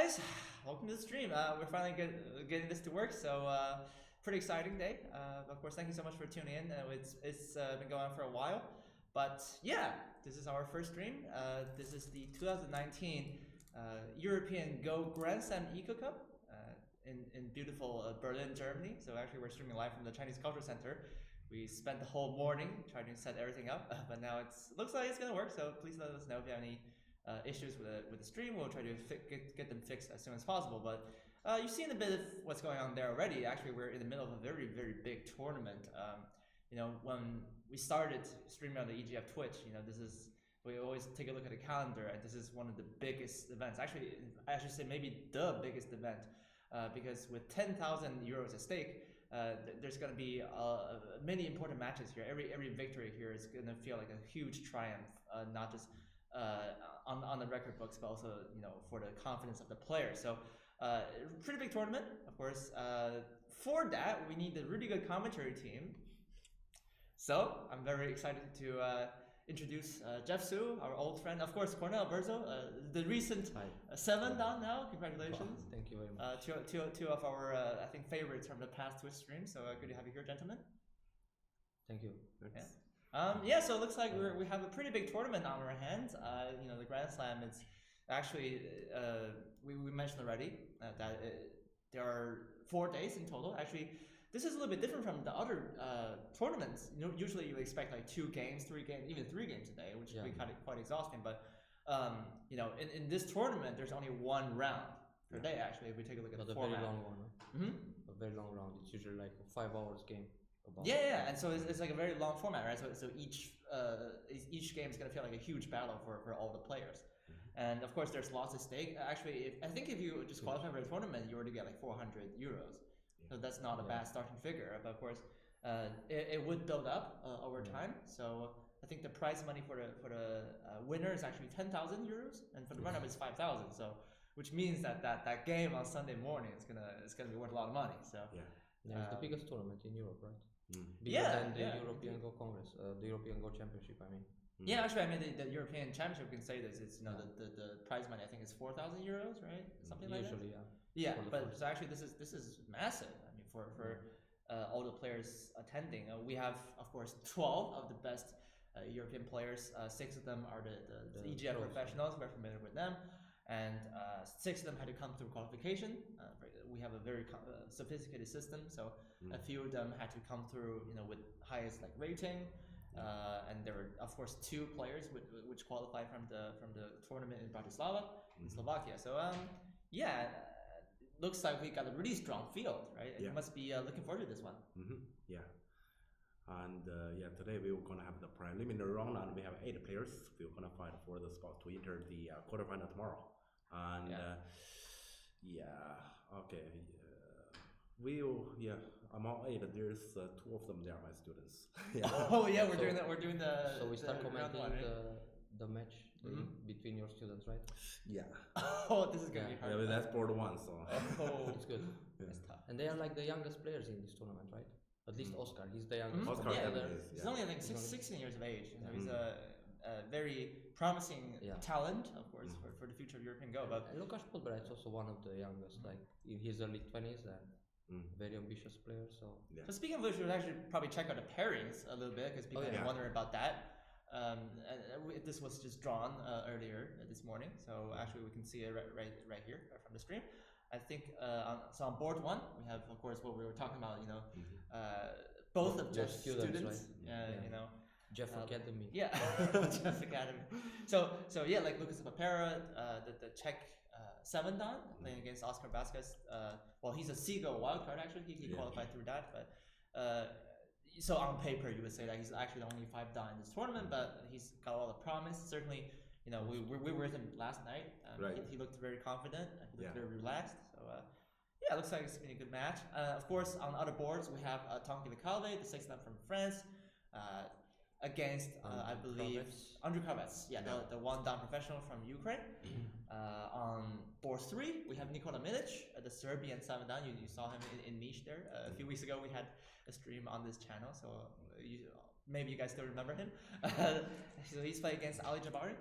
guys, welcome to the stream. We're finally getting this to work, so pretty exciting day. Of course, thank you so much for tuning in. It's been going on for a while, but yeah, this is our first stream. This is the 2019 European Go Grand Slam Eco Cup in beautiful Berlin, Germany. So actually, we're streaming live from the Chinese Cultural Center. We spent the whole morning trying to set everything up, but now it looks like it's gonna work. So please let us know if you have any issues with the stream. We'll try to get them fixed as soon as possible. But you've seen a bit of what's going on there already. Actually, we're in the middle of a very, very big tournament. When we started streaming on the EGF Twitch, we always take a look at the calendar, and this is one of the biggest events. Actually, I should say maybe the biggest event, because with 10,000 euros at stake, there's going to be many important matches here. Every victory here is going to feel like a huge triumph, not just on the record books, but also for the confidence of the players. So pretty big tournament, of course. For that, we need a really good commentary team. So I'm very excited to introduce Jeff Su, our old friend, of course, Cornel Berzo, the recent 7 down now. Congratulations! Thank you very much. Two of our I think favorites from the past Twitch streams. So good to have you here, gentlemen. Thank you. Yeah. So it looks like we have a pretty big tournament on our hands. The Grand Slam is actually we mentioned already that there are 4 days in total. Actually, this is a little bit different from the other tournaments. Usually you expect like 2 games, 3 games, even 3 games a day, which can be quite exhausting. But in this tournament, there's only 1 round per day. Actually, if we take a look at the format. Very long one. A very long round. It's usually like a 5 hours game. Yeah, and so it's like a very long format, right? So each game is gonna feel like a huge battle for all the players. And of course, there's lots at stake. Actually, I think if you just qualify for the tournament, you already get like 400 euros. So that's not a bad starting figure. But of course, it would build up over time. So I think the prize money for the winner is actually 10,000 euros, and for the runner-up is 5,000. So which means that game on Sunday morning is gonna be worth a lot of money. So it's the biggest tournament in Europe, right? Bigger than the European Go Congress, the European Go Championship. I mean. Yeah, actually, I mean the European Championship can say this. It's the prize money I think is 4,000 euros, right? Something like that. Usually, yeah. Yeah, but so actually this is massive. I mean for all the players attending, we have of course 12 of the best European players. 6 of them are the EGF professionals. We're familiar with them, and 6 of them had to come through qualification. We have a very sophisticated system, so a few of them had to come through with highest rating. And there were of course 2 players which qualified from the tournament in Bratislava in Slovakia. So looks like we got a really strong field, right? You must be looking forward to this one. Yeah. And today we were gonna have the preliminary round, and we have 8 players. We're gonna fight for the spot to enter the quarterfinal tomorrow. And among 8, there's 2 of them. They are my students. We're doing the. So we start commenting the match between your students, right? Yeah. Oh, this is gonna be hard. Yeah, that's board 1, so. It's good. That's tough. And they are like the youngest players in this tournament, right? At least Oscar, he's the youngest. Oscar, he's only like 16 years of age. He's a very promising talent, of course, for the future of European Go. But Lukas Podpera is also one of the youngest, like in his early 20s, and very ambitious player. So speaking of which, we should actually probably check out the pairings a little bit, because people have been wondering about that. This was just drawn earlier this morning, so actually we can see it right here from the stream. I think on board 1 we have, of course, what we were talking about. Both of Jeff's students. Right? Jeff Academy. Yeah, Jeff Academy. So like Lukas Podpera, the Czech 7 dan playing against Oscar Vazquez. Well, he's a Seagull wildcard actually. He qualified through that, but. So on paper, you would say that he's actually the only 5 dan in this tournament, but he's got all the promise. Certainly, we were with him last night. He looked very confident. He looked very relaxed. So it looks like it's been a good match. Of course, on other boards, we have Tonki Lecalde, the 6th dan from France, against I believe Andrew Kravets, the 1 dan professional from Ukraine. On board 3, we have Nikola Milic, the Serbian 7 dan. You saw him in Niche there a few weeks ago. We had a stream on this channel, so maybe you guys still remember him. So he's playing against Ali Jabari,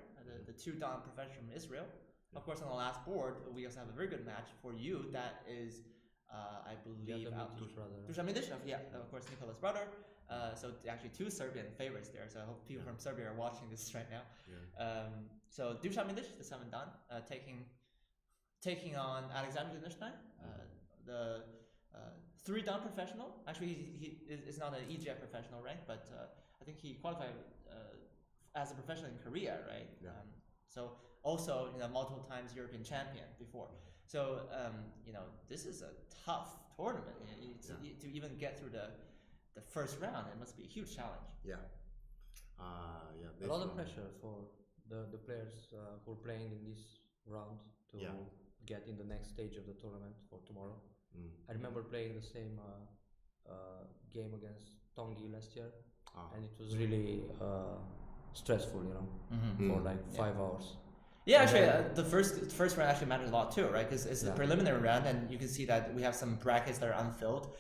the 2 dan professional from Israel. Of course, on the last board, we also have a very good match for you. That is, I believe, yeah, of course, Nicola's brother. So actually 2 Serbian favorites there. So I hope people from Serbia are watching this right now. So Dusan Milic, the 7 dan, taking on Alexander Lichtenstein, the 3 dan professional. Actually, he is not an EGF professional rank, but I think he qualified as a professional in Korea, right? So also, multiple times European champion before. So this is a tough tournament. To even get through the first round, it must be a huge challenge. A lot of pressure for the players who are playing in this round to get in the next stage of the tournament for tomorrow. I remember playing the same game against Tongi last year, and it was really stressful, for like 5 hours. Yeah, actually, the first round actually matters a lot too, right? Because it's a preliminary round, and you can see that we have some brackets that are unfilled.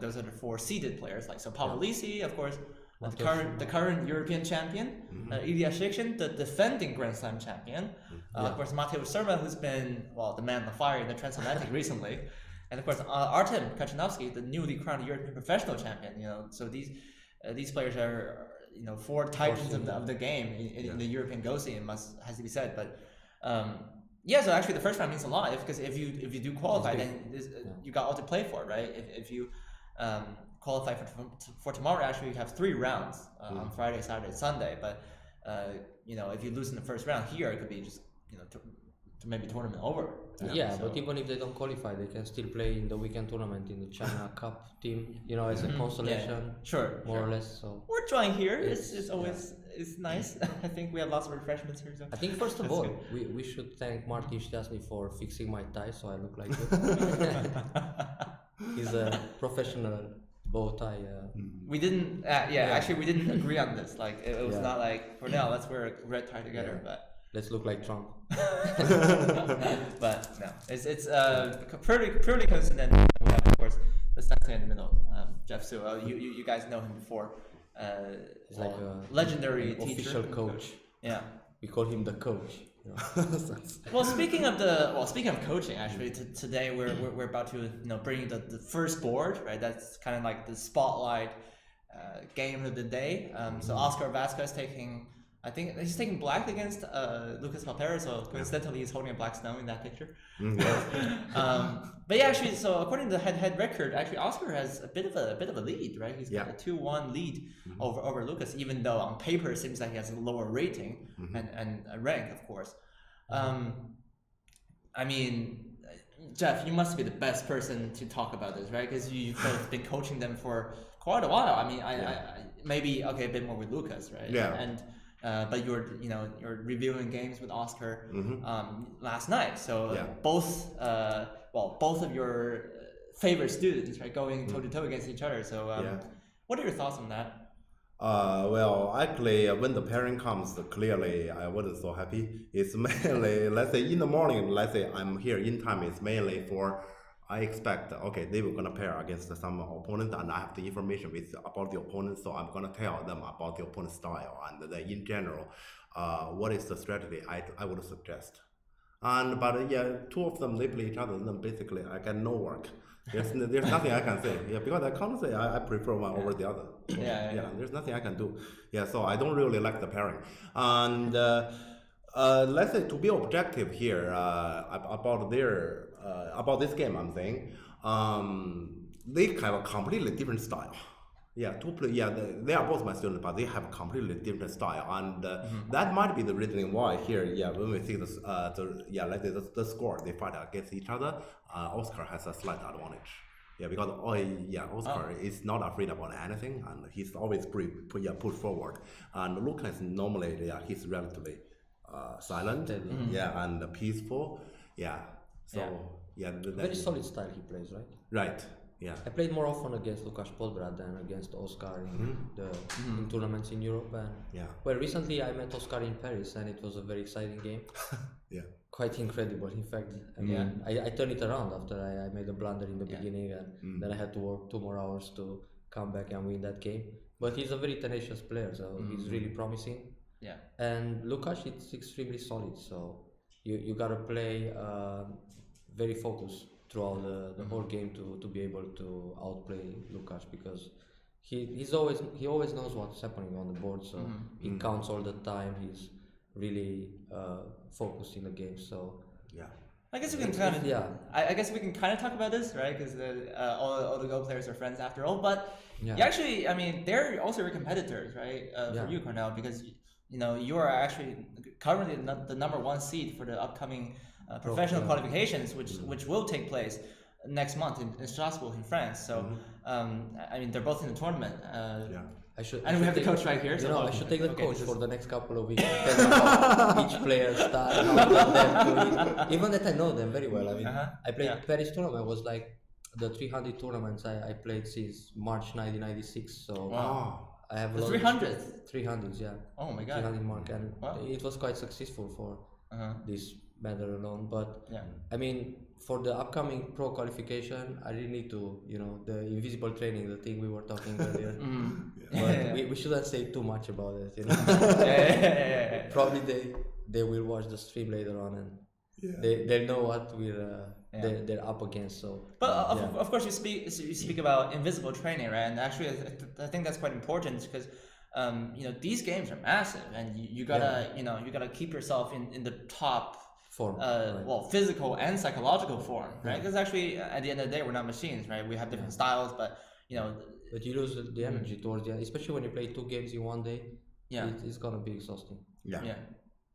Those are the 4 seeded players, like so Pavlisi, of course, the current European champion, Ilya Shikshin, the defending Grand Slam champion, of course Mateusz Surma, who's been the man on the fire in the transatlantic recently, and of course Artem Kachanovsky, the newly crowned European professional champion. So these players are 4 titans of the game in the European Go scene, has to be said. But so actually the first round means a lot because if you do qualify, then you got all to play for, right? If you qualify for tomorrow, actually you have 3 rounds on Friday, Saturday, Sunday. But if you lose in the first round here, it could be just to maybe tournament over. But even if they don't qualify, they can still play in the weekend tournament in the China Cup team, as a consolation, more or less. So we're trying here. It's always it's nice. I think we have lots of refreshments here. So I think first of all, we should thank Martin Stasny for fixing my tie so I look like it. He's a professional bow tie. We didn't. Actually, we didn't agree on this. Like it was not like for now. Let's wear a red tie together, but. Let's look like Trump. But no, it's purely coincident. We have, of course, the sensei in the middle, Jeff Su. You guys know him before. He's like a legendary official teacher. coach. Yeah, we call him the coach. Well, speaking of coaching, actually, today we're about to bring the first board, right? That's kind of like the spotlight game of the day. So Oscar Vazquez taking. I think he's taking black against Lukas Podpera, so coincidentally he's holding a black stone in that picture. But yeah, actually, so according to the head-to-head record, actually Oscar has a bit of a lead, right? He's got a 2-1 lead over Lukas, even though on paper it seems like he has a lower rating and a rank, of course. I mean, Jeff, you must be the best person to talk about this, right? Because you've been coaching them for quite a while. I mean, I maybe a bit more with Lukas, right? Yeah. And but you're reviewing games with Oscar last night. So both of your favorite students, right, going toe to toe against each other. So what are your thoughts on that? Well, actually, when the pairing comes, clearly I wasn't so happy. It's mainly, let's say in the morning, let's say I'm here in time, it's mainly for, I expect, they were going to pair against some opponent and I have the information about the opponent, so I'm going to tell them about the opponent's style and then in general, what is the strategy I would suggest. But 2 of them, they play each other, then basically I get no work. There's nothing I can say. Because I can't say I prefer one over the other. There's nothing I can do. So I don't really like the pairing. And let's say to be objective here about this game, I'm saying they have a completely different style. They are both my students, but they have a completely different style, and that might be the reason why here, when we see the score, they fight against each other. Oscar has a slight advantage. Because Oscar is not afraid about anything, and he's always put forward. And Lukas normally, he's relatively silent, and peaceful. Very solid style he plays, right? Right. I played more often against Lukas Podpera than against Oscar in tournaments in Europe. And well, recently I met Oscar in Paris, and it was a very exciting game. Quite incredible. In fact, I turned it around after I made a blunder in the beginning, and then I had to work 2 more hours to come back and win that game. But he's a very tenacious player, so he's really promising. And Lukas is extremely solid, so you gotta play very focused throughout the whole game to be able to outplay Lukas, because he always knows what's happening on the board, so he counts all the time. He's really focused in the game. So yeah. I guess we can kind of I guess we can kind of talk about this, right? Because all the Go players are friends after all. But you actually, I mean, they're also your competitors, right? For you, Cornell, because you are actually currently the number 1 seed for the upcoming professional qualifications, which will take place next month in Strasbourg in France. So I mean, they're both in the tournament. And we have the coach right here. So I should take the coach for the next couple of weeks. Each player style, how them even that I know them very well. I mean, I played Paris tournament. Was like the 300 tournaments I played since March 1996. So I have a lot 300. 300s, yeah. Oh my god. 300 mark, and it was quite successful for this medal alone. But I mean, for the upcoming pro qualification, I really need to, the invisible training, the thing we were talking earlier. But we shouldn't say too much about it. Probably they will watch the stream later on, and they know what they're up against. So, but of course you speak about invisible training, right? And actually, I think that's quite important because these games are massive, and you gotta you gotta keep yourself in the top form, well, physical and psychological form, right? Because actually, at the end of the day, we're not machines, right? We have different styles, but But you lose the energy towards the end, especially when you play 2 games in one day. It's gonna be exhausting.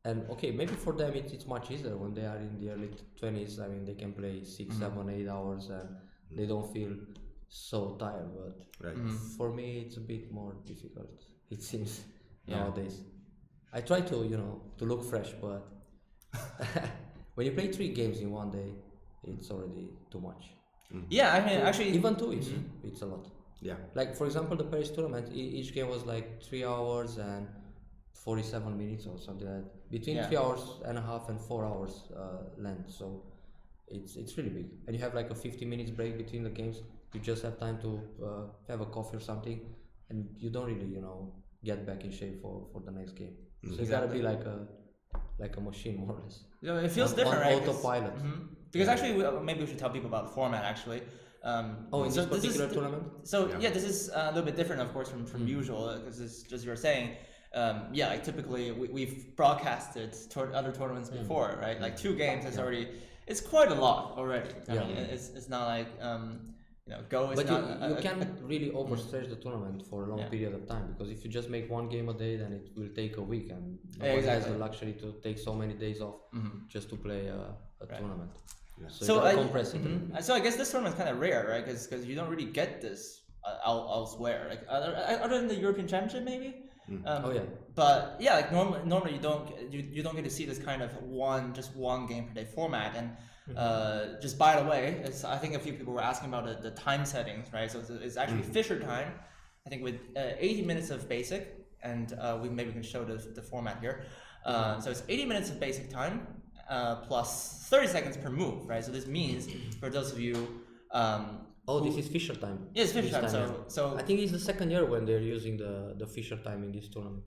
And okay, maybe for them it's much easier when they are in the early 20s. I mean, they can play 6, 7, 8 hours and they don't feel so tired. But for me, it's a bit more difficult, it seems, nowadays. I try to to look fresh, but when you play 3 games in one day, it's already too much. Yeah, I mean, actually, even 2, it's a lot. Yeah. Like for example, the Paris tournament, each game was like 3 hours and 47 minutes or something like that. Between 3 hours and a half and 4 hours length. So it's really big. And you have like a 50 minutes break between the games. You just have time to have a coffee or something, and you don't really get back in shape for the next game. So you gotta be like a machine, more or less. It feels different, right? Autopilot. Because actually, maybe we should tell people about the format actually. In this particular tournament? So this is a little bit different, of course, from usual, because it's just you were saying. Like typically we've broadcasted other tournaments before, right? Like 2 games is already, it's quite a lot already. I mean, it's not like Go is but not. You can't really overstretch the tournament for a long period of time, because if you just make 1 game a day, then it will take a week, and nobody has the luxury to take so many days off just to play a tournament. So you compress it. So I guess this tournament is kind of rare, right? Because you don't really get this elsewhere, like other than the European Championship, maybe. But like normally you don't get to see this kind of just one game per day format. And just by the way, I think a few people were asking about the time settings, right? So it's actually Fisher time, I think, with 80 minutes of basic, and maybe we can show the format here. So it's 80 minutes of basic time plus 30 seconds per move, right? So this means for those of you. This is Fisher time. Yeah, it's Fisher time. So I think it's the second year when they're using the Fisher time in this tournament.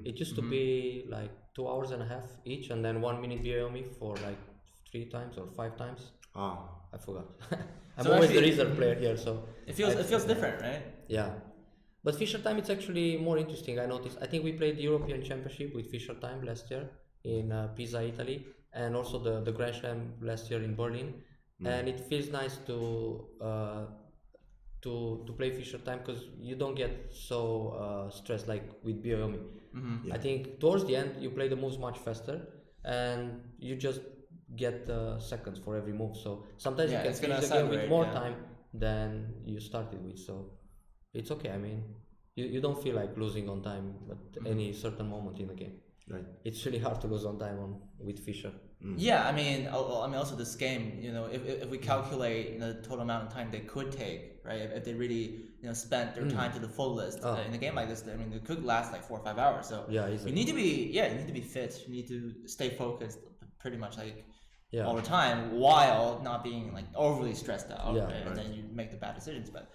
It used to be like 2 hours and a half each, and then 1 minute BOME for like 3 times or 5 times. I forgot. I'm always the reserve player here, so it feels different, right? Yeah, but Fisher time, it's actually more interesting. I noticed. I think we played the European Championship with Fisher time last year in Pisa, Italy, and also the Grand Slam last year in Berlin. And it feels nice to play Fisher time, because you don't get so stressed like with BOME. I think towards the end you play the moves much faster, and you just get seconds for every move. So sometimes you can finish the game with more time than you started with. So it's okay. I mean, you don't feel like losing on time at any certain moment in the game. Right. It's really hard to lose on time with Fisher. Yeah, I mean, also this game, if we calculate the total amount of time they could take, right? If they really, spent their time to the fullest in a game like this, I mean, it could last like 4 or 5 hours. So you need to be fit. You need to stay focused, pretty much like all the time, while not being like overly stressed out, right? And then you make the bad decisions. But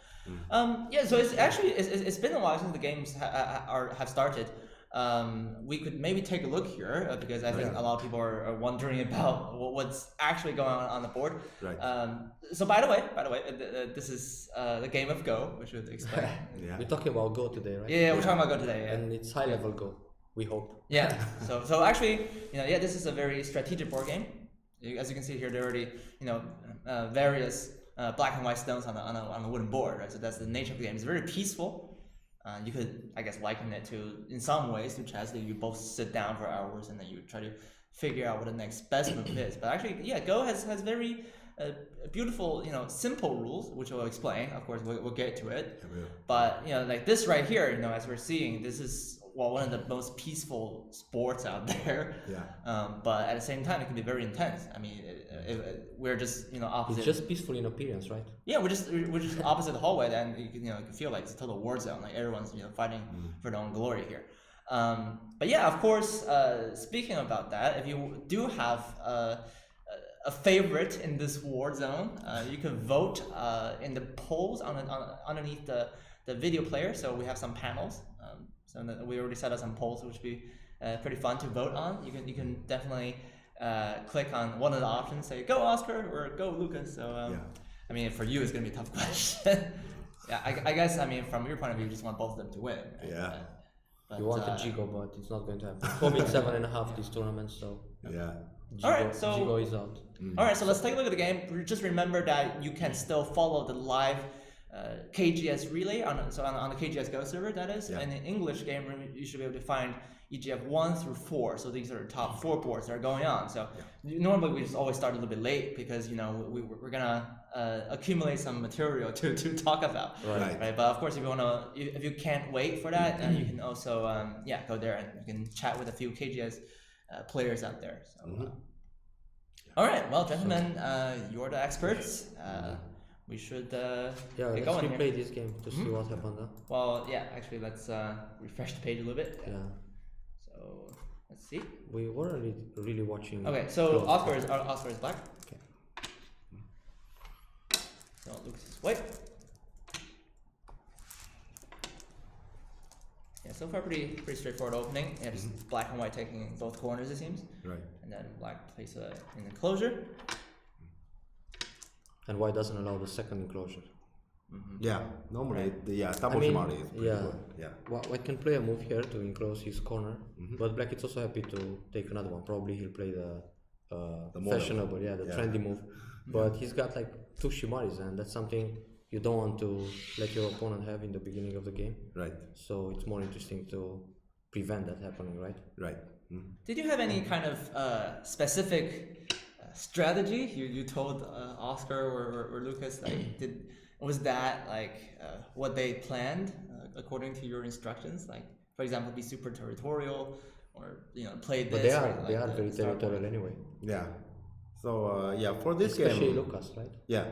so it's actually it's been a while since the games have started. we could maybe take a look here because I think a lot of people are wondering about what's actually going on the board. Right. So by the way, this is the game of Go, which would explain. We're talking about Go today, right? Yeah, we're talking about Go today. Yeah. And it's high level Go, we hope. Yeah. So actually, this is a very strategic board game. As you can see here, there are already various black and white stones on a wooden board, right? So that's the nature of the game. It's very peaceful. You could, I guess, liken it to, in some ways, to chess. That you both sit down for hours and then you try to figure out what the next best move is. But actually, Go has very beautiful, simple rules, which we'll explain. Of course, we'll get to it. Yeah. But like this right here, as we're seeing, this is one of the most peaceful sports out there. Yeah. But at the same time, it can be very intense. I mean, we're just opposite. It's just peaceful in appearance, right? Yeah, we're just opposite the hallway, and you can feel like it's a total war zone. Like everyone's fighting for their own glory here. But yeah, of course. Speaking about that, if you do have a favorite in this war zone, you can vote in the polls underneath the video player. So we have some panels. So we already set up some polls, which would be pretty fun to vote on. You can definitely click on one of the options, say go Oscar or go Lukas. So I mean, for you, it's gonna be a tough question. I guess from your point of view, you just want both of them to win. Right? Yeah. But, you want a Jigo, but it's not going to happen. COVID 7.5 these tournaments, so yeah. Jigo, all right, so Jigo is out. All right, so let's take a look at the game. Just remember that you can still follow the live KGS relay on the KGS Go server, that is. And in English game room, you should be able to find EGF 1 through 4. So these are the top 4 boards that are going on. So normally we just always start a little bit late because we're gonna accumulate some material to talk about. Right. But of course, if you can't wait for that, you can also go there and you can chat with a few KGS players out there. So. All right, well, gentlemen, you're the experts. We should let's going replay here. this game to see what happened. Well, actually, let's refresh the page a little bit. Yeah. So let's see. We weren't really watching. Okay, so Oscar is black. Okay. So Lukas is white. Yeah, so far pretty straightforward opening. Yeah, just black and white taking both corners, it seems. Right. And then black places an enclosure. And white doesn't allow the second enclosure. Yeah, normally double shimari is pretty good. Yeah. White can play a move here to enclose his corner, but black is also happy to take another one. Probably he'll play the fashionable, trendy move. But he's got like 2 shimaris, and that's something you don't want to let your opponent have in the beginning of the game. Right. So it's more interesting to prevent that happening, right? Right. Did you have any kind of specific strategy you told Oscar or Lukas? Like, was that like what they planned according to your instructions? Like, for example, be super territorial, or play this. But they are very territorial anyway. Yeah. So for this especially game, Lukas, right? Yeah.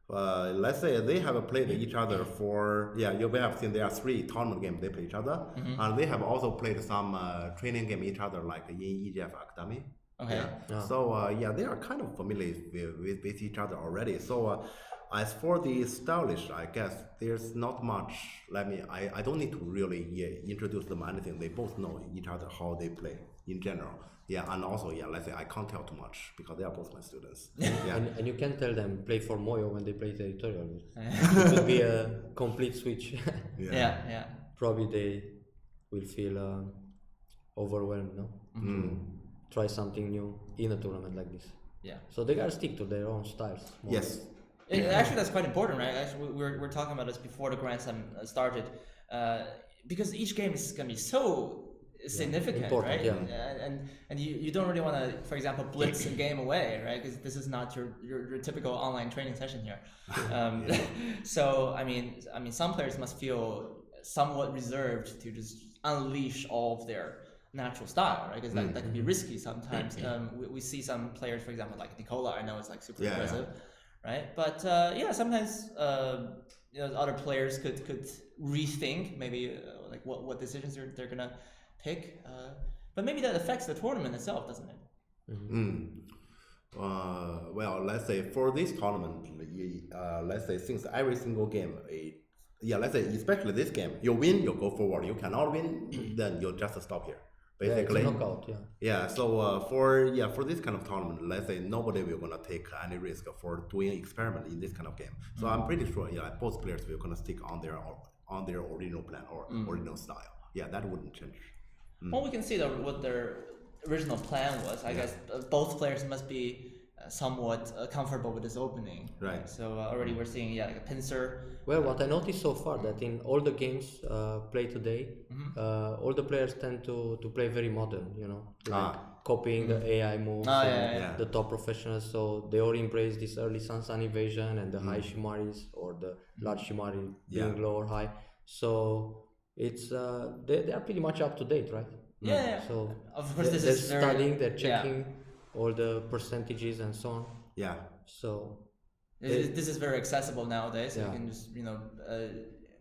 Let's say they have played each other for you may have seen there are 3 tournament games they play each other, and they have also played some training game each other like in EGF Academy. Okay. Yeah. So they are kind of familiar with each other already. So as for the stylish, I guess there's not much. I don't need to really introduce them anything. They both know each other how they play in general. Yeah, and also let's say I can't tell too much because they are both my students. Yeah. And you can tell them play for Moyo when they play territorial. It will be a complete switch. Yeah. Probably they will feel overwhelmed, no? Try something new in a tournament like this. Yeah. So they gotta stick to their own styles. Yes. Actually, that's quite important, right? Actually, we're talking about this before the Grand Slam started, because each game is gonna be so significant, important, right? Yeah. And you don't really want to, for example, blitz a game away, right? Because this is not your typical online training session here. So I mean, some players must feel somewhat reserved to just unleash all of their natural style, right? Because that can be risky sometimes. We see some players, for example, like Nicola, I know is like super aggressive, right? But sometimes other players could rethink maybe like what decisions they're gonna pick, but maybe that affects the tournament itself, doesn't it? Well, let's say for this tournament, let's say since every single game let's say especially this game, you win, you go forward. You cannot win, then you just stop here. Basically, knockout. So for this kind of tournament, let's say nobody will gonna take any risk for doing experiment in this kind of game. So I'm pretty sure both players will gonna stick on their original plan or original style. That wouldn't change. Well, we can see what their original plan was. I guess both players must be somewhat comfortable with this opening. Right. So already we're seeing like a pincer. Well, what I noticed so far that in all the games played today, all the players tend to play very modern, like copying the AI moves, the top professionals. So they all embrace this early Sansan evasion and the high Shimaris or the large Shimari being low or high. So it's they are pretty much up to date, right? Yeah. So of course, they're studying, they're checking all the percentages and so on. Yeah. So this is very accessible nowadays. So you can just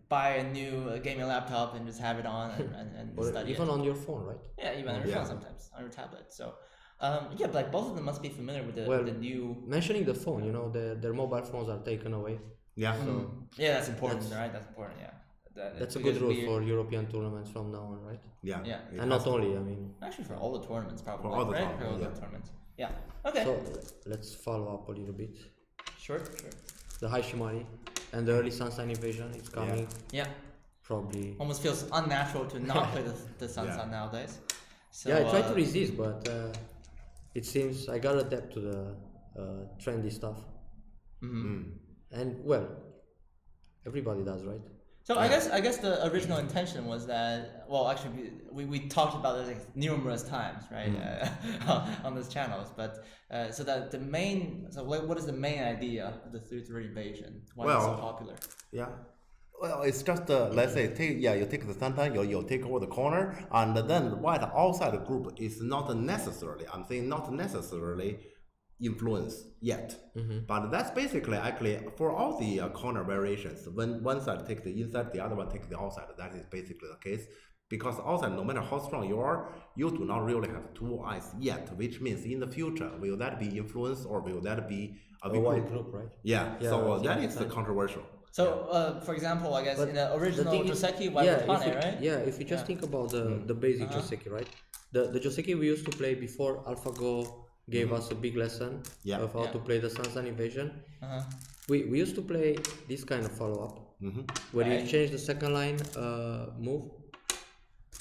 buy a new gaming laptop and just have it on and study even it. on your phone, right? Yeah, even on your phone sometimes, on your tablet. So but like both of them must be familiar with the new. Mentioning the phone, their mobile phones are taken away. Yeah. So that's important, right? That's important. Yeah. That's a good rule for European tournaments from now on, right? Yeah. And not only, I mean. Actually, for all the tournaments, probably. For all the right? tournaments, For all the tournaments. Yeah. Okay. So let's follow up a little bit. Sure. The high Shimari and the early Sansan evasion is coming. Yeah. Probably. Almost feels unnatural to not play the Sansan nowadays. So, I tried to resist, but it seems I gotta adapt to the trendy stuff. And well, everybody does, right? So I guess the original intention was that, well, actually we talked about this like numerous times, right, on these channels. But so that what is the main idea of the 3-3 evasion? Why is it so popular? Yeah. Well, it's just let's say you take the Santan, you take over the corner, and then while the outside group is not necessarily, I'm saying not necessarily influence yet, but that's basically actually for all the corner variations. When one side takes the inside, the other one takes the outside. That is basically the case. Because outside, no matter how strong you are, you do not really have two eyes yet. Which means in the future, will that be influence or will that be a wide group, right? Yeah. So that is controversial. So, for example, I guess in the original Joseki, why with Hane, right? Yeah, if you just think about the basic Joseki, right? The Joseki we used to play before AlphaGo gave us a big lesson of how to play the Sansan evasion. We used to play this kind of follow-up, where you change the second line move,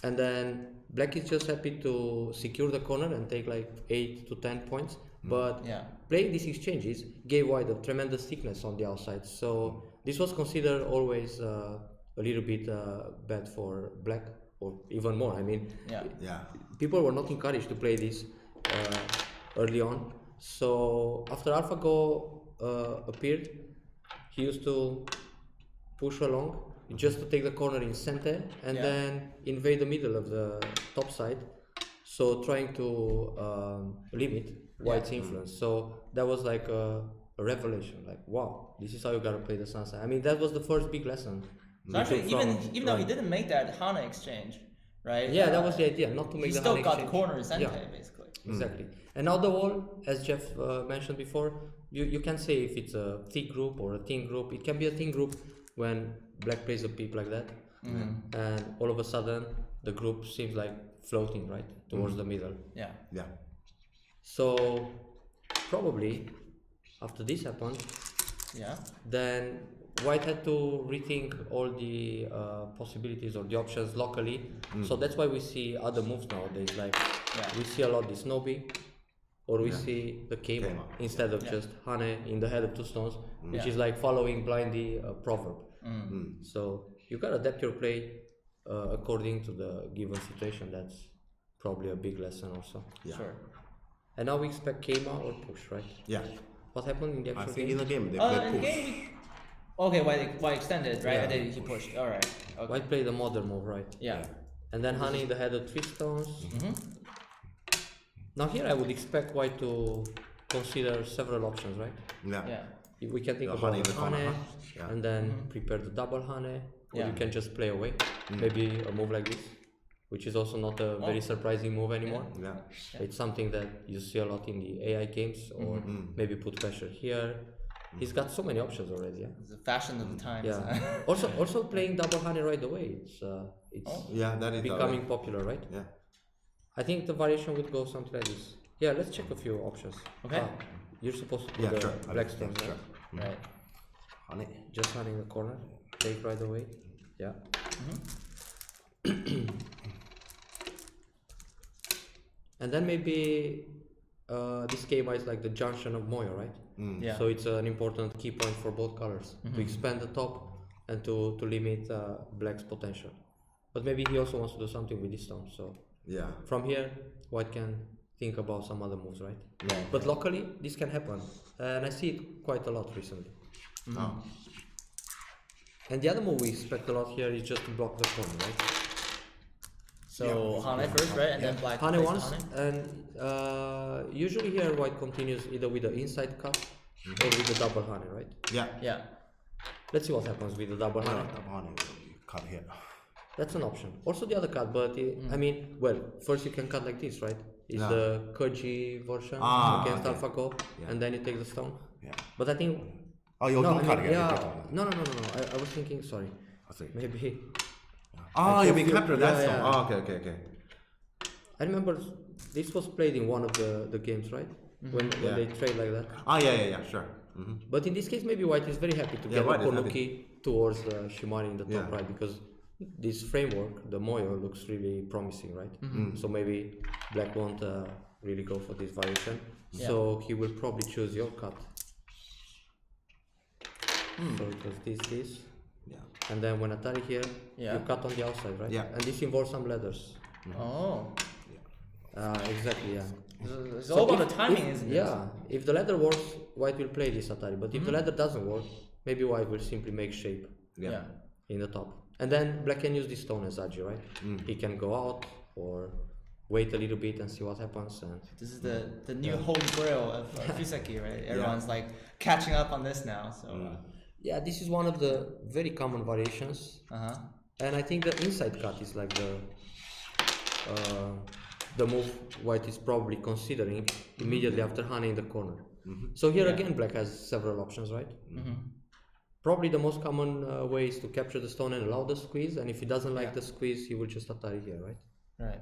and then black is just happy to secure the corner and take like 8 to 10 points. But playing these exchanges gave white a tremendous thickness on the outside. So this was considered always a little bit bad for black, or even more. I mean, people were not encouraged to play this early on. So after AlphaGo appeared, he used to push along just to take the corner in center and then invade the middle of the top side. So trying to limit white's influence. So that was like a revelation. Like, wow, this is how you gotta play the Sansan. I mean, that was the first big lesson. So actually, even though he didn't make that Hane exchange, right? Yeah, that was the idea, not to make the Hane exchange. He still got the corner in center, basically. Exactly. And now the wall, as Jeff mentioned before, you can say if it's a thick group or a thin group. It can be a thin group when black plays a peep like that, and all of a sudden the group seems like floating right towards the middle. Yeah. So probably after this happened, then white had to rethink all the possibilities or the options locally. So that's why we see other moves nowadays. Like we see a lot this Nobi, or we see the Keima instead of just Hane in the head of two stones, which is like following blindly a proverb. So you gotta adapt your play according to the given situation. That's probably a big lesson also. Sure. And now we expect Keima or push, right? Yeah. What happened in the actual I think game? in the game they played push. Okay, why extended, right? And then he pushed. All right. Okay. White played the modern move, right? Yeah. And then Hane in the head of 3 stones. Now here I would expect white to consider several options, right? Yeah. We can think about the Hane, and then prepare the double Hane, or you can just play away. Maybe a move like this, which is also not a very surprising move anymore. It's something that you see a lot in the AI games, or maybe put pressure here, He's got so many options already. Yeah. It's the fashion of the times. Yeah. also playing double honey right away. That is becoming popular, right? Yeah. I think the variation would go something like this. Yeah, let's check a few options. Okay. You're supposed to put the black stones, sure. right? Right. Honey. Just honey in the corner. Take right away. Yeah. And then maybe this game is like the junction of Moyo, right? Yeah. So it's an important key point for both colors to expand the top and to limit black's potential. But maybe he also wants to do something with this stone. So from here, white can think about some other moves, right? Yeah. But locally, this can happen, and I see it quite a lot recently. And the other move we expect a lot here is just to block the corner, right? So Hane first, right? And then black Hane plays once, Hane. and usually here white continues either with the inside cut or with the double Hane, right? Yeah. Let's see what happens with the double Hane. Double honey cut here. That's an option. Also the other cut, but I mean, well, first you can cut like this, right? It's the Koji version against AlphaGo, and then you take the stone. Yeah. But I think... Oh, you don't cut again. No. I was thinking, sorry. Maybe... you mean capture that stone. Yeah. Oh, okay. I remember this was played in one of the games, right? When they trade like that. Yeah, sure. But in this case, maybe white is very happy to get the Konuki towards Shimari in the top right, because this framework, the Moyo, looks really promising, right? So maybe black won't really go for this variation. So he will probably choose your cut. So it was this. And then when Atari here, you cut on the outside, right? And this involves some ladders. Oh. Exactly, yeah. It's all about the timing, isn't it? Yeah. If the ladder works, white will play this Atari. But if the ladder doesn't work, maybe white will simply make shape in the top. And then black can use this stone as Aji, right? He can go out or wait a little bit and see what happens. And this is the new holy grail of Fuseki, right? Everyone's like catching up on this now. So yeah, this is one of the very common variations. And I think the inside cut is like the move white is probably considering immediately after Hane in the corner. So here again, black has several options, right? Probably the most common way is to capture the stone and allow the squeeze, and if he doesn't like the squeeze, he will just Atari here, right? Right.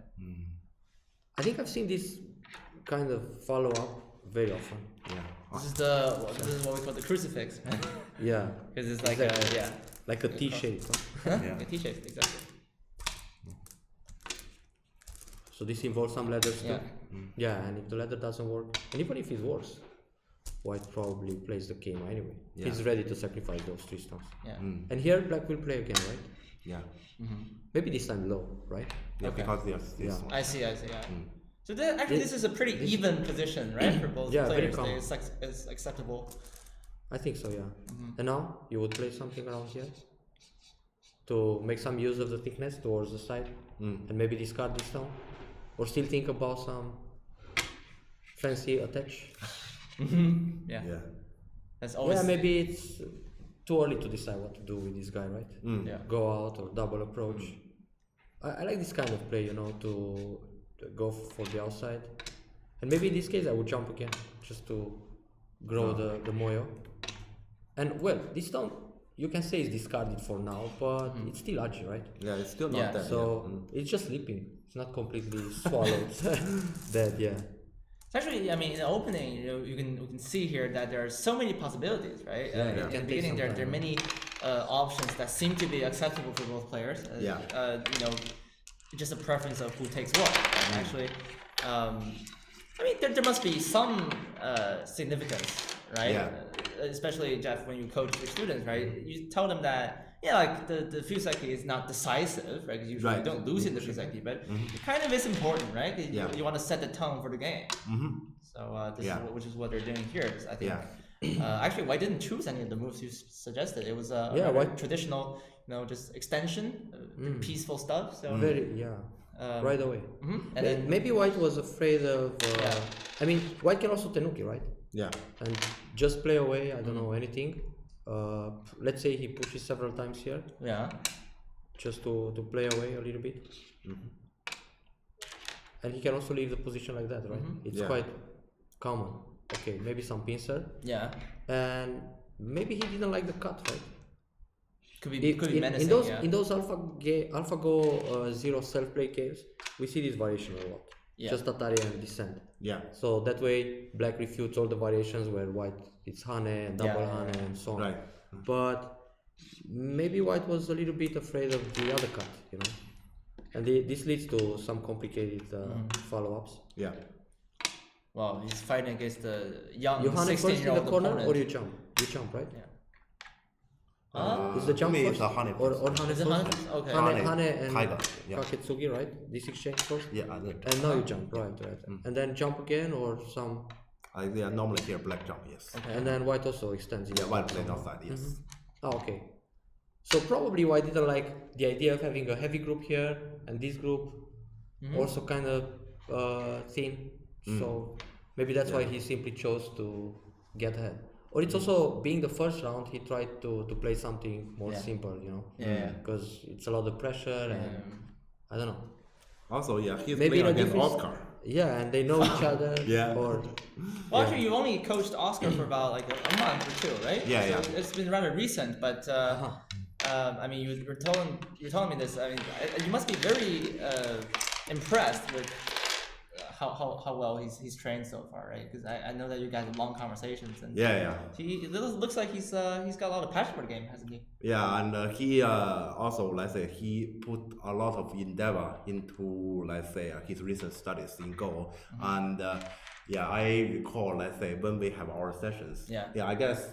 I think I've seen this kind of follow up very often. This is what we call the crucifix. Yeah. Because it's like like a T shape. A T shape, exactly. So this involves some ladders too. And if the ladder doesn't work, and even if it works, white probably plays the game anyway. He's ready to sacrifice those 3 stones. And here black will play again, right? Maybe this time low, right? Because this one. I see. So this is a pretty even position, right, for both players. It's acceptable. I think so, And now you would play something around here to make some use of the thickness towards the side, and maybe discard this stone, or still think about some fancy attach. That's always maybe it's too early to decide what to do with this guy, right? Go out or double approach. I like this kind of play, to go for the outside, and maybe in this case I would jump again just to grow the Moyo. And well, this stone you can say is discarded for now, but it's still Aji, right? Yeah, it's still not dead. So it's just sleeping. It's not completely swallowed. Dead, It's actually, I mean, in the opening, you can see here that there are so many possibilities, right? In the beginning, there are many options that seem to be acceptable for both players. Just a preference of who takes what. And actually, I mean, there must be some significance, right? Especially, Jeff, when you coach your students, right? You tell them that, the Fuseki is not decisive, right? Because usually you don't lose in the Fuseki, but it kind of is important, right? You want to set the tone for the game. So this is which is what they're doing here. I think. Actually, white didn't choose any of the moves you suggested. It was white traditional, just extension, peaceful stuff. So right away. And then maybe white was afraid of. I mean, white can also tenuki, right? And just play away. I don't know anything. Let's say he pushes several times here. Just to play away a little bit. And he can also leave the position like that, right? It's quite common. okay, maybe some pincer. Yeah. And maybe he didn't like the cut, right? Could be menacing. In those AlphaGo 0 self-play games, we see this variation a lot. Yeah. Just Atari and Descent. Yeah. So that way, black refutes all the variations where white it's Hane and double Hane and so on. Right. But maybe white was a little bit afraid of the other cut, you know. And this leads to some complicated follow-ups. Yeah. Well, he's fighting against the young You Hane first in the 16-year-old corner opponent. or you jump? You jump, right? Yeah. Is the jump to me, first? it's a Hane Or first. Hane Is it first? Hane? Okay. Hane and Tiger. Yeah. Kaketsugi, right? This exchange first? Yeah. And now you jump, right. And then jump again or some... Yeah, normally here black jump, yes. Okay. And then white also extends. Yeah, white played outside, yes. Oh, okay. So probably white didn't like the idea of having a heavy group here and this group also kind of thin. So maybe that's why he simply chose to get ahead. Or it's also being the first round, he tried to play something more simple, you know? Yeah. Because it's a lot of pressure and I don't know. Also, yeah, he's Maybe playing against difference- Oscar. Yeah, and they know each other. Yeah. Or Well, actually, you only coached Oscar for about like a month or two, right? Yeah, so yeah. It's been rather recent, but I mean, you're telling me this. I mean, you must be very impressed with how well he's trained so far, right? Because I know that you guys have long conversations, and it looks like he's got a lot of passion for the game, hasn't he? Yeah, and he also, let's say, he put a lot of endeavor into, let's say, his recent studies in Go, and yeah, I recall, let's say, when we have our sessions. Yeah. Yeah, I guess,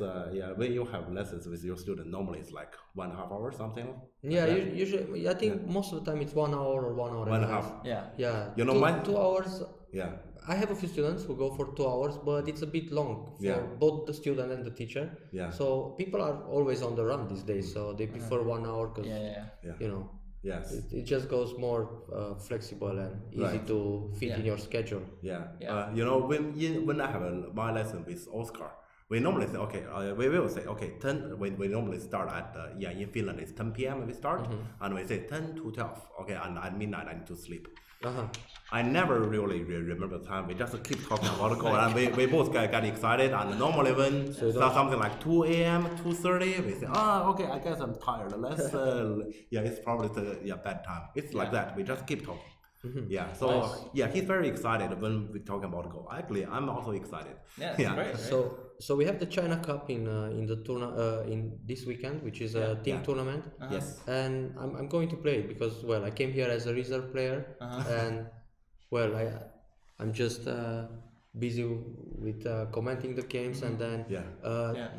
when you have lessons with your student, normally it's like 1.5 hours, something. yeah, like that. usually I think most of the time it's 1 hour or 1 hour. 1.5. Yeah. Yeah. You know, 2 hours. Yeah. I have a few students who go for 2 hours, but it's a bit long for both the student and the teacher. Yeah. So people are always on the run these days, so they prefer 1 hour because you know. Yes. It just goes more flexible and easy to fit in your schedule. Yeah. Yeah. You know, when I have my lesson with Oscar, we normally say, okay, we will say, okay, 10, we normally start at, in Finland it's 10 p.m. we start, and we say 10 to 12, okay, and at midnight I need to sleep. I never really remember the time. We just keep talking about Go, and we both get excited. And normally when it's something like 2 a.m., 2:30, we say, okay, I guess I'm tired. Let's, it's probably the bad time. It's like that. We just keep talking. Yeah. So he's very excited when we talking about Go. Actually, I'm also excited. Yeah. That's great, right? So we have the China Cup in the in this weekend, which is a team tournament. Yes. And I'm going to play it because I came here as a reserve player, and I'm just busy with commenting the games, and then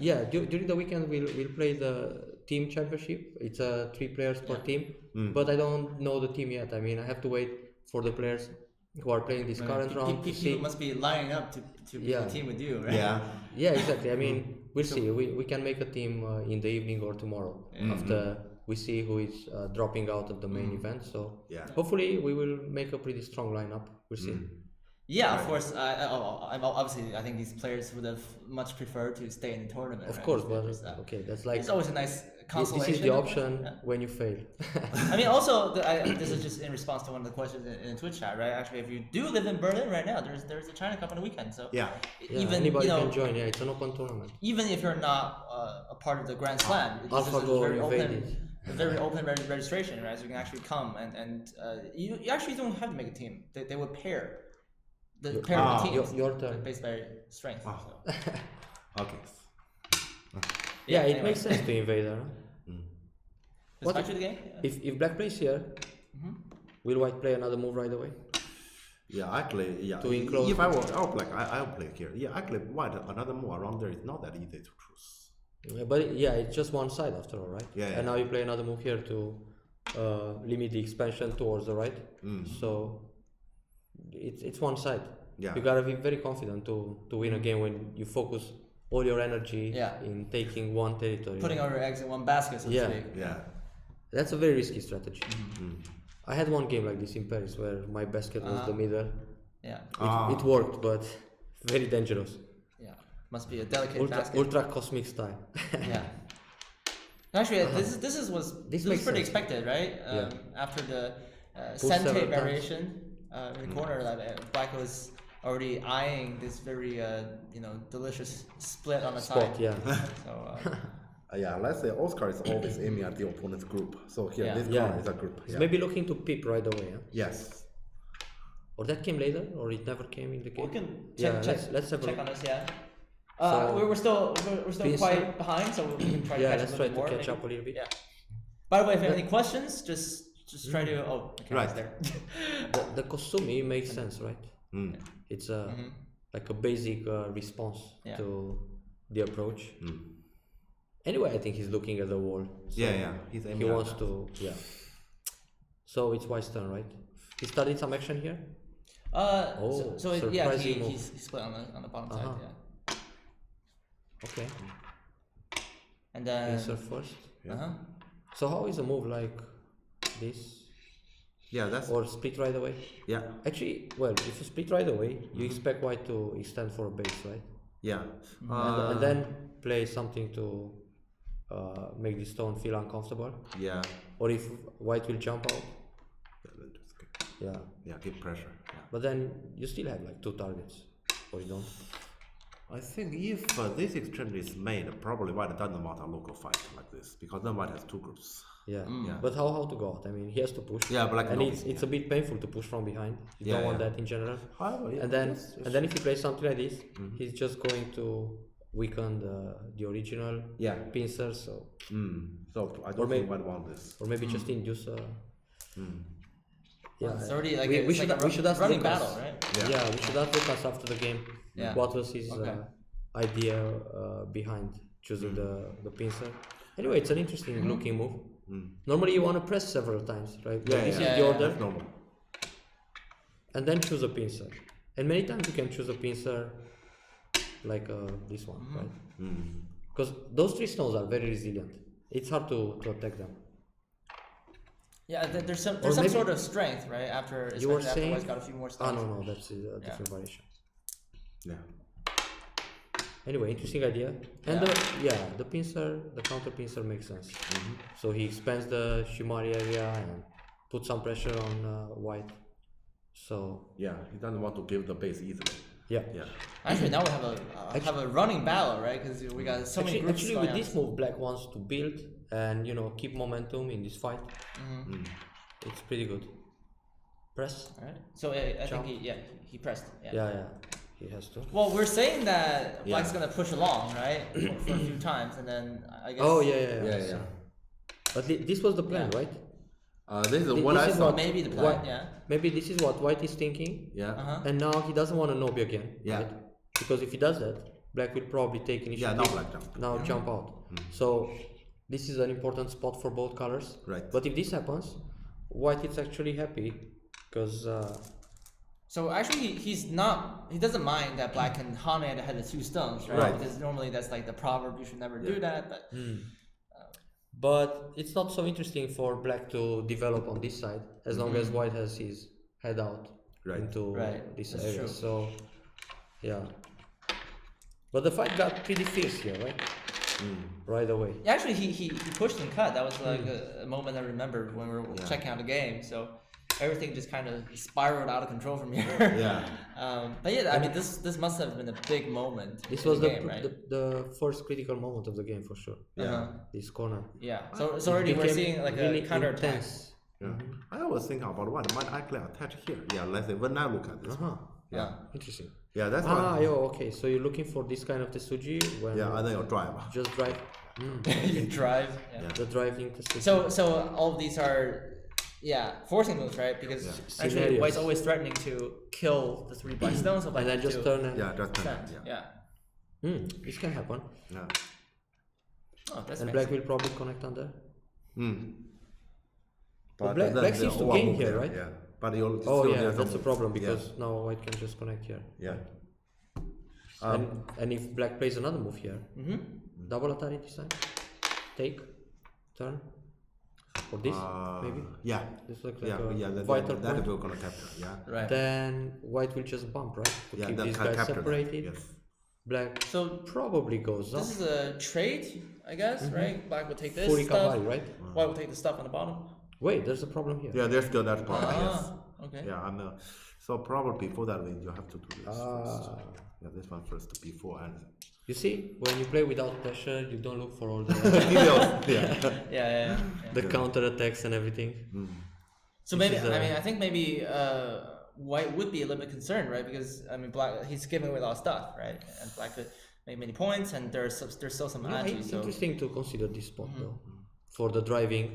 during the weekend we'll play the team championship. It's a 3 players per team, but I don't know the team yet. I mean, I have to wait for the players who are playing this current round. People must be lining up to be a team with you, right? Yeah, exactly. I mean, we'll see. We can make a team in the evening or tomorrow after we see who is dropping out of the main event. So hopefully we will make a pretty strong lineup. We'll see. Yeah, of course. Obviously, I think these players would have much preferred to stay in the tournament. Of course, but okay, that's like it's always a nice consolation. This is the option when you fail. I mean, also, this is just in response to one of the questions in the Twitch chat, right? Actually, if you do live in Berlin right now, there's a China Cup on the weekend, so even anybody can join. Yeah, it's an open tournament. Even if you're not a part of the Grand Slam, this is a very open registration, right? So you can actually come and you actually don't have to make a team. They would pair. The pair of the teams. Your turn. Based by strength. Wow. So. Okay. It makes sense to invade her. What back to the game? If black plays here, will white play another move right away? Yeah, actually, To enclose. If I were black, I'll play here. Yeah, actually, white another move around there is not that easy to choose. But it's just one side after all, right? Yeah. And now you play another move here to limit the expansion towards the right. So it's one side. Yeah. You gotta be very confident to win a game when you focus all your energy in taking one territory. Putting all your eggs in one basket, so to speak. Yeah. That's a very risky strategy. I had one game like this in Paris where my basket was the middle. Yeah. It worked, but very dangerous. Yeah. Must be a delicate basket. Ultra cosmic style. Yeah. Actually, this was pretty expected, right? After the Sente variation in the corner, black was already eyeing this very delicious split on the Spot, side. yeah. So yeah, let's say Oscar is always aiming at the opponent's group. So here, Yeah. this Yeah. corner is a group. He's Yeah. maybe looking to peep right away, huh? Yes. Or that came later, or it never came in the game. we can Yeah, check let's have a check look. on this. Yeah. So- we're still Please, quite behind, so we can try to Yeah, catch let's up a try little to more. catch maybe. up a little bit. Yeah. By the way, if you have any questions, just try to. Oh, the camera's Right. there. The Kosumi makes sense, right? Mm. It's like a basic response Yeah. to the approach. Mm. Anyway, I think he's looking at the wall. So Yeah. He's aiming he at wants that. to, yeah. So it's White's turn, right? He studied some action here. Yeah, surprising move. he's split on the bottom side. Yeah. Okay. And then. Answer first. Uh-huh. So how is a move like this? Yeah, that's Or split right away? yeah. Actually, well, if you split right away, you expect White to extend for a base, right? Yeah. And then play something to make the stone feel uncomfortable. Yeah. Or if White will jump out. Yeah. Yeah, give pressure. Yeah. But then you still have like 2 targets. Or you don't. I think if this exchange is made, probably White doesn't want a local fight like this because then White has 2 groups. Yeah. Yeah. But how to go out? I mean, he has to push. Yeah, Black and knows, it's a bit painful to push from behind. You Yeah, don't want yeah. that in general. However, yeah, And then yes. if you play something like this, he's just going to weaken the original Yeah. pincer. So So I Or don't may- think White want this. or maybe just induce. Yeah. It's already like we it's should like a we should ask running Lukas. battle, right? Yeah. We should ask Lukas after the game. Yeah. What was his Okay. idea behind choosing the pincer? Anyway, it's an interesting looking move. Normally you want to press several times, right? Yeah, This yeah. is the order, That's normal. and then choose a pincer. And many times you can choose a pincer like this one, right? Because those 3 stones are very resilient. It's hard to attack them. Yeah, there's some maybe- sort of strength, right? After You were especially after saying- White's got a few more Ah, stones. no, that's a different variation. Yeah. Anyway, interesting idea. And the pincer, the counter pincer makes sense. So he expands the Shimari area and puts some pressure on White. So Yeah, he doesn't want to give the base easily. yeah. Yeah. Actually, now we have a running battle, right? Because we got so many groups Actually, going with on. this move, Black wants to build and keep momentum in this fight. It's pretty good. Press. Right. So I think he pressed. Yeah. Yeah, he has to. Well, we're saying that Black's Yeah. gonna push along, right, for a few times, and then I guess. Oh yeah. Yeah. But this was the plan, Yeah. right? This is This what I is thought. Maybe the plan. What- Yeah. Maybe this is what White is thinking, Yeah. Uh-huh. and now he doesn't want to Nobi again, Yeah. right? Because if he does that, Black will probably take initiative. now Black jump. Now jump out. So this is an important spot for both colors. Right. But if this happens, White is actually happy because So actually, he doesn't mind that Black can Hane ahead of 2 stones, right? Right. Because normally that's like the proverb, you should never do that. But it's not so interesting for Black to develop on this side as long as White has his head out Right. into Right. this That's area. true. So yeah. But the fight got pretty fierce here, right? Right away. Actually, he pushed and cut. That was like a moment I remember when we were checking out the game. So everything just kind of spiraled out of control from here. Yeah. But yeah, I mean, this must have been a big moment. This in was the game, right? the first critical moment of the game for sure. Uh-huh. This corner. Yeah. So already we're became seeing like really a counter attack. intense. Yeah. I always think about what might actually attach here. Yeah, let's say when I look at this. Yeah. Interesting. Yeah, that's why. Okay. So you're looking for this kind of Tetsuji when Yeah, and then your drive. just drive. You drive. Yeah. The driving Tetsuji. So all of these are forcing moves, right? Because actually Scenarios. White's always threatening to kill the 3 black stones. So and then just turn and Yeah, just Send. yeah. Yeah. this can happen. Yeah. Oh, that's And nice. Black will probably connect on there. But Black then seems to the gain overmove here, there, right? Yeah. But you'll Oh still yeah, there's that's a move. problem Yeah. because now White can just connect here. Yeah. And if Black plays another move here, double Atari this time, take, turn, or this maybe. Yeah. This looks Yeah, like a that vital that point. we're gonna capture. Yeah. Right. Then White will just bump, right? To Yeah, keep that these can guys capture that, separated. yes. Black So probably goes up. this is a trade, I guess, right? Black will take this Fully stuff. Kawari, right? White will take the stuff on the bottom. Wait, there's a problem here. Yeah, there's still that part. Yes. Okay. Yeah, So probably before that, you have to do this first. Yeah, this one first before and. You see, when you play without pressure, you don't look for all the the counter attacks and everything. So maybe I think maybe White would be a little bit concerned, right? Because I mean, Black he's giving away a lot of stuff, right? And Black could make many points, and there's still some agi. It's So interesting to consider this spot though for the driving.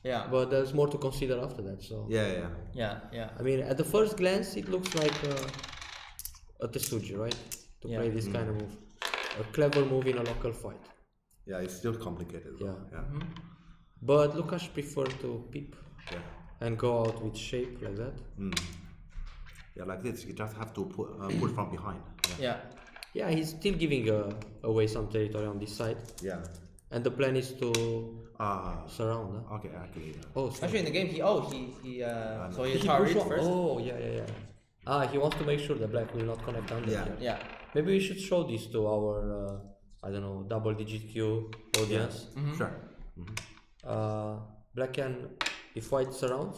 Yeah. But there's more to consider after that. So yeah. I mean, at the first glance, it looks like a Tesuji, right? To play this kind of move. A clever move in a local fight. Yeah, it's still complicated. Yeah. But Lukas preferred to peep and go out with shape like that. Yeah, like this, you just have to push from behind. Yeah, he's still giving away some territory on this side. Yeah. And the plan is to surround. Huh? Okay, actually. Oh, sorry. Actually, in the game, he Atari first. Oh, yeah. He wants to make sure that Black will not connect under. Yeah. Maybe we should show this to our, I don't know, double-digit Q audience. Sure. Black can, if White surrounds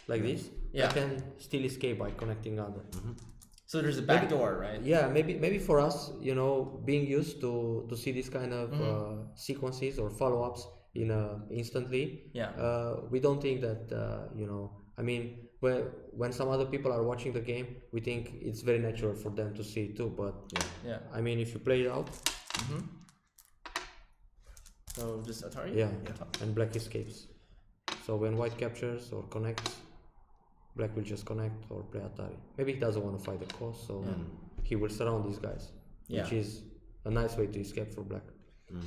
like this, Black can still escape by connecting under. So there's a back door, right? Yeah, maybe for us, you know, being used to see this kind of sequences or follow-ups instantly. We don't think that you know. I mean, when some other people are watching the game, we think it's very natural for them to see it too. But I mean, if you play it out, so just Atari. And Black escapes. So when White captures or connects, Black will just connect or play Atari. Maybe he doesn't want to fight the cost, so he will surround these guys, which is a nice way to escape for Black.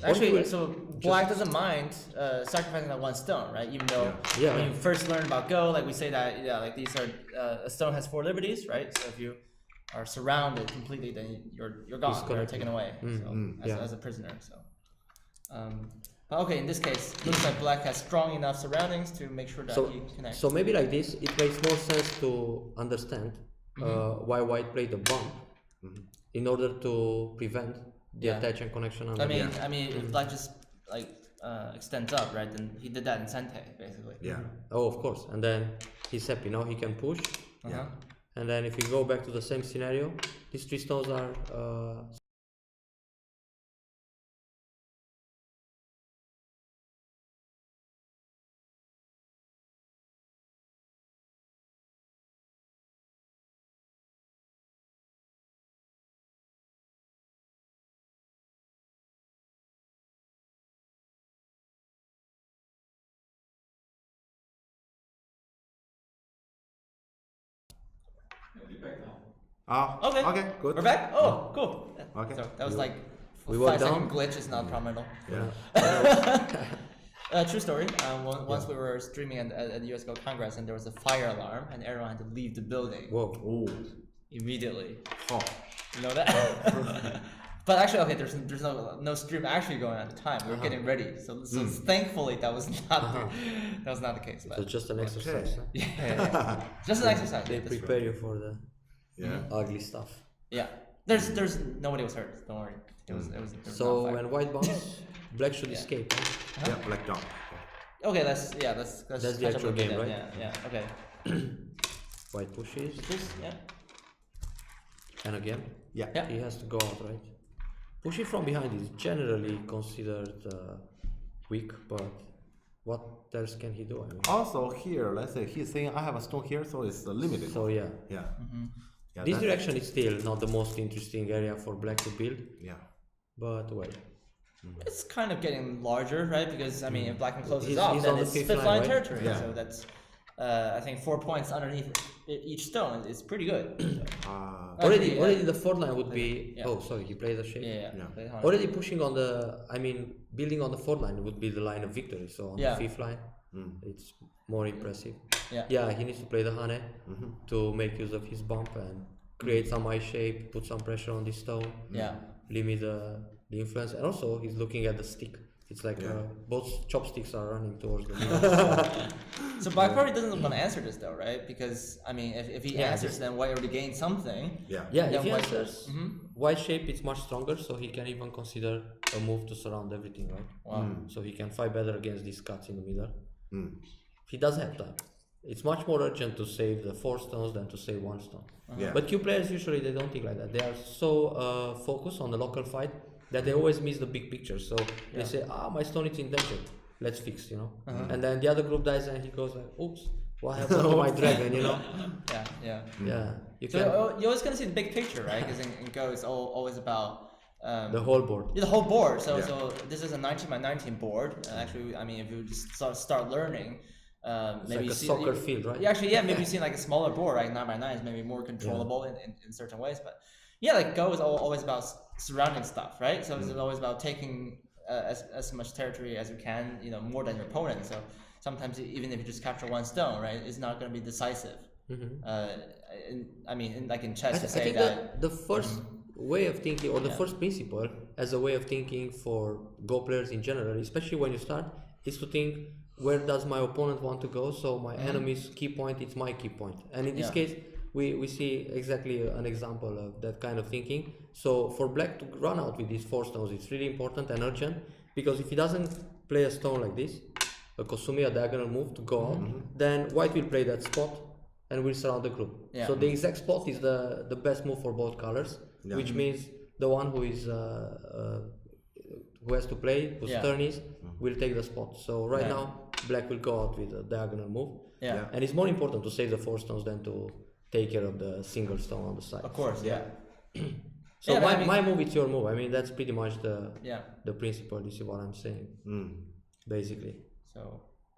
Actually, so Black doesn't mind sacrificing that one stone, right? Even though when you first learn about Go, like we say that like these are a stone has 4 liberties, right? So if you are surrounded completely, then you're gone, you're taken away, as a prisoner. So, but okay, in this case, it looks like Black has strong enough surroundings to make sure that he connects. So maybe like this, it makes more sense to understand why White played the bump in order to prevent the attach and connection. I mean, if Black just like extends up, right? Then he did that in Sente, basically. Yeah. Oh, of course. And then he's happy. Now he can push. And then if we go back to the same scenario, these 3 stones are. Okay, good. We're back? Oh, cool. Okay. So that was like a We were 5-second glitch, it's not a problem at all. Yeah. True story. Once we were streaming at the US Go Congress and there was a fire alarm and everyone had to leave the building. Whoa. Immediately. Oh. You know that? But actually, okay, there's no stream actually going on at the time. We were getting ready, so thankfully that was not the case. So just an exercise. Huh? Yeah. Just an exercise. They prepare you for the ugly stuff. Yeah. There's nobody was hurt. Don't worry. It was so when White bounces, Black should escape. Huh? Yeah, Black down. Okay, that's the actual game, right? Yeah. Okay. White pushes. Yeah. And again. Yeah. He has to go out, right? Pushing from behind is generally considered weak, but what else can he do? I mean, also here, let's say he's saying I have a stone here, so it's limited. So yeah. This direction is still not the most interesting area for Black to build. Yeah. But well. It's kind of getting larger, right? Because I mean, if Black can close this off, then it's fifth line territory. Yeah. So that's I think 4 points underneath each stone is pretty good. Already the 4th line would be. Yeah. Oh, sorry, you play the shape. Yeah. Already pushing on the. I mean, building on the 4th line would be the line of victory. So on the 5th line, it's more impressive. Yeah, he needs to play the Hane to make use of his bump and create some eye shape, put some pressure on this stone. Yeah. Limit the influence, and also he's looking at the stick. It's like both chopsticks are running towards the middle. So Black probably doesn't want to answer this though, right? Because I mean, if he answers, then White already gained something. If he answers, White shape is much stronger, so he can even consider a move to surround everything, right? Wow. So he can fight better against these cuts in the middle. He does have time. it's much more urgent to save the 4 stones than to save 1 stone. Yeah. But Q players usually they don't think like that. They are so focused on the local fight that they always miss the big picture. So they say, my stone is in danger. Let's fix, And then the other group dies and he goes like, oops, what happened to my dragon, Yeah. Yeah. You're always gonna see the big picture, right? Because in Go, it's always about the whole board. Yeah, the whole board. So this is a 19x19 board. Actually, I mean, if you just start learning, it's maybe like a soccer field, right? Yeah, actually, maybe you've seen like a smaller board, right? 9x9 is maybe more controllable in certain ways, but yeah, like Go is always about surrounding stuff, right? So it's always about taking as much territory as you can, more than your opponent. So sometimes even if you just capture 1 stone, right, it's not going to be decisive. Like in chess, I think that the first way of thinking, or the first principle as a way of thinking for Go players in general, especially when you start, is to think, where does my opponent want to go? So my enemy's key point, it's my key point. And in this case, we see exactly an example of that kind of thinking. So for black to run out with these 4 stones, it's really important and urgent, because if he doesn't play a stone like this, a Kosumi, a diagonal move to go out, then white will play that spot and will surround the group. So the exact spot is the best move for both colors, which means the one who is who has to play, whose turn is, will take the spot. So right now, black will go out with a diagonal move. And it's more important to save the 4 stones than to take care of the single stone on the side. Of course, So my move, it's your move. I mean, that's pretty much the principle. This is what I'm saying, basically.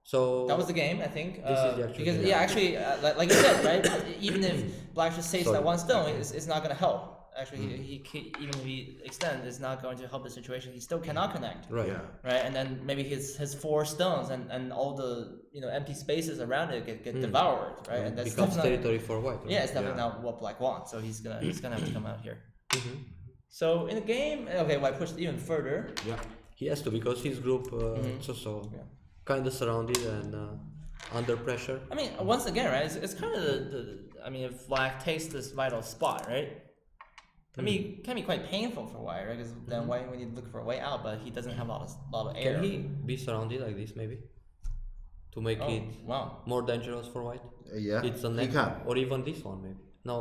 So that was the game, I think. This is the actual because game. actually, like you said, right? Even if black just saves that 1 stone, it's not going to help. Actually, he even if he extends, it's not going to help the situation. He still cannot connect. Right. Right. And then maybe his 4 stones and all the empty spaces around it get devoured. Right. And that's becomes territory for white. Right? Yeah, it's definitely not what black wants. So he's gonna have to come out here. So in the game, white pushed even further. Yeah. He has to, because his group is also kind of surrounded and under pressure. I mean, once again, right? It's kind of if black takes this vital spot, right? I mean, it can be quite painful for white, right? Because then white, we need to look for a way out, but he doesn't have a lot of air. Can he be surrounded like this, maybe? To make it more dangerous for white? Yeah, it's a neck, or even this one, maybe. No,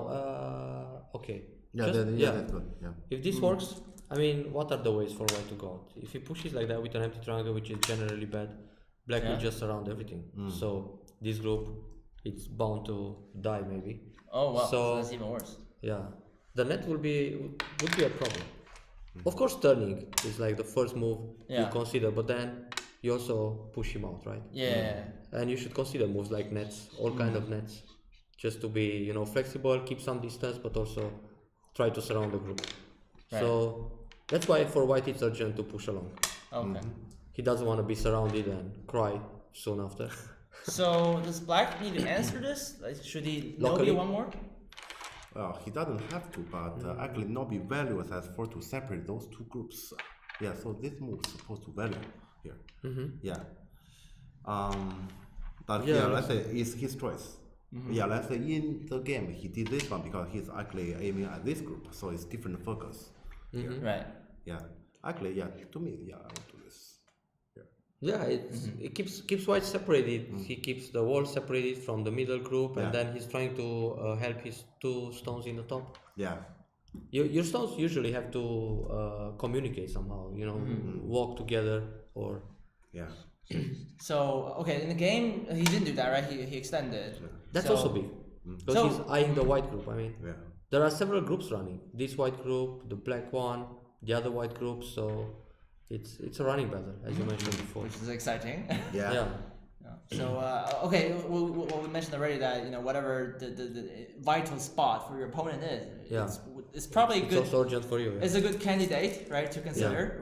okay. That's good. Yeah. If this works, I mean, what are the ways for white to go out? If he pushes like that with an empty triangle, which is generally bad, black will just surround everything. So this group, it's bound to die, maybe. Oh wow! So that's even worse. Yeah. The net would be a problem. Of course, turning is like the first move you consider, but then you also push him out, right? Yeah. And you should consider moves like nets, all kind of nets, just to be flexible, keep some distance, but also try to surround the group. Right. So that's why for white it's urgent to push along. Okay. He doesn't want to be surrounded and cry soon after. So does black need to answer this? Like, should he Nobi 1 more? Well, he doesn't have to, but actually Nobi values as for to separate those 2 groups. Yeah, so this move is supposed to value here. Yeah. But let's say it's his choice. Yeah, let's say in the game he did this one because he's actually aiming at this group, so it's different focus. Right. Yeah. Actually, to me, I would do this. Yeah, it keeps white separated. He keeps the wall separated from the middle group, and then he's trying to help his 2 stones in the top. Yeah. Your stones usually have to communicate somehow. Walk together or. Yeah. So in the game he didn't do that, right? He extended. That's also big because he's eyeing the white group. I mean, there are several groups running. This white group, the black one, the other white group. So. It's a running battle, as you mentioned before, which is exciting. Yeah. So we mentioned already that whatever the vital spot for your opponent is, it's probably good. It's also urgent for you. It's a good candidate, right, to consider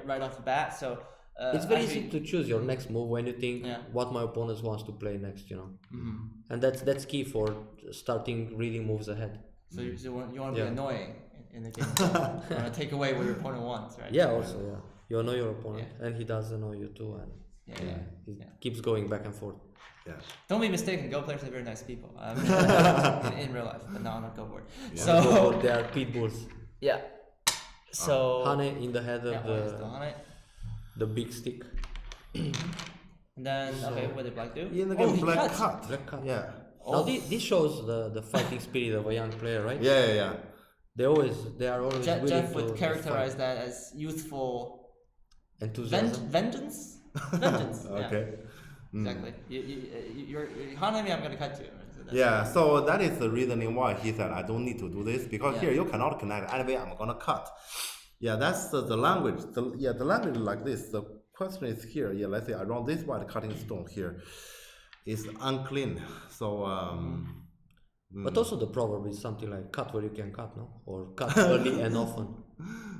right off the bat. So it's very easy to choose your next move when you think what my opponent wants to play next. And that's key for starting reading moves ahead. So you want to be annoying in the game. You want to take away what your opponent wants, right? Yeah. Also, you annoy your opponent, and he does annoy you too, and he keeps going back and forth. Yeah. Don't be mistaken. Go players are very nice people in real life, but not on a Go board. Yeah. So they are pit bulls. Yeah. So Hane in the head of the big stick. And then, okay, what did black do? In the game, black cut. cut. Black cut. Yeah. Now this shows the fighting spirit of a young player, right? Yeah. They are always Jeff willing would to characterize that as youthful enthusiasm. vengeance. Vengeance. Okay. Exactly. You're Hanami, I'm gonna cut you. So Yeah, so that is the reasoning why he said I don't need to do this because here you cannot connect anyway. I'm gonna cut. Yeah, that's the language. The language like this. The question is here. Yeah, let's say around this white cutting stone here is unclean. So But also the proverb is something like cut where you can cut, no? Or cut early and often.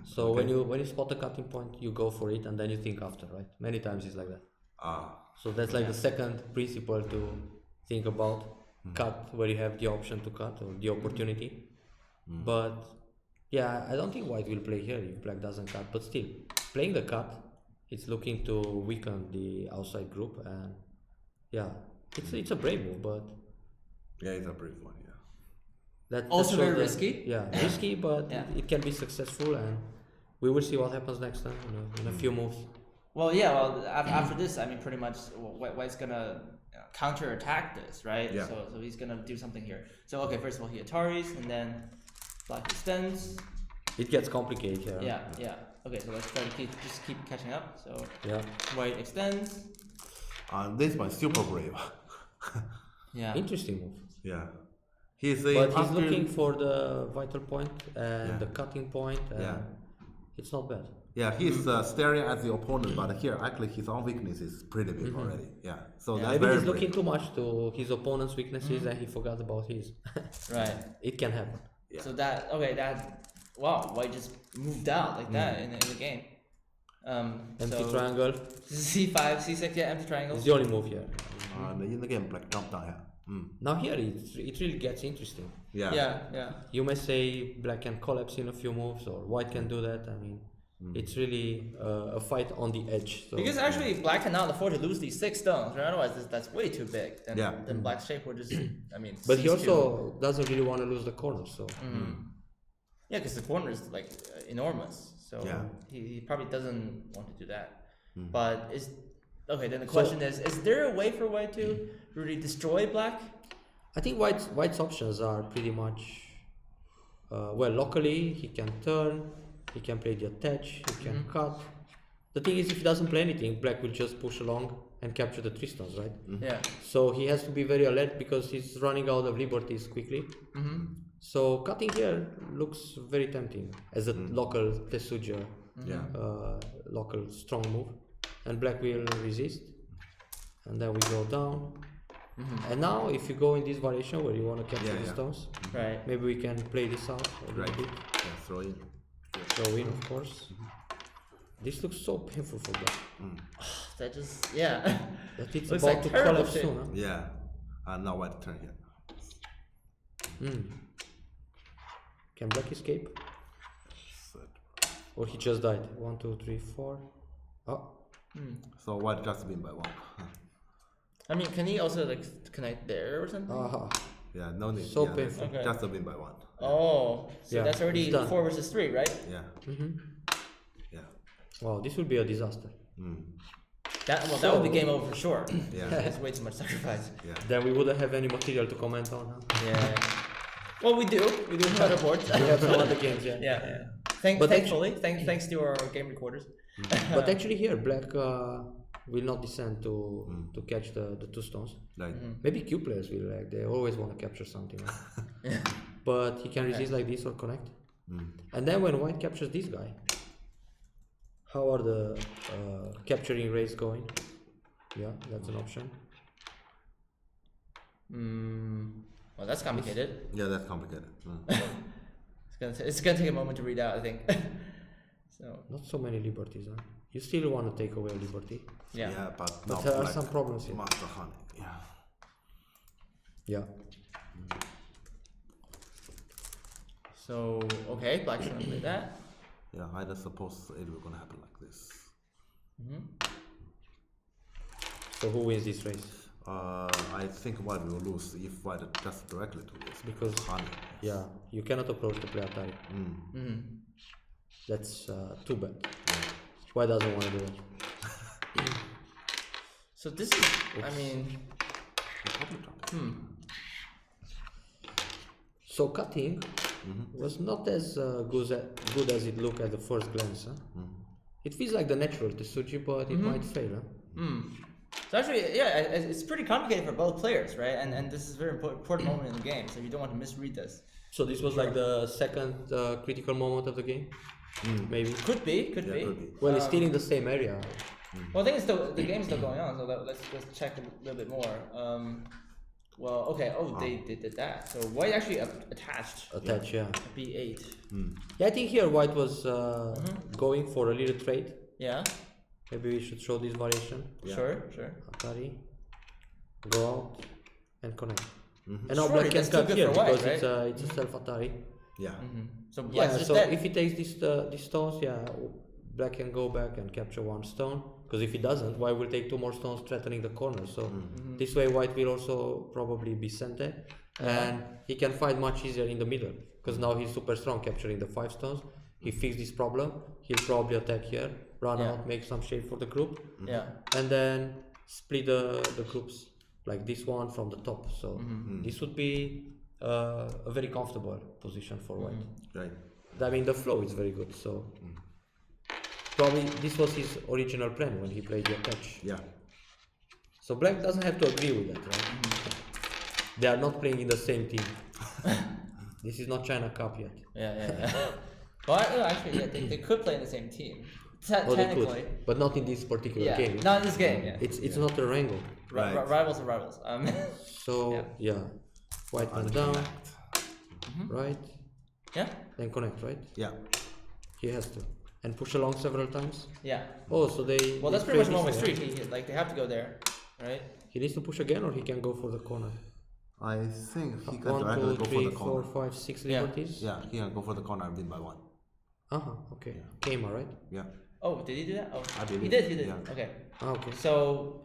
So when you spot a cutting point, you go for it and then you think after, right? Many times it's like that. So that's like the second principle to think about. Cut where you have the option to cut or the opportunity. But yeah, I don't think white will play here if black doesn't cut. But still, playing the cut, it's looking to weaken the outside group, and yeah, it's a brave move, but yeah, it's a brave one. Yeah, that's also very risky. Yeah, risky, but it can be successful, and we will see what happens next time in a few moves. Well, after this, I mean, pretty much white's gonna counter attack this, right? Yeah. So he's gonna do something here. So okay, first of all he Ataris, and then black extends. It gets complicated here. Yeah. Okay, so let's try to keep catching up. So white extends. This one super brave. Yeah. Interesting move. Yeah. He's looking for the vital point and the cutting point. And it's not bad. Yeah, he's staring at the opponent, but here actually his own weakness is pretty big already. Yeah, so that's maybe very he's looking brave. too much to his opponent's weaknesses and he forgot about his. Right. It can happen. Yeah. So white just moved out like that in the game. Empty triangle. C5, C6, empty triangle. It's the only move here. In the game, black jump down here. Now here it really gets interesting. Yeah. You may say black can collapse in a few moves or white can do that. I mean, it's really a fight on the edge. So. Because actually black cannot afford to lose these 6 stones, right? Otherwise that's way too big. Then black's shape would just, I mean. But he also doesn't really want to lose the corners, so. Yeah, because the corner is like enormous, so he probably doesn't want to do that. But then the question is there a way for white to really destroy black? I think white's options are pretty much locally he can turn, he can play the attach, he can cut. The thing is, if he doesn't play anything, black will just push along and capture the 3 stones, right? Yeah. So he has to be very alert because he's running out of liberties quickly. So cutting here looks very tempting as a local Tesuja, local strong move, and black will resist, and then we go down. And now if you go in this variation where you want to capture the stones, maybe we can play this out a little bit. Yeah, throw in. Throw in, of course. This looks so painful for black. That just That it's looks about like to terrible collapse shape. soon. Huh? Yeah. Now white turn here. Can black escape? Or he just died? 1, 2, 3, 4. Oh. So white just win by 1. I mean, can he also like connect there or something? Yeah, no need. So painful. Okay. Just a win by 1. Oh, so that's already 4 versus 3, right? Yeah. Yeah. Wow, this will be a disaster. That would be game over for sure. Yeah. That's way too much sacrifice. Yeah. Then we wouldn't have any material to comment on. Huh? Yeah. Well, we do better boards. We have some other games, Yeah. Thankfully, thanks to our game recorders. But actually here, black will not descend to catch the 2 stones. Right. Maybe Q players will, like, they always want to capture something. Right? But he can resist like this or connect. And then when white captures this guy, how are the capturing rates going? Yeah, that's an option. Well, that's complicated. Yeah, that's complicated. It's gonna take a moment to read out, I think. So not so many liberties, huh? You still want to take away a liberty. Yeah, but there are some problems here. Master honey. Yeah. Yeah. So okay, black's gonna play that. Yeah, I just suppose it will gonna happen like this. So who wins this race? I think white will lose if white just directly to this Because honey. yeah, you cannot approach the play Atari. That's too bad. White doesn't want to do it. So this is, I mean, So cutting was not as good as it looked at the first glance. Huh? It feels like the natural Tsuji, but it might fail. Huh? So actually, yeah, it's pretty complicated for both players, right? And this is a very important moment in the game, so you don't want to misread this. So this was like the second critical moment of the game, maybe. Could be. Well, it's still in the same area. Well, I think the game's still going on, so let's check a little bit more. Well, okay. Oh, they did that. So white actually attached. Yeah. B8. Yeah, I think here white was going for a little trade. Yeah. Maybe we should show this variation. Yeah. Sure. Atari, go out and connect. And now Surely black can that's still cut good here for white, because right? it's a self Atari. Yeah. So Yeah, black's just so dead. if he takes these stones, black can go back and capture one stone. Because if he doesn't, white will take two more stones, threatening the corner. So this way, white will also probably be sente, and he can fight much easier in the middle. Because now he's super strong, capturing the 5 stones. He fixed this problem. He'll probably attack here, run out, make some shape for the group, and then split the groups like this one from the top. So this would be a very comfortable position for white. Right. I mean, the flow is very good. So. Probably this was his original plan when he played the attach. Yeah. So black doesn't have to agree with that, right? They are not playing in the same team. This is not China Cup yet. Yeah. Well, actually, they could play in the same team. Technically. They could, but not in this particular game. Not in this game. Yeah. It's not a wrangle. Rivals are rivals. So white went down. Right. Yeah. Then connect, right? Yeah. He has to. And push along several times. Yeah. Oh, so they. Well, that's pretty much a one-way street. They have to go there, right? He needs to push again, or he can go for the corner. I think he can 1, 2, go 3, for the corner. 4, 5, 6 liberties. Yeah, he can go for the corner and win by 1. Okay. Kema, right? Yeah. Oh, did he do that? Oh, I believe he did. yeah. Okay. Okay. So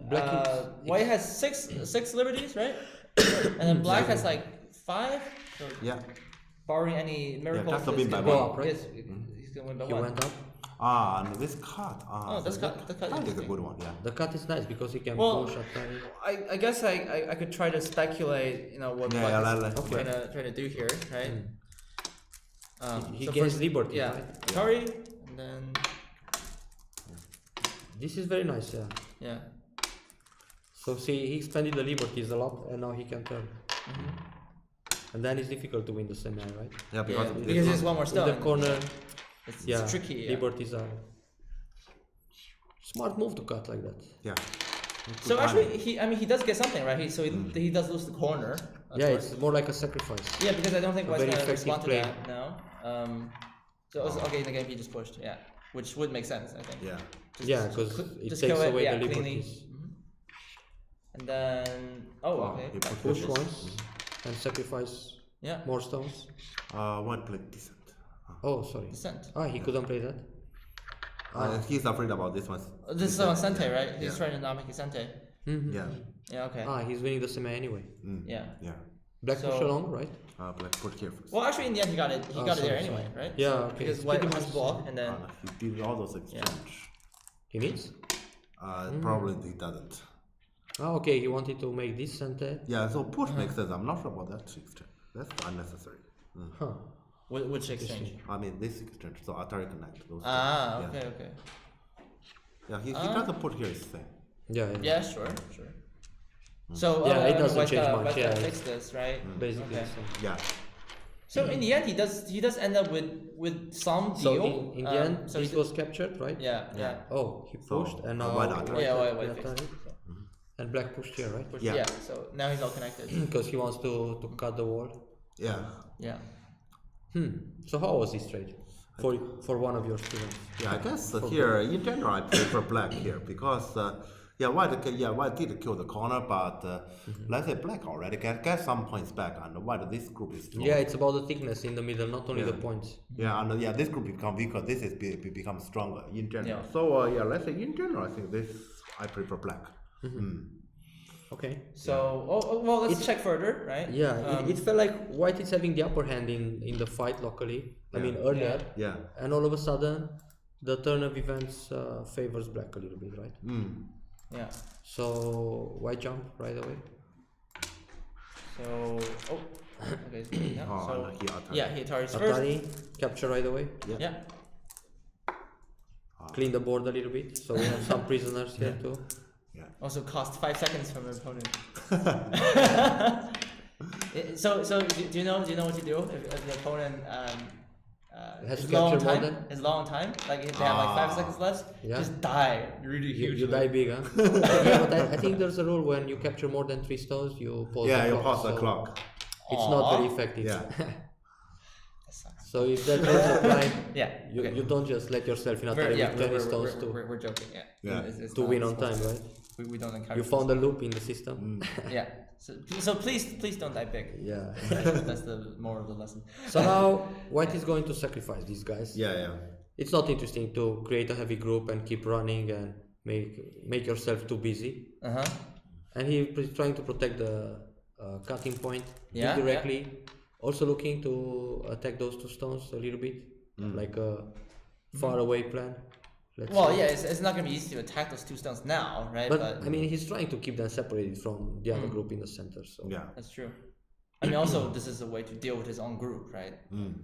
white has six liberties, right? And then black has like 5. So barring any miracles, that's a win by go 1. up, right? He's gonna win by 1. He went up. And this cut. That's cut. The cut is a good one. Yeah. The cut is nice because he can push Atari. I guess I could try to speculate, what black is trying to do here, right? He so gains first, liberty. Yeah. Right? Atari, and then this is very nice. yeah. So see, he expanded the liberties a lot, and now he can turn. And then it's difficult to win the semi, right? Yeah, because there's one more stone. In the corner. It's tricky. Liberties are smart move to cut like that. Yeah. So actually, he does get something, right? He does lose the corner. Yeah, it's more like a sacrifice. Yeah, because I don't think White's gonna respond to play. that now. Okay, in the game he just pushed. Yeah, which would make sense, I think. Yeah. Because it takes away the liberties. And then okay. He Push once and sacrifice more stones. One play decent. Oh, sorry. Descent. He couldn't play that. He's afraid about this one. This is on Sente, right? He's trying to not make it Sente. Yeah. Yeah, okay. He's winning the semi anyway. Yeah. Black push along, right? Black put here first. Well, actually, in the end, he got it. He got it there anyway, right? Yeah, so, okay. Because white has the ball, and then he did all those exchange. He needs? Probably he doesn't. Okay. He wanted to make this Sente. Yeah, so push makes sense. I'm not sure about that exchange. That's unnecessary. Which exchange? I mean, this exchange. So Atari connect those. Okay. Yeah, he doesn't put here his thing. Yeah, sure. So it doesn't change much. Fix this, right? Basically. Okay. Yeah. So in the end, he does end up with some deal. So in the end, so this was captured, right? Yeah. Oh, he pushed and now why not? White fixed. And black pushed here, right? Yeah. So now he's all connected. Because he wants to cut the wall. Yeah. So how was this trade for one of your students? Yeah, I guess here in general I prefer black here because white did kill the corner, but let's say black already get some points back, and white this group is stronger. Yeah, it's about the thickness in the middle, not only the points. Yeah, and this group become weaker. This is become stronger in general. Yeah. So let's say in general, I think I prefer black. Okay. So well, let's check further, right? Yeah, it felt like white is having the upper hand in the fight locally. I mean earlier. Yeah. And all of a sudden, the turn of events favors black a little bit, right? Yeah. So white jump right away. So okay. Yeah. So he Atari's first. Atari capture right away. Yeah. Clean the board a little bit, so we have some prisoners here too. Yeah. Also cost 5 seconds from an opponent. So do you know what to do if the opponent has is to low on capture more time? than? Is low on time? Like if they have like 5 seconds left, just die really huge. You die big, huh? Yeah, but I think there's a rule when you capture more than 3 stones, you pause the clock. Yeah, you pause the clock. It's not very effective. Yeah. So if that rules apply, you don't just let yourself in a time with 20 stones we're joking, it's to win on time, right? We don't encourage. You found a loop in the system. Yeah. So please don't die big. Yeah. That's the moral of the lesson. So now white is going to sacrifice these guys. Yeah. It's not interesting to create a heavy group and keep running and make yourself too busy. And he's trying to protect the cutting point indirectly. Also looking to attack those 2 stones a little bit, like a far away plan. It's not going to be easy to attack those 2 stones now, right? But I mean, he's trying to keep them separated from the other group in the center. So that's true. I mean, also this is a way to deal with his own group, right?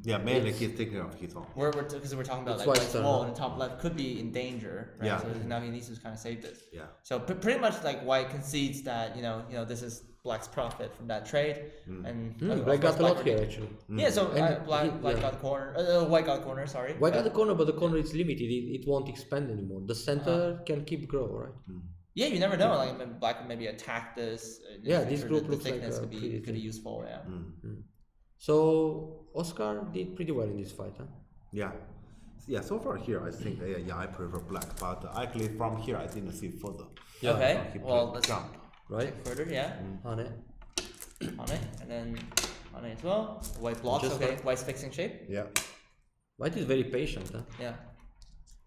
Yeah, mainly he's taking care of his own. Because we're talking about like white's wall in the top left could be in danger, right? Yeah. So now he needs to kind of save this. Yeah. So pretty much like white concedes that you know this is black's profit from that trade, and black got a lot here actually. Yeah, so black got the corner. White got the corner. Sorry. White got the corner, but the corner is limited. It won't expand anymore. The center can keep grow, right? Yeah, you never know. Like black could maybe attack this. This group looks like could be useful. Yeah. So Oscar did pretty well in this fight, huh? Yeah. So far here, I think I prefer black, but actually from here I didn't see further. Yeah. Okay. Well, let's jump. Right. Further, yeah. On it, and then on it as well. White blocks. White's fixing shape. Yeah. White is very patient, huh? Yeah.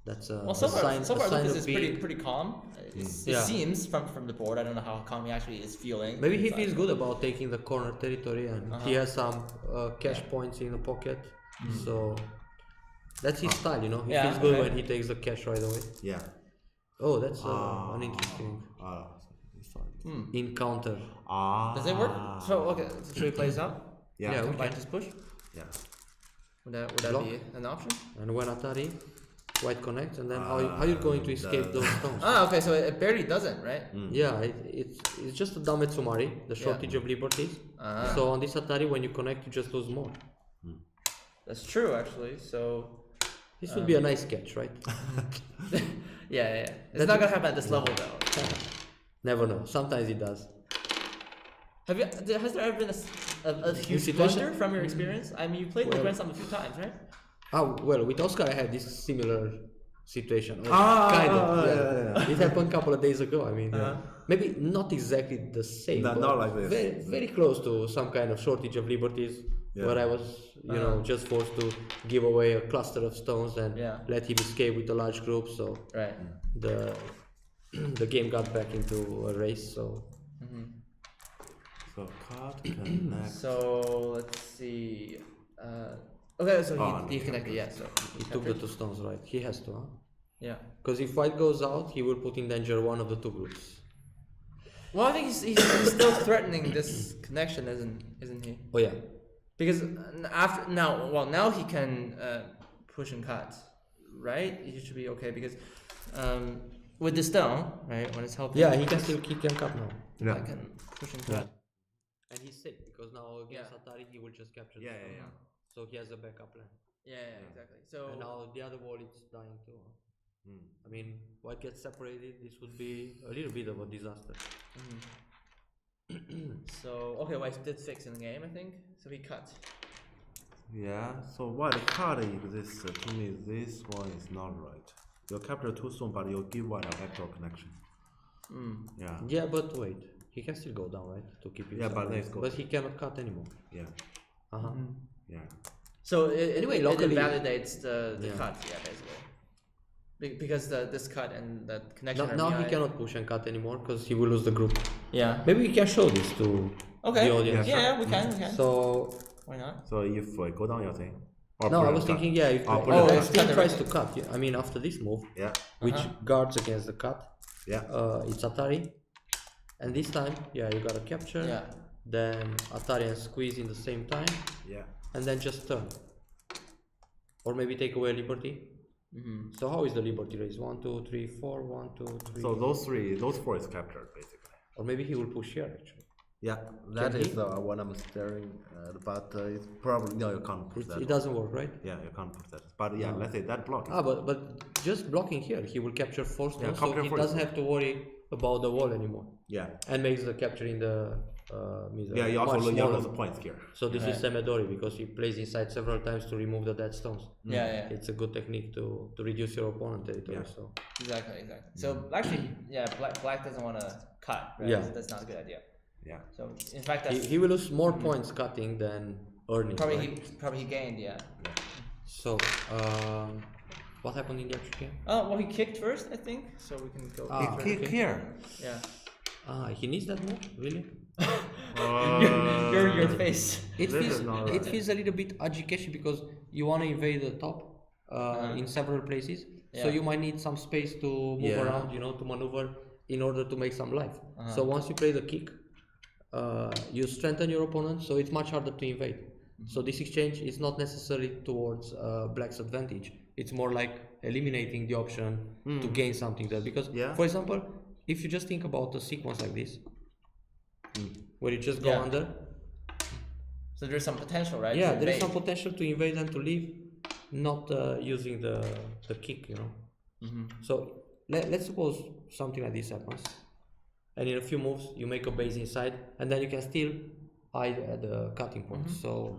That's so far Lukas is pretty calm. It seems from the board. I don't know how calm he actually is feeling. Maybe he feels good about taking the corner territory, and he has some cash points in the pocket. So that's his style, you know. He feels good when he takes the cash right away. Yeah. Oh, that's an interesting encounter. Does it work? So should we play this out? Yeah. Combine just push. Yeah. Would that be an option? And when Atari, white connects, and then how you going to escape those stones? Okay, so it barely doesn't, right? Yeah, it's just a Dametsumari, the shortage of liberties. So on this Atari, when you connect, you just lose more. That's true, actually. So this would be a nice sketch, right? yeah. It's not gonna happen at this level though. Never know. Sometimes it does. Has there ever been a huge blunder from your experience? I mean, you played the Grand Slam a few times, right? Well, with Oscar I had this similar situation. Kind of. Yeah. It happened a couple of days ago. I mean, maybe not exactly the same, but not like this. Very, very close to some kind of shortage of liberties, where I was, just forced to give away a cluster of stones and let him escape with a large group. So the game got back into a race. So. So cut connect. So let's see. Okay, so he connected, so he took the 2 stones, right? He has to, huh? Yeah. Because if white goes out, he will put in danger one of the 2 groups. Well, I think he's still threatening this connection, isn't he? Oh yeah. Because now he can push and cut, right? He should be okay because with the stone, right, when it's helping. Yeah, he can cut now. Yeah. I can push and cut. And he's safe because now against Atari he will just capture the stone. So he has a backup plan. Yeah, exactly. So and now the other wall is dying too. I mean, white gets separated. This would be a little bit of a disaster. So white did fix in the game, I think. So he cut. Yeah. So white cut exists. To me, this one is not right. You capture 2 stones, but you give white a vector connection. Yeah. Yeah, but wait. He can still go down, right? To keep it. Yeah, but he cannot cut anymore. Yeah. Yeah. So anyway, locally it validates the cut, basically. Because this cut and the connection. Now he cannot push and cut anymore because he will lose the group. Yeah. Maybe we can show this to the audience. Yeah, we can. So why not? So if I go down, you're saying? No, I was thinking, if still tries to cut. I mean, after this move, which guards against the cut. it's Atari, and this time, you gotta capture. Yeah. Then Atari and squeeze in the same time. Yeah. And then just turn. Or maybe take away liberty. So how is the liberty race? 1, 2, 3, 4. 1, 2, 3. So those four is captured basically. Or maybe he will push here actually. Yeah, that is what I'm staring at, but it's probably no, you can't push that. It doesn't work, right? Yeah, you can't push that. But yeah, let's say that block. But just blocking here, he will capture 4 stones, capture so he 4 doesn't have to worry about the wall anymore. Yeah. And makes the capture in the middle. Yeah, you also lose points here. So this is Semedori because he plays inside several times to remove the dead stones. Yeah. It's a good technique to reduce your opponent territory. Yeah. So Exactly. So actually, black doesn't want to cut. Right? Yeah. That's not a good idea. Yeah. So in fact, that's he will lose more points cutting than earning. probably he gained. Yeah. So what happened in the actual game? Well, he kicked first, I think. So we can go. He kick here. Yeah. He needs that move, really? your face. It feels a little bit Ajikeshi because you want to invade the top in several places. So you might need some space to move around, to maneuver in order to make some life. So once you play the kick, you strengthen your opponent, so it's much harder to invade. So this exchange is not necessarily towards black's advantage. It's more like eliminating the option to gain something there. Because, for example, if you just think about a sequence like this, where you just go under. So there's some potential, right? Yeah, there is some potential to invade and to leave, not using the kick, So let's suppose something like this happens. And in a few moves, you make a base inside, and then you can still hide at the cutting point. So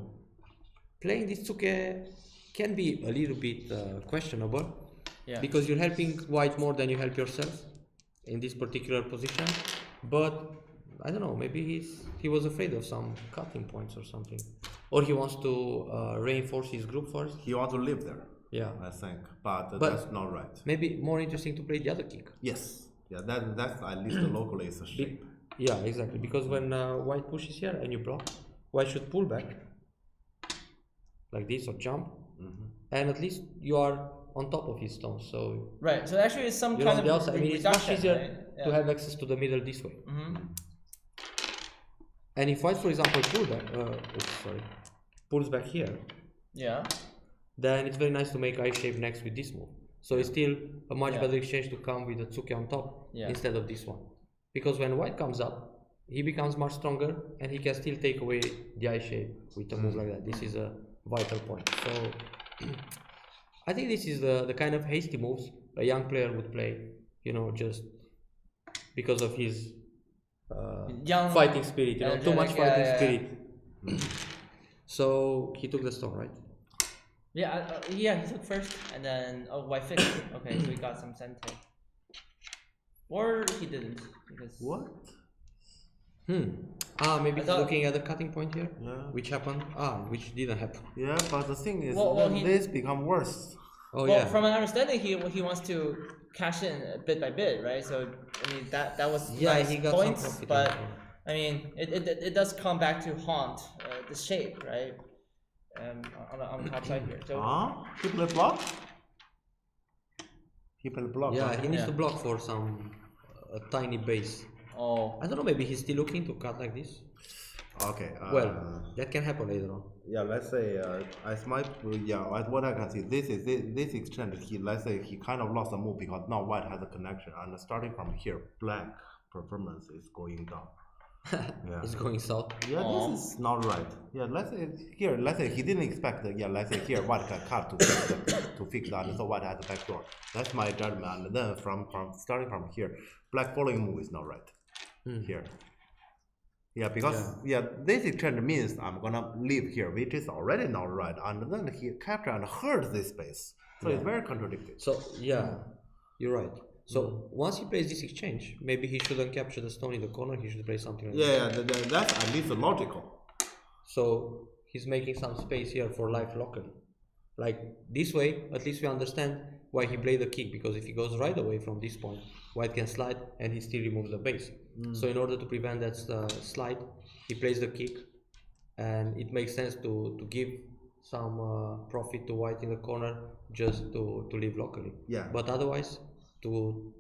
playing this Tsuke can be a little bit questionable, because you're helping white more than you help yourself in this particular position. But I don't know, maybe he was afraid of some cutting points or something, or he wants to reinforce his group first. He wants to live there. Yeah, I think, but that's not right. Maybe more interesting to play the other kick. Yes. Yeah, that's at least locally is a shape. Yeah, exactly. Because when white pushes here and you block, white should pull back like this or jump, and at least you are on top of his stones. So right. So actually, it's some kind of I mean, it's much easier to have access to the middle this way. And if white, for example, pulls back here, then it's very nice to make eye shape next with this move. So it's still a much better exchange to come with the Tsuke on top instead of this one. Because when white comes up, he becomes much stronger and he can still take away the eye shape with a move like that. This is a vital point. So I think this is the kind of hasty moves a young player would play, just because of his young fighting spirit, too much fighting spirit. So he took the stone, right? Yeah, he took first, and then white finished. Okay, so we got some sente. Or he didn't, because what? Maybe he's looking at the cutting point here, which happened. Which didn't happen. Yeah, but the thing is, this become worse. From an understanding, he wants to cash in bit by bit, right? So I mean that was nice he got points, some profit, but I mean it does come back to haunt the shape, right? On the top side here. So he play block. He play block. Yeah, he needs to block for some a tiny base. I don't know. Maybe he's still looking to cut like this. Okay. That can happen later on. Yeah, let's say what I can see, this exchange. Let's say he kind of lost a move because now white has a connection, and starting from here, black performance is going down. It's going south. Yeah, this is not right. Yeah, let's say he didn't expect. Let's say here white can cut to fix that, so white has a back door. That's my judgment. And then from starting from here, black following move is not right. Here. Yeah, because this exchange means I'm gonna leave here, which is already not right, and then he captured and hurt this space, so it's very contradictory. So you're right. So once he plays this exchange, maybe he shouldn't capture the stone in the corner. He should play something like that. That's at least logical. So he's making some space here for life locally. Like this way, at least we understand why he played the kick, because if he goes right away from this point, white can slide and he still removes the base. So in order to prevent that slide, he plays the kick, and it makes sense to give some profit to white in the corner just to live locally. Yeah. But otherwise, to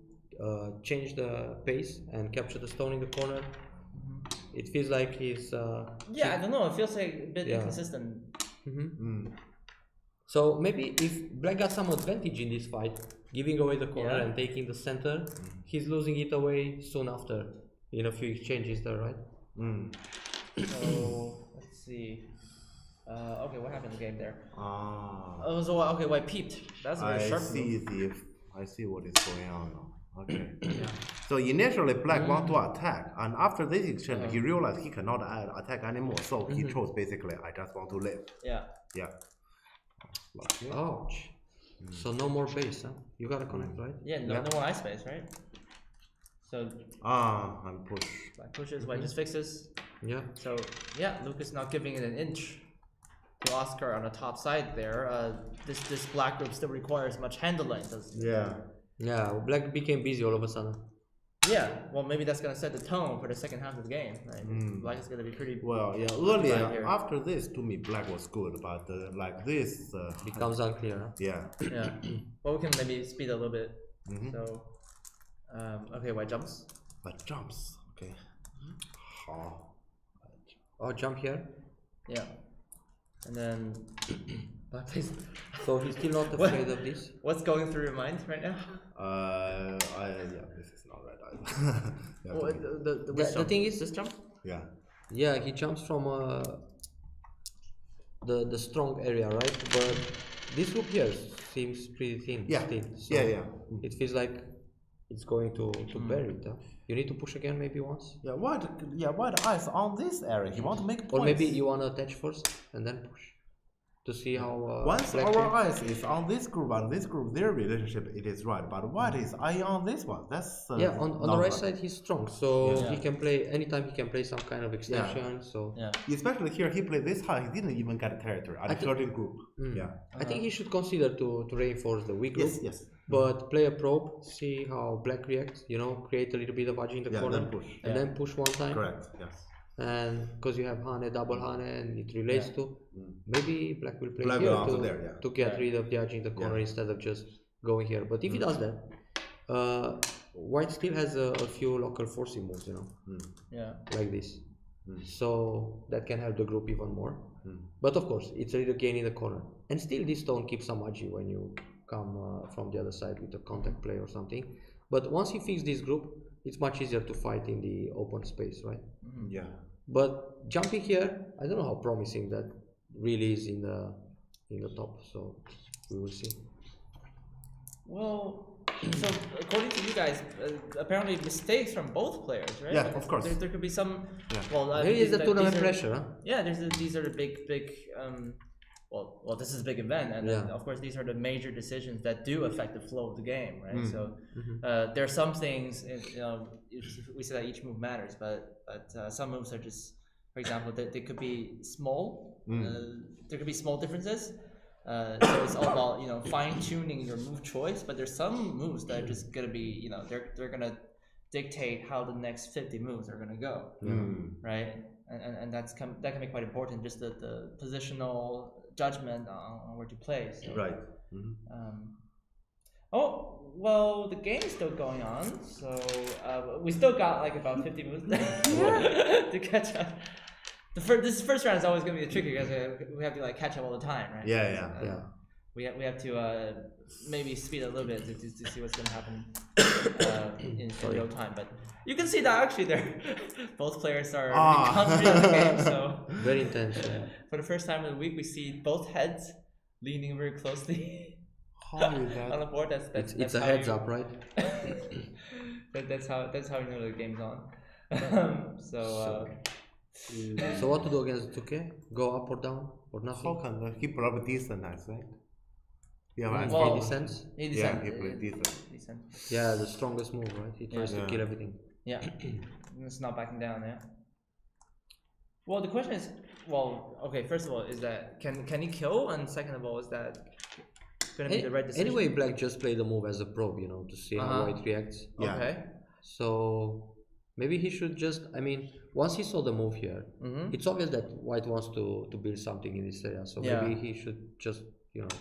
change the pace and capture the stone in the corner. It feels like he's I don't know, it feels like a bit inconsistent. So maybe if Black got some advantage in this fight, giving away the corner and taking the center, he's losing it away soon after in a few exchanges there, right? So let's see. Okay, what happened in the game there? Okay, white peeped. That's a very sharp move. I see what is going on now. Okay. So initially Black want to attack, and after this exchange he realized he cannot attack anymore, so he chose basically I just want to live. Yeah. Ouch. So no more base, huh? You gotta connect, right? No more ice space, right? So I'm push. Black pushes, white just fixes. Yeah. So Lukas not giving it an inch to Oscar on the top side there. This black group still requires much handling, doesn't it? Yeah, Black became busy all of a sudden. Yeah, well maybe that's gonna set the tone for the second half of the game, right? Black is gonna be pretty earlier after this to me Black was good, but like this becomes unclear, huh? Yeah. Well, we can maybe speed a little bit. So okay, white jumps. White jumps, okay. Oh, jump here? Yeah. And then Black plays. So he's still not afraid of this? What's going through your mind right now? This is not right either. The thing is, this jump? Yeah, he jumps from the strong area, right? But this group here seems pretty thin still. So it feels like it's going to bury it. Huh? You need to push again maybe once. white eyes on this area. He want to make points. Or maybe you want to attach first and then push. To see how once our eyes is on this group and this group, their relationship it is right, but white is eye on this one. That's on the right side he's strong, so he can play anytime. He can play some kind of extension. So especially here he played this high. He didn't even get a territory at a certain group. I think he should consider to reinforce the weak group. Yes. But play a probe, see how Black reacts. Create a little bit of edge in the corner, then push one time. Correct. Yes. And because you have Hane, double Hane, and it relates to maybe Black will play here to get rid of the edge in the corner instead of just going here. But if he does that, White still has a few local forcing moves, like this. So that can help the group even more. But of course, it's a little gain in the corner, and still this stone keeps some edgy when you come from the other side with a contact play or something. But once you fix this group, it's much easier to fight in the open space, right? But jumping here, I don't know how promising that really is in the top. So we will see. Well, so according to you guys, apparently mistakes from both players, right? Yeah, of course. There could be some. Maybe it's the tournament pressure, huh? Yeah, these are the big. Well, this is a big event, and then, of course these are the major decisions that do affect the flow of the game, right? So there are some things, we say that each move matters, but some moves are just, for example, they could be small. There could be small differences. So it's all about fine tuning your move choice. But there's some moves that are just gonna be they're gonna dictate how the next 50 moves are gonna go, right? And that can be quite important. Just the positional judgment on where to play. So. Right. Oh well, the game is still going on, so we still got like about 50 moves to catch up. This first round is always going to be tricky because we have to like catch up all the time, right? Yeah. We have to maybe speed a little bit to see what's going to happen in real time. But you can see that actually both players are confident in the game. So very intense. Yeah. For the first time in the week, we see both heads leaning very closely on the board. It's a heads up, right? that's how you know the game's on. So what to do against 2K? Go up or down or nothing? How can he probably decent, I think. Yeah, he descends. He played decent. Yeah, the strongest move, right? He tries to kill everything. Yeah, it's not backing down. Yeah. Well, the question is, okay. First of all, is that can he kill? And second of all, is that going to be the right decision? Anyway, Black just played the move as a probe, to see how White reacts. Yeah. Okay. So maybe he should just. Once he saw the move here, it's obvious that White wants to build something in this area. So maybe he should just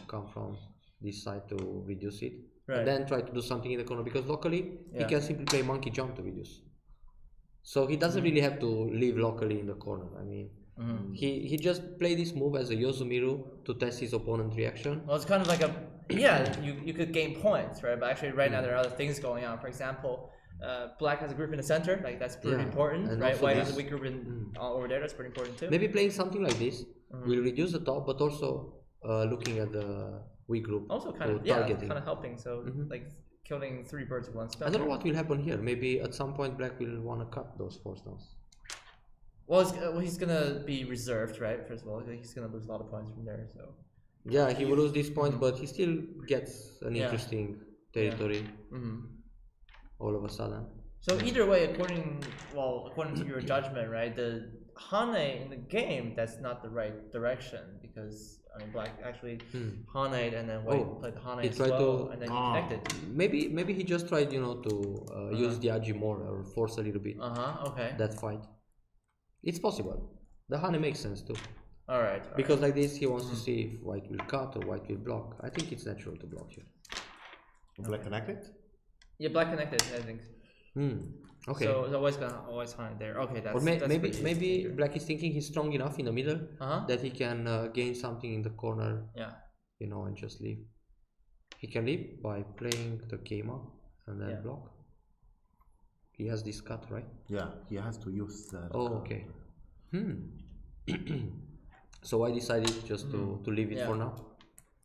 come from this side to reduce it. and then try to do something in the corner, because locally he can simply play monkey jump to reduce. So he doesn't really have to live locally in the corner. I mean, he just played this move as a Yosumiru to test his opponent's reaction. Well, it's kind of like you could gain points, right? But actually right now there are other things going on. For example, Black has a group in the center, like that's pretty important, and right? White has a weak group over there, that's pretty important too. Maybe playing something like this will reduce the top, but also looking at the weak group. Also kind of kind of helping. So like killing 3 birds with 1 stone. I don't know what will happen here. Maybe at some point Black will want to cut those 4 stones. Well, he's gonna be reserved, right? First of all, he's gonna lose a lot of points from there. So yeah, he will lose these points, but he still gets an interesting territory all of a sudden. So either way, according to your judgment, right? The Hane in the game, that's not the right direction, because I mean Black actually Hane and then White played the Hane as well, and then he connected. Maybe he just tried, to use the Agi more or force a little bit. Okay. That fight. It's possible. The Hane makes sense too. Alright. Because like this, he wants to see if White will cut or White will block. I think it's natural to block here. Black connected? Yeah, Black connected, I think. Okay. So it's always Hane there. Okay, that's. Or maybe Black is thinking he's strong enough in the middle that he can gain something in the corner. Yeah. And just leave. He can leave by playing the Keima and then block. He has this cut, right? Yeah, he has to use that. Oh, okay. So I decided just to leave it for now.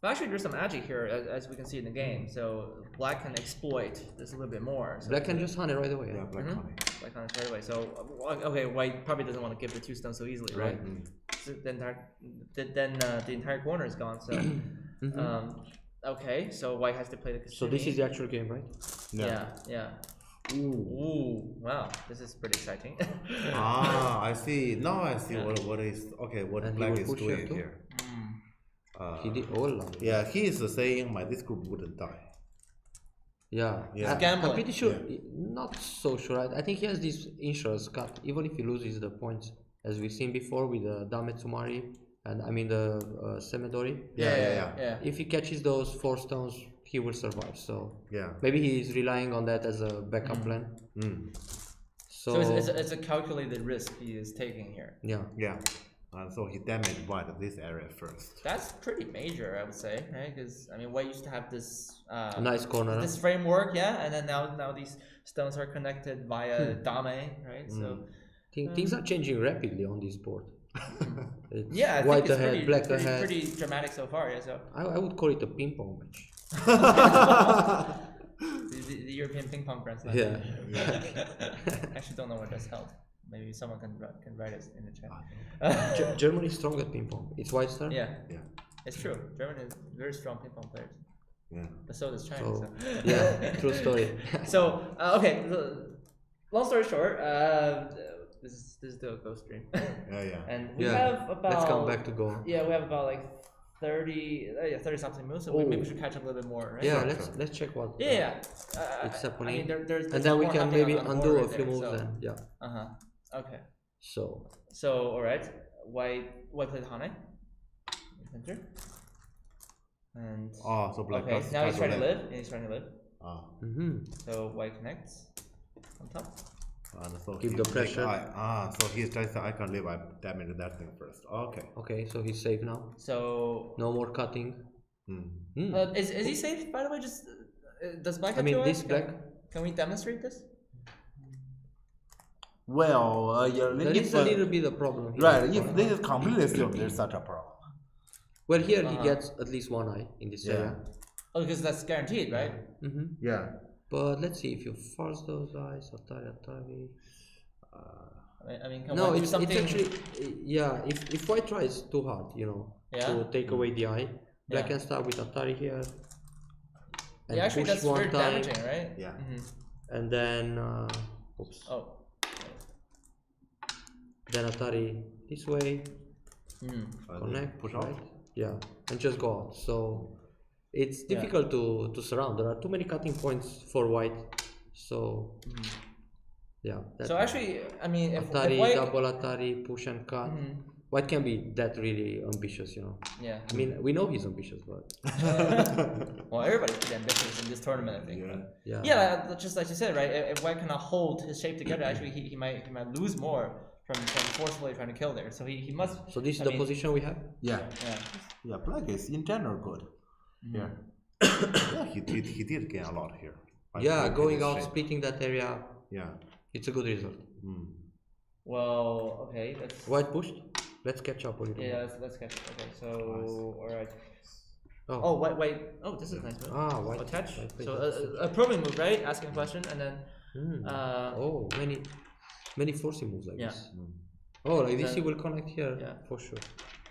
But actually, there's some agi here, as we can see in the game. So Black can exploit this a little bit more. So Black can just hunt it right away. Yeah, Black Hane. Black can right away. So okay, White probably doesn't want to give the 2 stones so easily, right? So then the entire corner is gone. So okay, so White has to play the Kasumi. So this is the actual game, right? Yeah. Ooh, wow, this is pretty exciting. I see. Now I see what Black is doing here. He did all of it. Yeah, he is saying this group wouldn't die. Yeah. I'm pretty sure, not so sure. I think he has this insurance cut, even if he loses the points, as we've seen before with the Dame Tsumari and the Semedori. Yeah. If he catches those 4 stones, he will survive. So maybe he's relying on that as a backup plan. So it's a calculated risk he is taking here. Yeah. So he damaged White this area first. That's pretty major, I would say, right? Because I mean, White used to have this nice corner, this framework, and then now these stones are connected via Dame, right? So things are changing rapidly on this board. I White think it's ahead, Black ahead. Pretty dramatic so far. Yeah, so I would call it a ping pong match. the European ping pong Grand Slam. Yeah. Actually, don't know where that's held. Maybe someone can write it in the chat. Germany is strong at ping pong. It's White's turn. Yeah. It's true. Germany is very strong ping pong players. Yeah. But so does China. So. Yeah, true story. So okay, long story short, this is the Go stream. And we have about. Let's come back to Go. Yeah, we have about like 30 something moves, so maybe we should catch up a little bit more, right? Yeah, let's check what it's happening. I mean, there's and then we can maybe undo a few moves so. then. Okay. So alright. White played Hane. Center. And so Black okay, now he's trying to live. So White connects on top. So keep the pressure. So he's trying to say I can live, I damage that thing first. Okay, so he's safe now. So no more cutting. Is he safe, by the way? Just does Black have this Black? Can we demonstrate this? Well, there is a little bit of problem here. Right, if this is completely sealed, there's such a problem. Well, here he gets at least 1 eye in this area. Oh, because that's guaranteed, right? Yeah. But let's see if you force those eyes. Atari. I mean, can we do something? It's actually, if White tries too hard, to take away the eye, Black can start with Atari here. And actually, push that's one very time, damaging, right? Yeah. And then, oops. Oh. Then Atari this way. Connect, push right? out. Yeah, and just go out. So it's difficult to surround. There are too many cutting points for White. So so actually, I mean, if Atari, White... double Atari, push and cut. White can be that really ambitious, you know. Yeah. I mean, we know he's ambitious, but well, everybody's pretty ambitious in this tournament, I think. yeah. Yeah, just like you said, right? If White cannot hold his shape together, actually, he might lose more from forcefully trying to kill there. So he must. So this is the position we have. Yeah. Yeah. Yeah. Black is in general good. Mm-hmm. Yeah. Yeah. He did gain a lot here. Yeah, going out, splitting that area. Yeah. It's a good result. Mm. Well, okay. White pushed. Let's catch up a little. Yeah, let's catch up. Okay, so all right. Oh, wait. Oh, this is nice. Ah, white attach. So that. a probing move, right? Asking a question and then. Oh, many forcing moves like this. Mm. Oh, like this he will connect here. Yeah, for sure.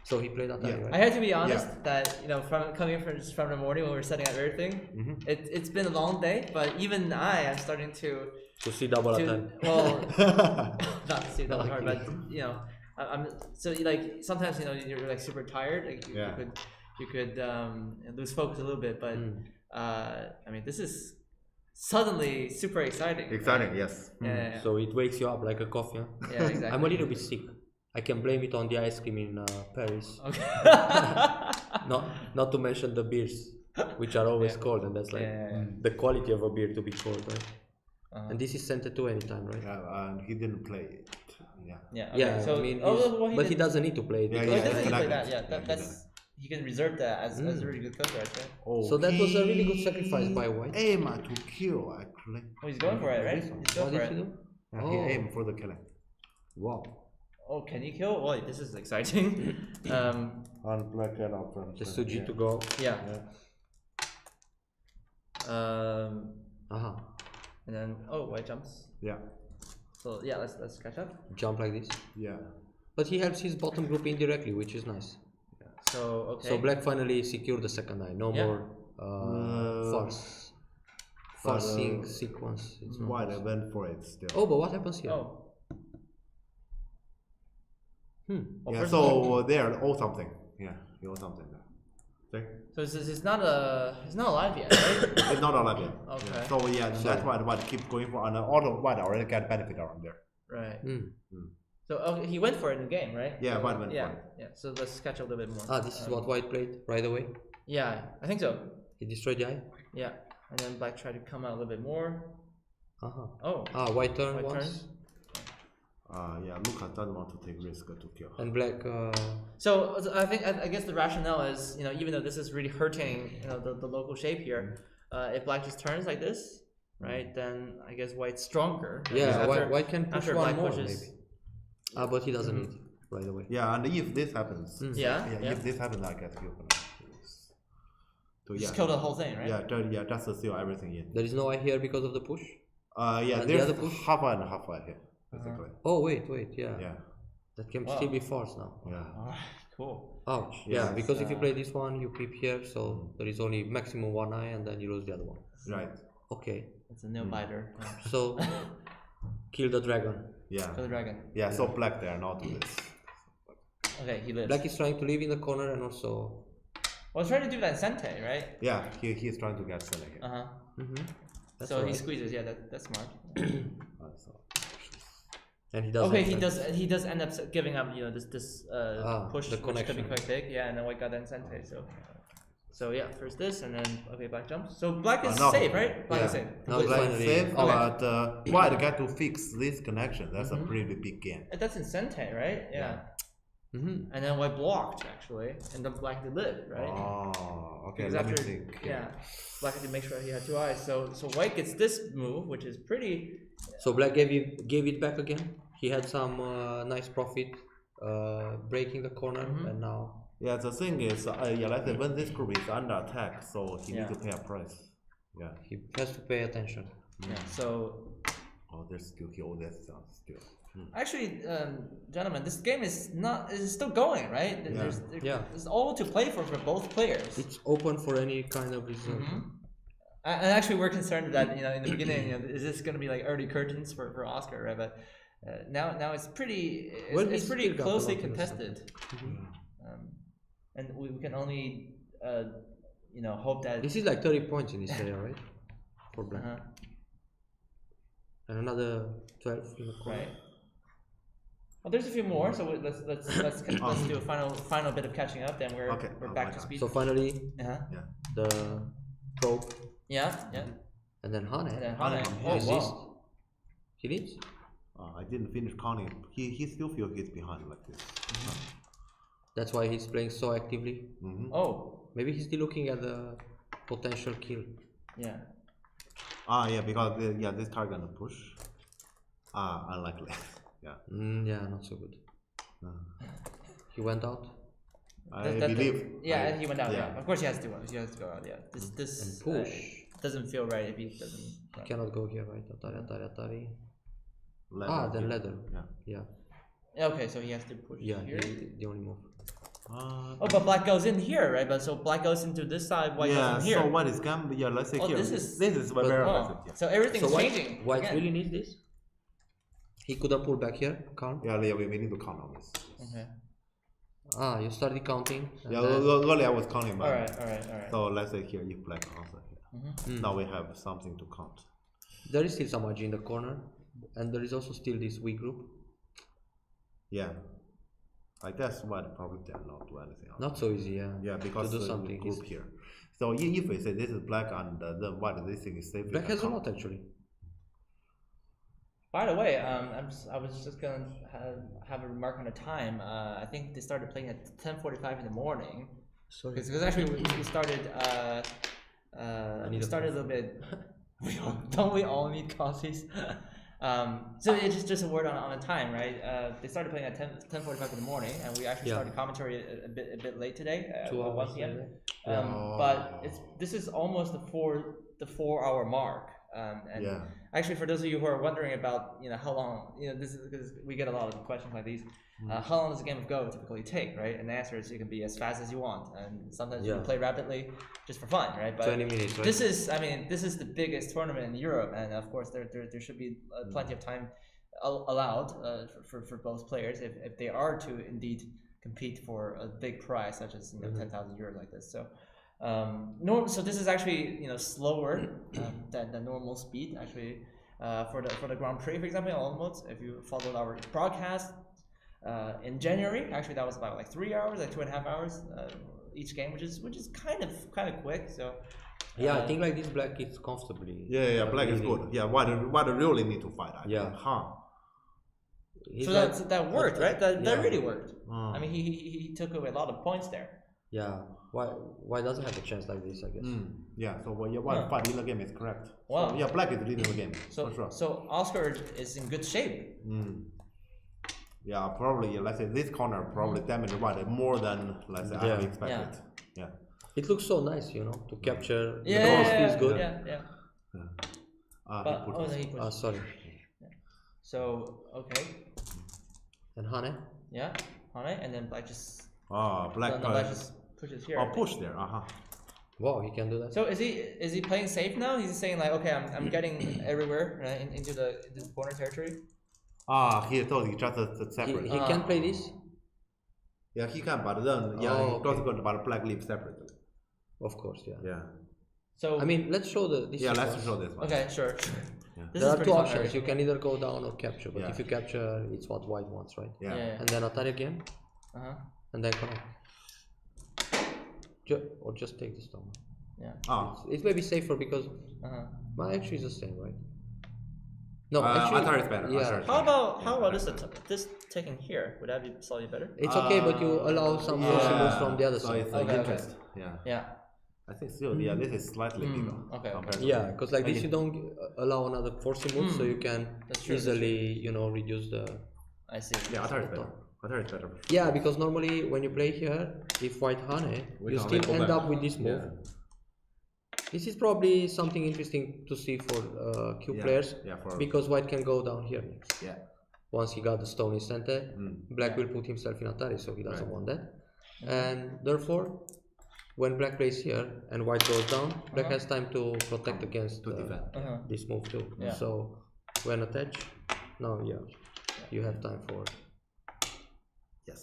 So he played that. Yeah. Right? I have to be honest that from coming from the morning when we were setting up everything, it's been a long day. But even I am starting to see double attack. Well, not to see double hard, but I'm so like sometimes you're like super tired. Like you could lose focus a little bit, but I mean this is suddenly super exciting. Exciting, right? yes. Yeah. So it wakes you up like a coffee. Huh? Yeah, exactly. I'm a little bit sick. I can blame it on the ice cream in Paris. Okay. not to mention the beers, which are always cold, and that's like the quality of a beer to be cold, right? And this is sent to anytime, right? Yeah, and he didn't play it. Yeah. Yeah. Okay. Yeah. So, I mean, but he doesn't need to play it. Yeah, he doesn't play that. Yeah, Yeah, that's he can reserve that as a really good coach, right? Oh, so that was a really good sacrifice by White. Aim to kill, actually. Oh, he's going for it, right? He's going for it. Yeah, he aimed for the killing. Wow. Oh, can he kill? Well, this is exciting. On black and up front. Just to G to go. Yeah. And then White jumps. Yeah. So yeah, let's catch up. Jump like this. Yeah. But he helps his bottom group indirectly, which is nice. Yeah. So okay. So black finally secured the second eye. No more forcing sequence. It's not White went for it still. Oh, but what happens here? Oh. Yeah, so there, owe something. Yeah, he owes something there. See? So it's not alive yet, right? It's not alive yet. Okay. Yeah. So yeah, that's why White keep going for, and auto White already get benefit around there. Right. So he went for it in the game, right? Yeah, White went for it. Yeah. So let's catch a little bit more. Ah, this is what White played right away. Yeah, I think so. He destroyed the eye. Yeah, and then black tried to come out a little bit more. Oh. Ah, white turn White once. turns. Yeah, Lukas doesn't want to take risk to kill. And black. So I guess the rationale is even though this is really hurting the local shape here, if black just turns like this, right? Then I guess white's stronger. Yeah, white can push one more pushes, maybe. But he doesn't need right away. Yeah, and if this happens, if this happens, I guess he'll just kill the whole thing, right? Yeah, just to seal everything in. There is no eye here because of the push. Yeah, and there's the push? half eye and half eye here, basically. Oh wait, yeah. Yeah. That can still be forced now. Yeah. Cool. Ouch. Yeah, because if you play this one, you keep here, so there is only maximum one eye, and then you lose the other one. Right. Okay. It's a nail biter. So kill the dragon. Yeah. Kill the dragon. Yeah. So black there, not this. Okay, he lives. Black is trying to live in the corner and also. Well, he's trying to do that Sente, right? Yeah, he's trying to get Sente here. So right. He squeezes. Yeah, that's smart. And he does. Okay, he does end up giving up. This push, the which could be quite big. Yeah, and then white got then Sente. So yeah, first this, and then black jumps. So black is safe, right? Black is safe. Now black is safe, okay. But white got to fix this connection. That's a pretty big game. That's in Sente, right? Yeah. And then white blocked actually, and then black did live, right? Oh, okay. Because let me think. Yeah, black had to make sure he had two eyes. So white gets this move, which is pretty. So black gave it back again. He had some nice profit, breaking the corner, and now. Yeah, the thing is, let's say when this group is under attack, so he needs to pay a price. Yeah. He has to pay attention. Yeah. So. Oh, there's still all that stuff still. Actually, gentlemen, this game is still going, right? There's all to play for both players. It's open for any kind of result. And actually, we're concerned that in the beginning, is this going to be like early curtains for Oscar, right? But now it's pretty closely contested, and we can only hope that this is like 30 points in this area, right? For black, and another 12 in the corner. Right. Well, there's a few more, so let's do a final bit of catching up. Then we're back to speed. So finally, the probe. Yeah. And then Hane. Oh, He leads. I didn't finish counting. He still feels he's behind like this. That's why he's playing so actively. Oh. Maybe he's still looking at the potential kill. Yeah. Yeah, because this target gonna push. Unlikely. Yeah, not so good. He went out. I believe. He went out. Yeah. Of course he has to. He has to go out. Yeah. This and push doesn't feel right if he doesn't. He cannot go here, right? Atari. Leather, then leather. Yeah. Okay, so he has to push. Yeah, here. the only move. But black goes in here, right? But so black goes into this side, white goes in here. So white is gone. Yeah, let's say here. This is very aggressive. So everything's changing. White really needs this. He could have pulled back here. Count. Yeah, we need to count on this. Okay. You started counting. Yeah, earlier I was counting. All right. So let's say here, if black answer here. Now we have something to count. There is still some RG in the corner, and there is also still this weak group. Yeah. I guess white probably cannot do anything else. Not so easy, yeah. Yeah, because to do something group here. So if we say this is black and then white, this thing is safe. Black has a lot actually. By the way, I was just gonna have a remark on the time. I think they started playing at 10:45 in the morning. Sorry. Because actually we started. We started a little bit. Don't we all need coffees? So it's just a word on the time, right? They started playing at 10:45 in the morning, and we actually started commentary a bit late today, 1 p.m. But this is almost the 4-hour mark. Actually, for those of you who are wondering about how long this is, because we get a lot of questions like these. How long does a game of Go typically take, right? And the answer is it can be as fast as you want, and sometimes you can play rapidly just for fun, right? But 20 minutes, right? this is the biggest tournament in Europe, and of course there should be plenty of time allowed for both players if they are to indeed compete for a big prize such as 10,000 euros like this. So. So this is actually slower than the normal speed actually for the Grand Prix, for example, in all modes. If you followed our broadcast in January, actually that was about like 3 hours, like 2.5 hours each game, which is kind of quick. So I think like this black is comfortably. Black is good. Yeah, white really need to fight. So that worked, right? That really worked. I mean, he took away a lot of points there. Yeah, why doesn't have a chance like this? I guess. Yeah, so white fight in the game is correct. Wow. So, black is leading the game. So for sure. So Oscar is in good shape. Yeah, probably. Let's say this corner probably damaged white more than I have expected. Yeah. It looks so nice, to capture. The cross feels good. Sorry. So okay. And Hane. Yeah, Hane, and then black just. Black just pushes here. Push there. Wow, he can do that. So is he playing safe now? He's saying like, okay, I'm getting everywhere, right, into the corner territory. He thought he just separate. He can play this. Yeah, he can, but then he also got but black leave separately. Of course, yeah. So I mean, let's show this. Let's show this one. Okay, sure. Yeah. This there is are two fun, options. right? You can either go down or capture, but if you capture, it's what white wants, right? Yeah. Yeah. And then Atari again. And then connect. Or just take the stone. Yeah. It's maybe safer because. Well, actually, it's the same, right? No, Atari is better. Yeah. How about this taking here? Would that be slightly better? It's okay, but you allow some moves from the other side. It's interest. Yeah. I think still, this is slightly bigger. Okay. Yeah, because like this, you don't allow another forcing move, so you can easily, reduce the. I see. Yeah, Atari is better. Atari is better. Yeah, because normally when you play here, if white Hane, you still end up with this move. This is probably something interesting to see for Q players, because white can go down here next. Yeah. Once he got the stone in center, black will put himself in Atari, so he doesn't want that. And therefore, when black plays here and white goes down, black has time to protect against this move too. Yeah. So when attach, now you have time for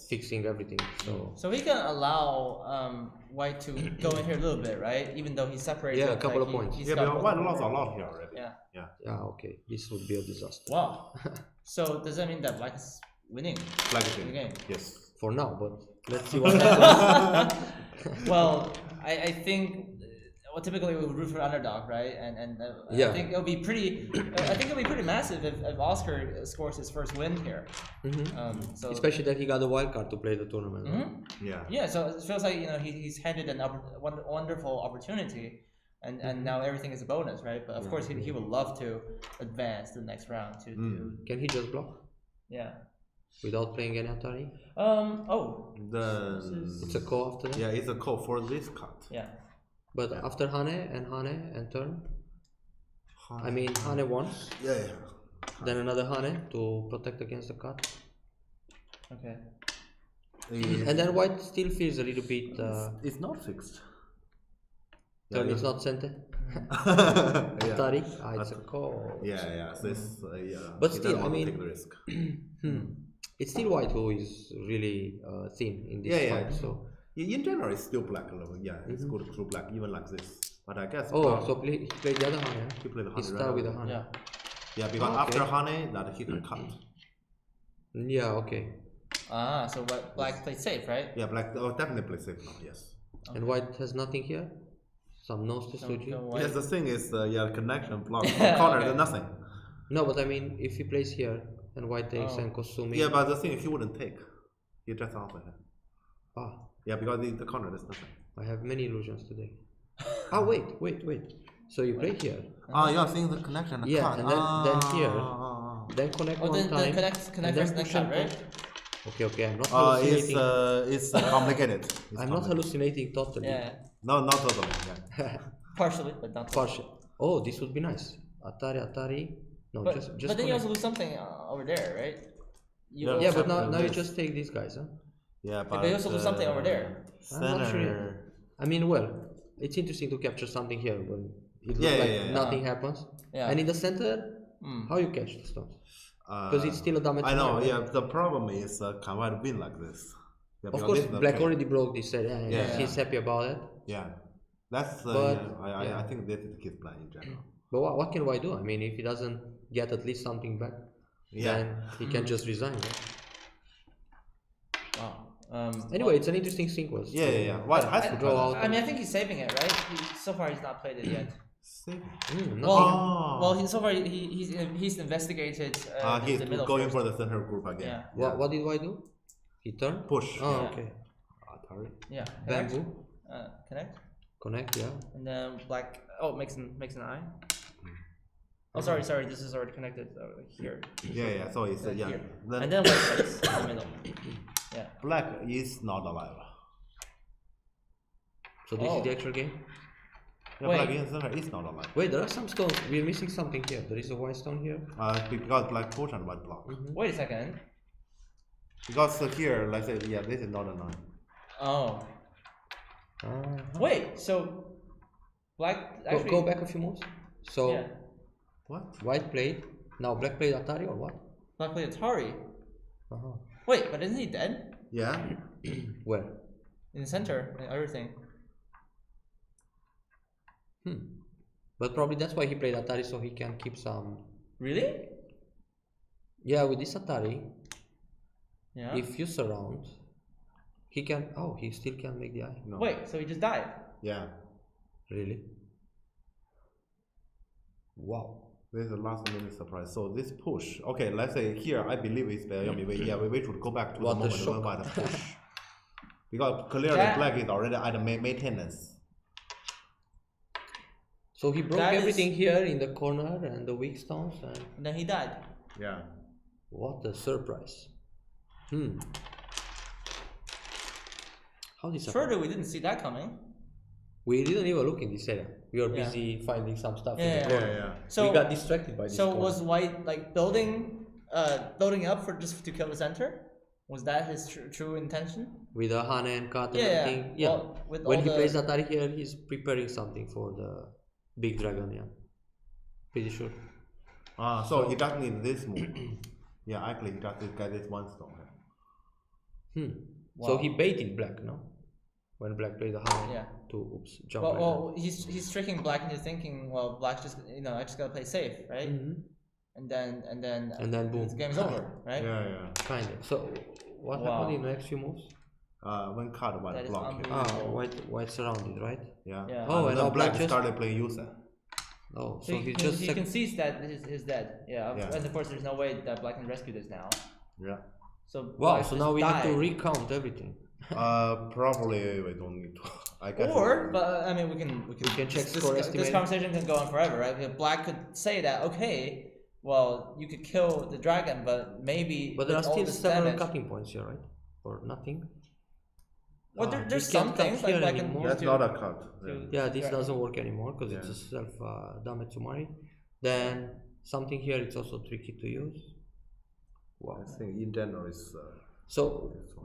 fixing everything. So he can allow white to go in here a little bit, right? Even though he's separated. Yeah, a couple of points. But white lost a lot here already. Yeah. Yeah, okay. This would be a disaster. Wow. So does that mean that black winning. Black is the winning. game. Yes. For now, but let's see what happens. Well, I think. Well, typically we would root for underdog, right? And Yeah. I think it'll be pretty. I think it'll be pretty massive if Oscar scores his first win here. So Especially that he got a wild card to play the tournament. Right? Yeah. Yeah, so it feels like he's handed an wonderful opportunity, and now everything is a bonus, right? But of course he would love to advance to the next round. Can he just block? Yeah. Without playing any Atari? It's a call after that? Yeah, it's a call for this card. Yeah. But after Hane and turn? I mean Hane once, Yeah. then another Hane to protect against the cut. Okay. And then white still feels a little bit... it's not fixed. turn is not center. Atari? It's a call. Yeah. This, But he still, doesn't I want to mean... take the risk. It's still white who is really thin in this fight, so... In general, it's still black. Yeah, it's good through black, even like this. But I guess. So he played the other Hane, yeah? He played the He Hane. started with the Hane. Yeah. Yeah, because after Hane, that he can cut. Yeah, okay. So black played safe, right? Yeah, black definitely play safe now. Yes. Okay. And white has nothing here. Some nose to Suji. Yes, the thing is, connection block corner, Okay. nothing. No, but I mean, if he plays here and white takes and Kosumi. Yeah, but the thing he wouldn't take. He just answer him. Ah. Yeah, because the corner there's nothing. I have many illusions today. Wait. So you play here. You are seeing the connection. Yeah, and then here. Then connect one then time. Connect first next time, right? Okay. I'm not hallucinating. It's complicated. I'm not hallucinating totally. Yeah. No, not totally. Yeah. Partially, but not totally. Partial. Oh, this would be nice. Atari. No, But just then you connect. also lose something over there, right? Yeah, but now you just take these guys, huh? Yeah, but you also lose something over there. I'm not sure. I mean, well, it's interesting to capture something here when it looks like nothing happens. Yeah. And in the center, how you catch the stones? Because it's still a damage. I know. Yeah, the problem is can white win like this? Yeah, of course, black already broke this set. Yeah. He's happy about it. Yeah, that's. I think that is his plan in general. But what can white do? I mean, if he doesn't get at least something back, then he can just resign. Right? Wow. Anyway, it's an interesting sequence. Yeah. White has to draw out. I mean, I think he's saving it, right? So far, he's not played it yet. So far he's investigated. He's the middle going first. for the center group again. Yeah. What did white do? He turned? Push. Oh, okay. Atari. Yeah. Bamboo. Connect, yeah. And then black. Oh, makes an eye. Oh, sorry. This is already connected here. Yeah. So it's Here. Then And then white plays in the middle. Yeah. black is not alive. So this is the actual game? Yeah, Wait. black in center is not alive. Wait, there are some stones. We're missing something here. There is a white stone here. Because black push and white block. Wait a second. Because here, let's say, this is not a 9. Oh. Wait. So black actually Go back a few moves. So Yeah. What? white played. Now black played Atari or what? Black played Atari. Wait, but isn't he dead? Yeah. Where? In the center and everything. But probably that's why he played Atari, so he can keep some. Really? Yeah, with this Atari, Yeah. if you surround, he can. Oh, he still can make the eye. No. Wait, so he just died. Yeah. Really? Wow. This is a last minute surprise. So this push, okay, let's say here, I believe it's Bayomi. We should go back to What the a moment shock. when white push. Because clearly That- black is already at the maintenance. So he broke That is- everything here in the corner and the weak stones, and And then he died. Yeah. what a surprise. How this happened? Further, we didn't see that coming. We didn't even look in this area. We were busy finding some stuff in the corner. Yeah. So we got distracted by this. So corner. was White like building up for just to kill the center? Was that his true intention? With the Hane and Kat and Yeah, everything. Yeah. well, with when all he the- plays Atari here, he's preparing something for the big dragon. Yeah. Pretty sure. So he doesn't need this move. Yeah, actually he doesn't get this one stone. So Wow. he baited black, no? When black played the Hane Yeah. to jump. Well, like well, he's tricking black into thinking, well, black's just I just gotta play safe, right? that. and then boom, the game's over, right? Yeah. Kind of. So what happened in the next few moves? One card, one That is block. unbelievable. White surrounded, right? Yeah. Yeah. Oh, and now then black just started playing Yusa. Oh, So he just he concedes that he's dead. Yeah. Yeah. And of course, there's no way that Black can rescue this now. Yeah. So wow. Black So just now we have to died. recount everything. Probably we don't need to. I guess. But I mean, we can check this, score this estimator. conversation can go on forever, right? Because Black could say that, okay, well, you could kill the dragon, but maybe. But there are with all still this several damage- cutting points here, right? Or nothing? Well, there's we some can't cut things like here Black can anymore. use That's to- not a cut. to- Yeah, this Right. doesn't work anymore because it's a self damage to Mari. Then something here, it's also tricky to use. Wow. I think in general is. So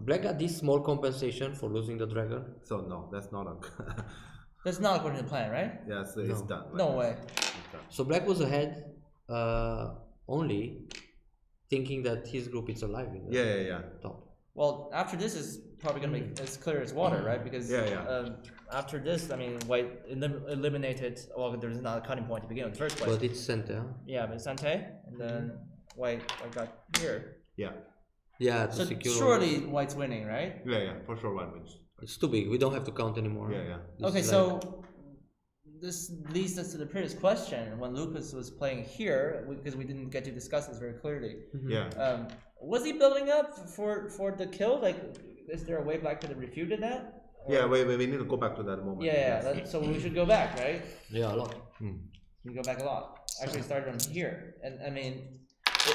Black got this small compensation for losing the dragon. So no, that's not a. That's not according to the plan, right? Yes, it's done. No way. It's done. So Black was ahead only thinking that his group is alive in the Yeah. top. Well, after this is probably gonna be as clear as water, right? Because Yeah. After this, I mean, White eliminated. Well, there's not a cutting point to begin with in the first place. But it's center. Yeah, but Sante, and then White got here. Yeah. Yeah, to So secure. surely White's winning, right? Yeah, for sure one wins. It's too big. We don't have to count anymore. Yeah. This Okay, is so like- this leads us to the previous question. When Lukas was playing here, because we didn't get to discuss this very clearly, Yeah. was he building up for the kill? Like, is there a way Black could have refuted that? Or- Yeah, we need to go back to that moment. So we should go back, right? yeah, a lot. We go back a lot. Actually, started from here, and I mean,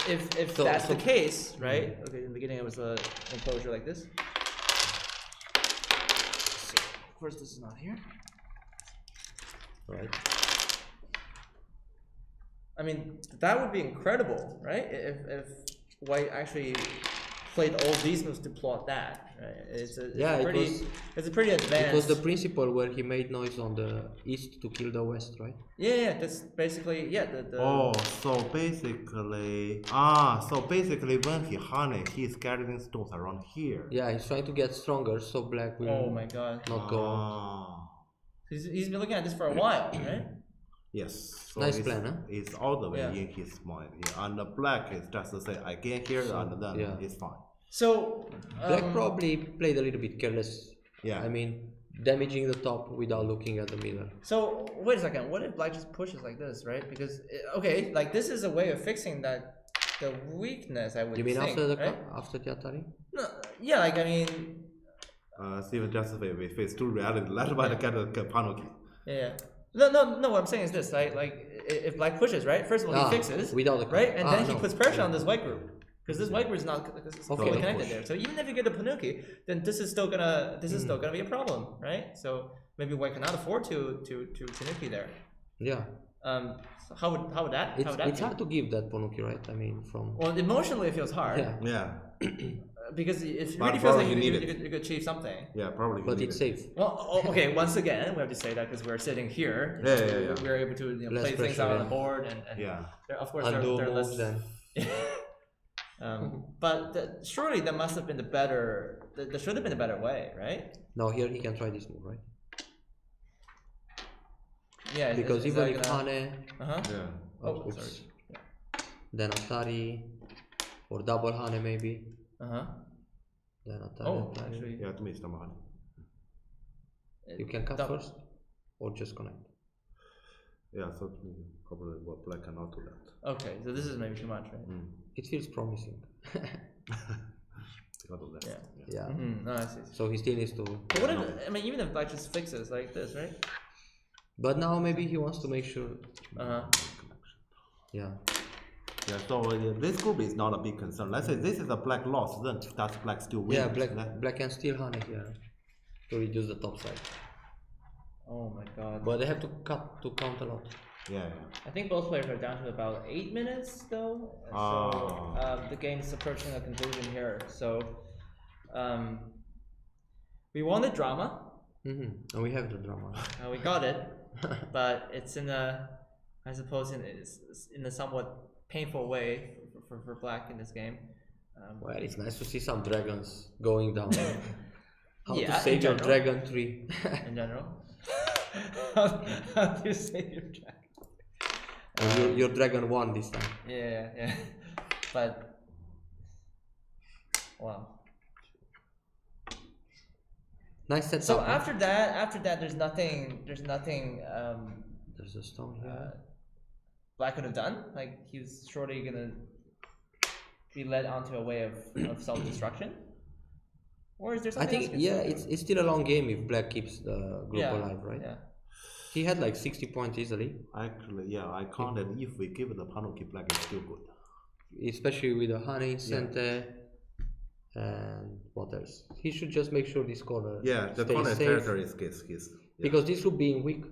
if So- that's so- the case, right? Okay, in the beginning it was a enclosure like this. So, of course, this is not here. Right. I mean, that would be incredible, right? If White actually played all these moves to plot that, right? It's a pretty advanced. It was the principle where he made noise on the east to kill the west, right? Yeah, that's basically the. Oh, so basically when he honey, he's gathering stones around here. Yeah, he's trying to get stronger, so Black will Oh my god. not go out. He's been looking at this for a while, right? Yes. So Nice plan, huh? It's all the way Yeah. in his mind. Yeah. And the Black is just to say, I get here and then it's fine. So Black probably played a little bit careless. Yeah. I mean, damaging the top without looking at the middle. So wait a second. What if Black just pushes like this, right? Because okay, like this is a way of fixing that the weakness. I would. You mean think, after the right? after the Atari? No, yeah, like I mean, Steven just say we face two reality. Let by the get a panuki. yeah. No. What I'm saying is this, right? Like if Black pushes, right? First of all, he fixes without the right, and then he no. puts pressure on this White group. Because this White group is not fully Okay. connected there. So even if you get the Panuki, then this is still gonna be a problem, right? So maybe White cannot afford to Tanuki there. Yeah. So how would that? It's hard to give that Ponuki, right? I mean, from. Well, emotionally it feels hard. Yeah. Because it But really feels like probably you need it. could achieve something. Yeah, probably. But need it's it. safe. Well, okay. Once again, we have to say that because we're sitting here. Yeah. We're able to Less play things pressure, out on yeah. the board, and Yeah. of course Undo they're less. moves and. But surely there must have been there should have been a better way, right? Now here he can try this move, right? Yeah. Because is even that if gonna- Hane, Yeah. Oh, oops. sorry. Then Atari, or double Hane maybe, then Atari. Oh, Atari. actually, Yeah, to me it's number one. You can cut double- first, or just connect. Yeah, so to me, probably what Black cannot do that. Okay, so this is maybe too much, right? It feels promising. Because of that. Yeah. Mm-hmm. No, I see. So he still needs to. But what if, I mean, even if Black just fixes like this, right? But now maybe he wants to make sure. Yeah. Yeah, so this group is not a big concern. Let's say this is a Black loss, then does Black still win? Yeah, black can steal Hane here to reduce the top side. Oh my god. But they have to count a lot. Yeah. I think both players are down to about 8 minutes though. So the game is approaching a conclusion here. So we wanted drama. And we have the drama. We got it, but it's in a, I suppose, in a somewhat painful way for Black in this game. Well, it's nice to see some dragons going down. How Yeah, to save in your general. dragon tree. In general, how do you save your dragon? Your dragon won this time. Yeah. But wow. Nice setup. So after that, there's nothing. There's a stone here. Black could have done. Like he was surely gonna be led onto a way of self-destruction. Or is there something? I think it's still a long game if Black keeps the group alive, right? Yeah. He had like 60 points easily. Actually, I counted if we give the penalty, Black is still good. Especially with the honey, Sente, and what else? He should just make sure this corner. Yeah, the corner territory is his. Yeah. Because this would being weak,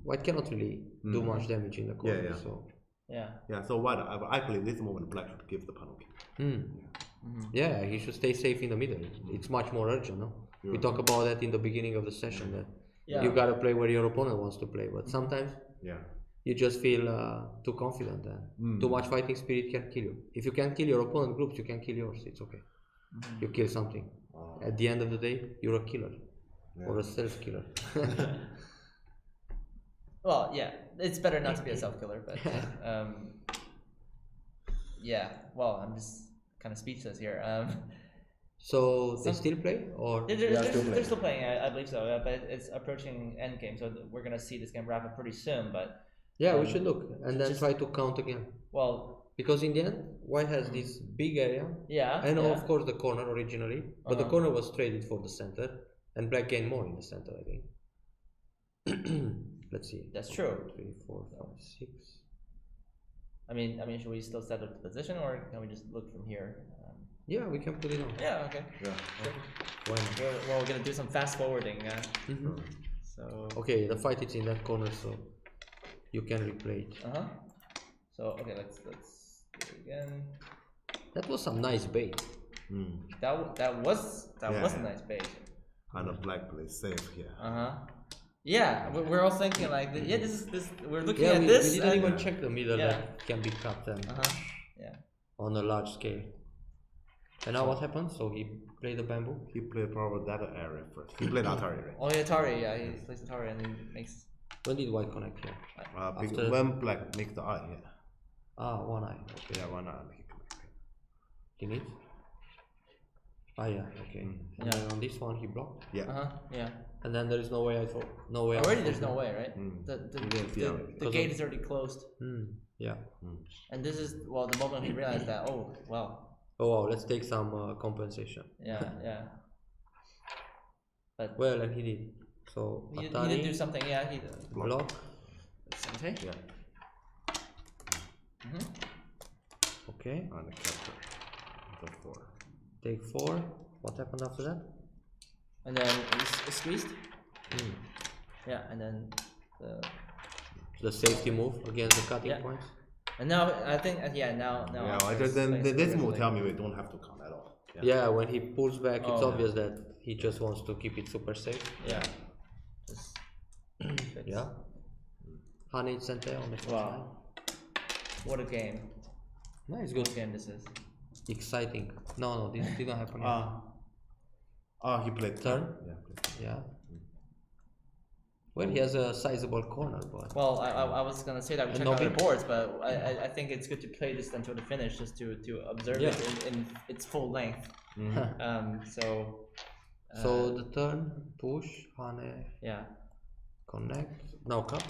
White cannot really do much damage in the corner. Yeah. So. Yeah, so White, actually, this moment, Black should give the penalty. Yeah, he should stay safe in the middle. It's much more urgent, no? We talk about that in the beginning of the session, that you gotta play where your opponent wants to play, but sometimes you just feel too confident and too much fighting spirit can kill you. If you can kill your opponent groups, you can kill yours, it's okay. You kill something. At the end of the day, you're a killer or a self-killer. Well, yeah, it's better not to be a self-killer, but well, I'm just kind of speechless here. So they still play, or they're still playing? I believe so, but it's approaching end game, so we're gonna see this game wrap up pretty soon. But we should look and then try to count again. Well, because in the end, White has this big area. And of course the corner originally, but the corner was traded for the center, and Black gained more in the center, I think. Let's see. That's true. 3, 4, 5, 6. I mean, should we still set up the position, or can we just look from here? Yeah, we can put it on. Yeah, okay. Yeah. Sure. Why not? We're gonna do some fast forwarding. So. Okay, the fight is in that corner, so you can replay it. So okay, let's do it again. That was some nice bait. That was a nice bait. And a Black plays safe here. Yeah, we're all thinking like, this. We're looking at this. We didn't even check the middle that can be cut on a large scale. And now what happens? So he played the bamboo. He played probably that area first. He played Atari, right? Oh yeah, Atari. Yeah, he plays Atari and then makes. When did White connect here? When Black makes the eye. One eye. Okay. Yeah, one eye. He needs. Okay. And then on this one he blocked. Yeah. And then there is no way Already there's no way, right? The gate is already closed. And this is the moment he realized that. Oh wow, let's take some compensation. Yeah. But and he did. So he did do something. Yeah, he block. Okay. Yeah. Okay. And the capture. The 4. Take 4. What happened after that? And then it's squeezed. Yeah, and then the safety move against the cutting points. And now I think now. Yeah, then this move tell me we don't have to count at all. Yeah, when he pulls back, it's obvious that he just wants to keep it super safe. Yeah. Yeah. Honey Sente on the first line. What a game! Nice, good game this is. Exciting. No, this didn't happen. He played turn. Yeah. Well, he has a sizable corner, but. Well, I was gonna say that we check out the boards, but I think it's good to play this until the finish, just to observe it in its full length. So the turn, push, Hane. Yeah. Connect. No cut.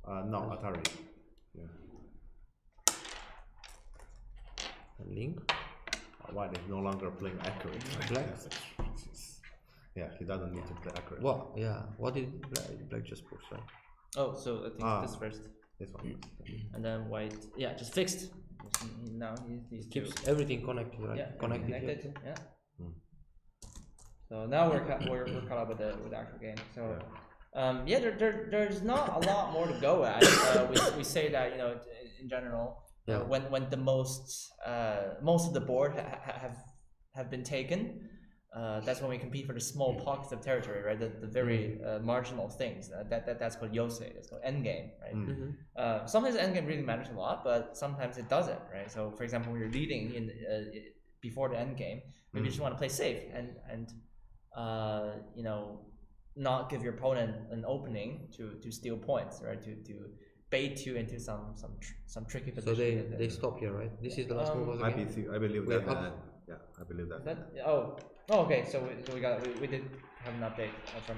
No Atari. Yeah. Link. White is no longer playing accurate. Black. Yeah, he doesn't need to play accurate. What? Yeah. What did Black just push, right? Oh, so I think this first. This one. And then White, just fixed. Now he keeps everything connected, right? Yeah, connected. Yeah. So now we're caught up with the actual game. So there's not a lot more to go at. We say that in general. When the most of the board have been taken, that's when we compete for the small pockets of territory, right? The very marginal things. That's called yosei. That's called endgame, right? Sometimes endgame really matters a lot, but sometimes it doesn't, right? So, for example, when you're leading before the endgame, maybe you just want to play safe and not give your opponent an opening to steal points, right? To bait you into some tricky position. So they stop here, right? This is the last move of the game. I believe that. Yeah, I believe that. Okay. So we did have an update from.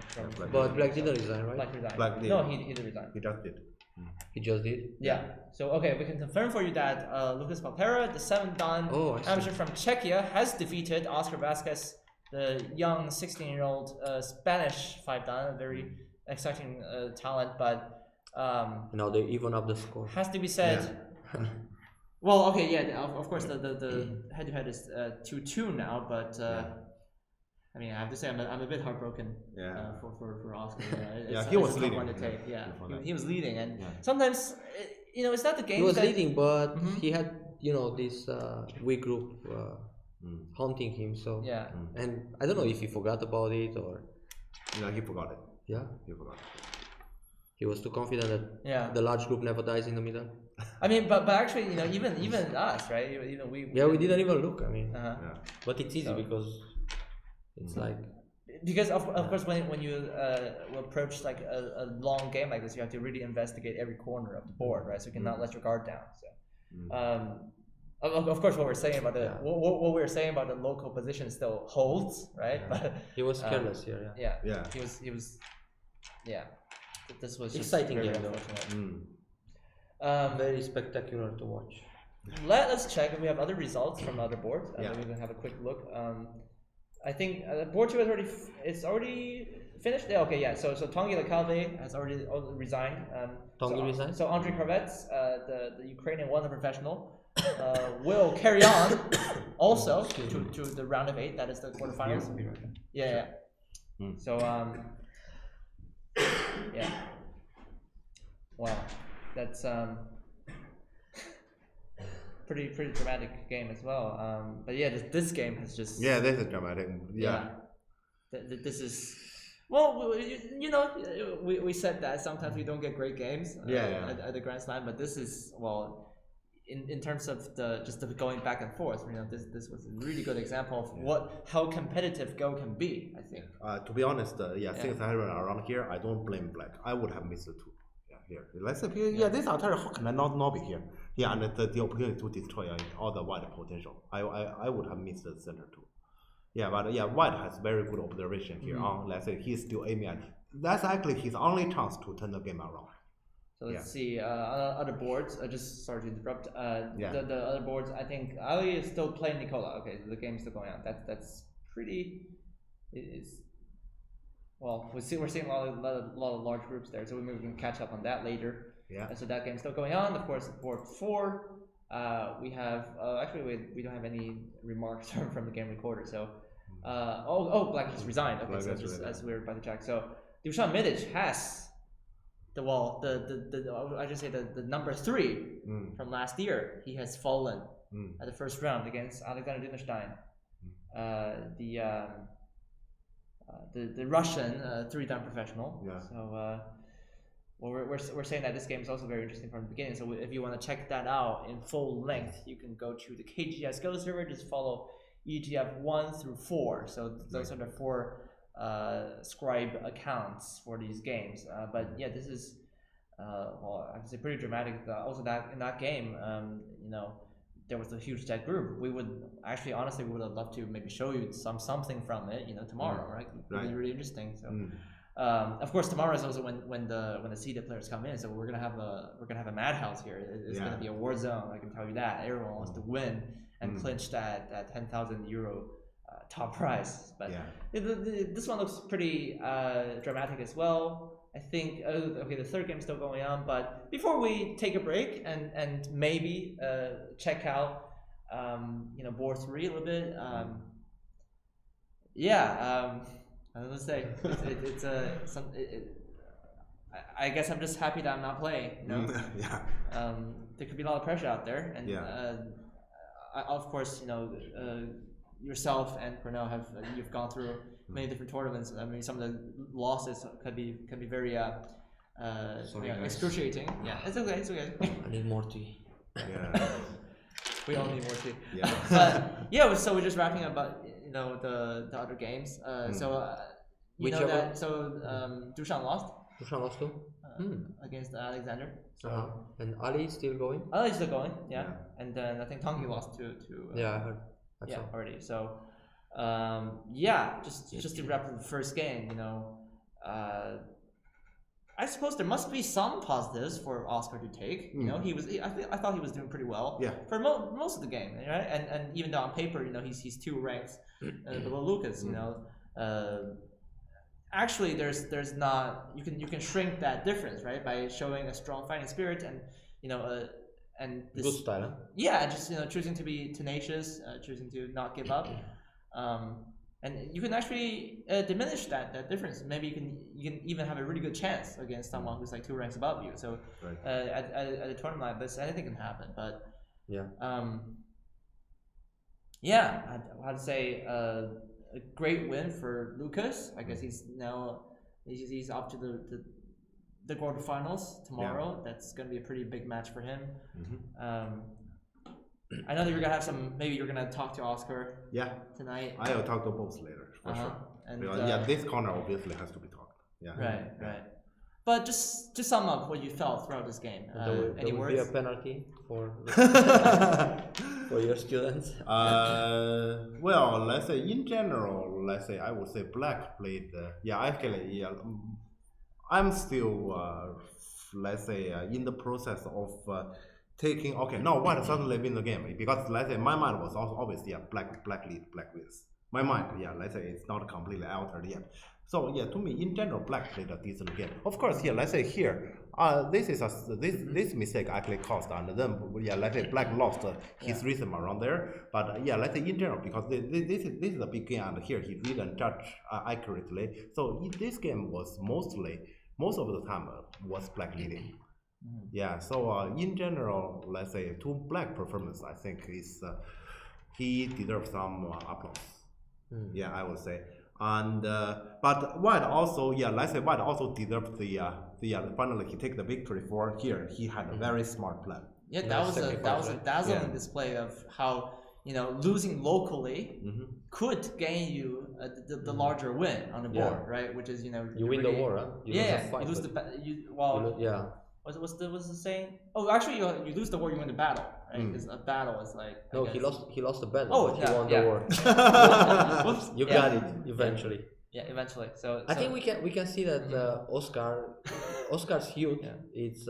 But Black didn't resign, right? Black resigned. Black did. No, he did resign. He just did. He just did. Yeah. So okay, we can confirm for you that Lukas Podpera, the 7th dan amateur from Czechia, has defeated Oscar Vazquez, the young 16-year-old Spanish 5 dan, a very exciting talent, but now they even up the score. has to be said. Yeah. Well, okay, yeah, of course the head-to-head is 2-2 now, but I mean, I have to say I'm a bit heartbroken for Oscar. He was leading. One to take. Yeah, he was leading, and sometimes it's not the game. He was leading, but he had this weak group haunting him. So and I don't know if he forgot about it or. Yeah, he forgot it. Yeah, he forgot it. He was too confident that the large group never dies in the middle. I mean, but actually, even us, right? Even we. Yeah, we didn't even look. I mean, but it's easy because it's like. Because of course when you approach like a long game like this, you have to really investigate every corner of the board, right? So you cannot let your guard down. So, of course, what we're saying about what we're saying about the local position still holds, right? But he was careless here. Yeah. He was. Yeah. This was just exciting very game, though. Very spectacular to watch. Let's check if we have other results from other boards. We can have a quick look. I think board 2 is already finished. Yeah, okay, yeah. So Tanguy Lecalve has already resigned. Tanguy resigned. So Andrei Kravets, the Ukrainian wonder professional, will carry on also to the round of 8. That is the quarterfinals. Yeah. So yeah. Wow, that's pretty dramatic game as well. But yeah, this game has just this is dramatic. This is we said that sometimes we don't get great games at the Grand Slam, but this is in terms of the going back and forth. This was a really good example of how competitive Go can be. I think. To be honest, since I run around here, I don't blame Black. I would have missed the 2. Here, let's say, this entire how can I not be here? Yeah, and the opportunity to destroy all the white potential. I would have missed the center too. Yeah, but white has very good observation here. Let's say he's still aiming at. That's actually his only chance to turn the game around. So let's see other boards. Just sorry to interrupt. The other boards. I think Ali is still playing Nicola. Okay, so the game's still going on. That's pretty. Well, we're seeing a lot of large groups there, so maybe we can catch up on that later. Yeah. So that game's still going on. Of course, board 4, we have actually we don't have any remarks from the game recorder. So, Black just resigned. Okay, so just as we're about to check. So, Dusan Milic has the number 3 from last year. He has fallen at the first round against Alexander Dinnerstein. The Russian 3-dan professional. Yeah. So we're saying that this game is also very interesting from the beginning. So if you want to check that out in full length, you can go to the KGS Go server. Just follow EGF 1 through 4. So those are the 4 scribe accounts for these games. But yeah, this is I would say pretty dramatic. Also that in that game, there was a huge dead group. We would actually, honestly, we would have loved to maybe show you something from it, tomorrow, right? It would be really interesting. So, of course, tomorrow is also when the seeded players come in. So we're gonna have a madhouse here. It's gonna be a war zone. I can tell you that. Everyone wants to win and clinch that 10,000 euro top prize. But this one looks pretty dramatic as well. I think the third game is still going on, but before we take a break and maybe check out board 3 a little bit, I was gonna say I guess I'm just happy that I'm not playing. There could be a lot of pressure out there, and of course yourself and Cornell you've gone through many different tournaments. I mean, some of the losses can be very excruciating. Yeah, it's okay. I need more tea. Yeah. We all need more tea. Yeah. But so we're just wrapping up about the other games. So Dushan lost. Dushan lost too. against Alexander. So and Ali is still going. Ali's still going, yeah. And then I think Tongi lost to yeah, I heard. I saw already. So just to wrap up the first game, I suppose there must be some positives for Oscar to take. I thought he was doing pretty well for most of the game, right? And even though on paper, he's 2 ranks below Lukas. Actually, there's not you can shrink that difference, right, by showing a strong fighting spirit and and this, good style. Huh? Yeah, just choosing to be tenacious, choosing to not give up. And you can actually diminish that difference. Maybe you can even have a really good chance against someone who's like 2 ranks above you. So at a tournament like this, anything can happen. But I'd say a great win for Lukas. I guess he's up to the quarterfinals tomorrow. That's going to be a pretty big match for him. I know that you're gonna have maybe you're gonna talk to Oscar tonight. I will talk to both later for sure. And this corner obviously has to be talked. Right. But just to sum up what you felt throughout this game, any words? There will be a penalty for for your students. Well, let's say in general, I would say Black played. I'm still in the process of. Taking White suddenly win the game because let's say my mind was also always black lead, black wins. My mind let's say it's not completely altered yet. So to me in general Black played a decent game. Of course let's say here this mistake actually caused and then let's say Black lost his rhythm around there. But let's say in general because this is a big game and here he didn't judge accurately. So this game was most of the time was Black leading. So in general, let's say to Black performance, I think he deserves some applause. I would say, and but White also let's say White also deserved the finally he take the victory for here. He had a very smart plan. Yeah, that was a dazzling display of how losing locally could gain you the larger win on the board, right? Which is you win the war, huh? You lose the fight, What's the saying? Oh, actually, you lose the war, you win the battle, right? Because a battle is like he lost the battle. Oh, he won the war. You got it eventually. Yeah, eventually. So I think we can see that Oscar's youth it's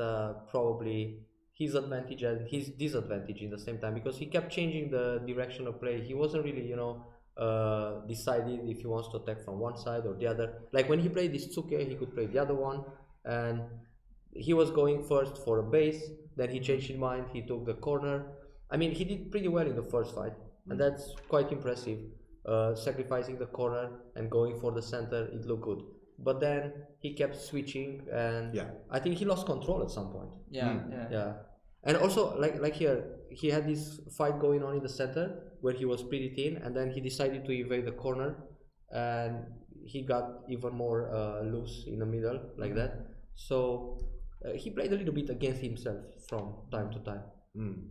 probably his advantage and his disadvantage in the same time because he kept changing the direction of play. He wasn't really decided if he wants to attack from one side or the other. Like when he played this Tsuke, he could play the other one and. He was going first for a base, then he changed his mind, he took the corner. I mean, he did pretty well in the first fight, and that's quite impressive. Sacrificing the corner and going for the center, it looked good. But then he kept switching, and I think he lost control at some point. Yeah. And also, like here, he had this fight going on in the center where he was pretty thin, and then he decided to evade the corner, and he got even more loose in the middle, like that. So. He played a little bit against himself from time to time.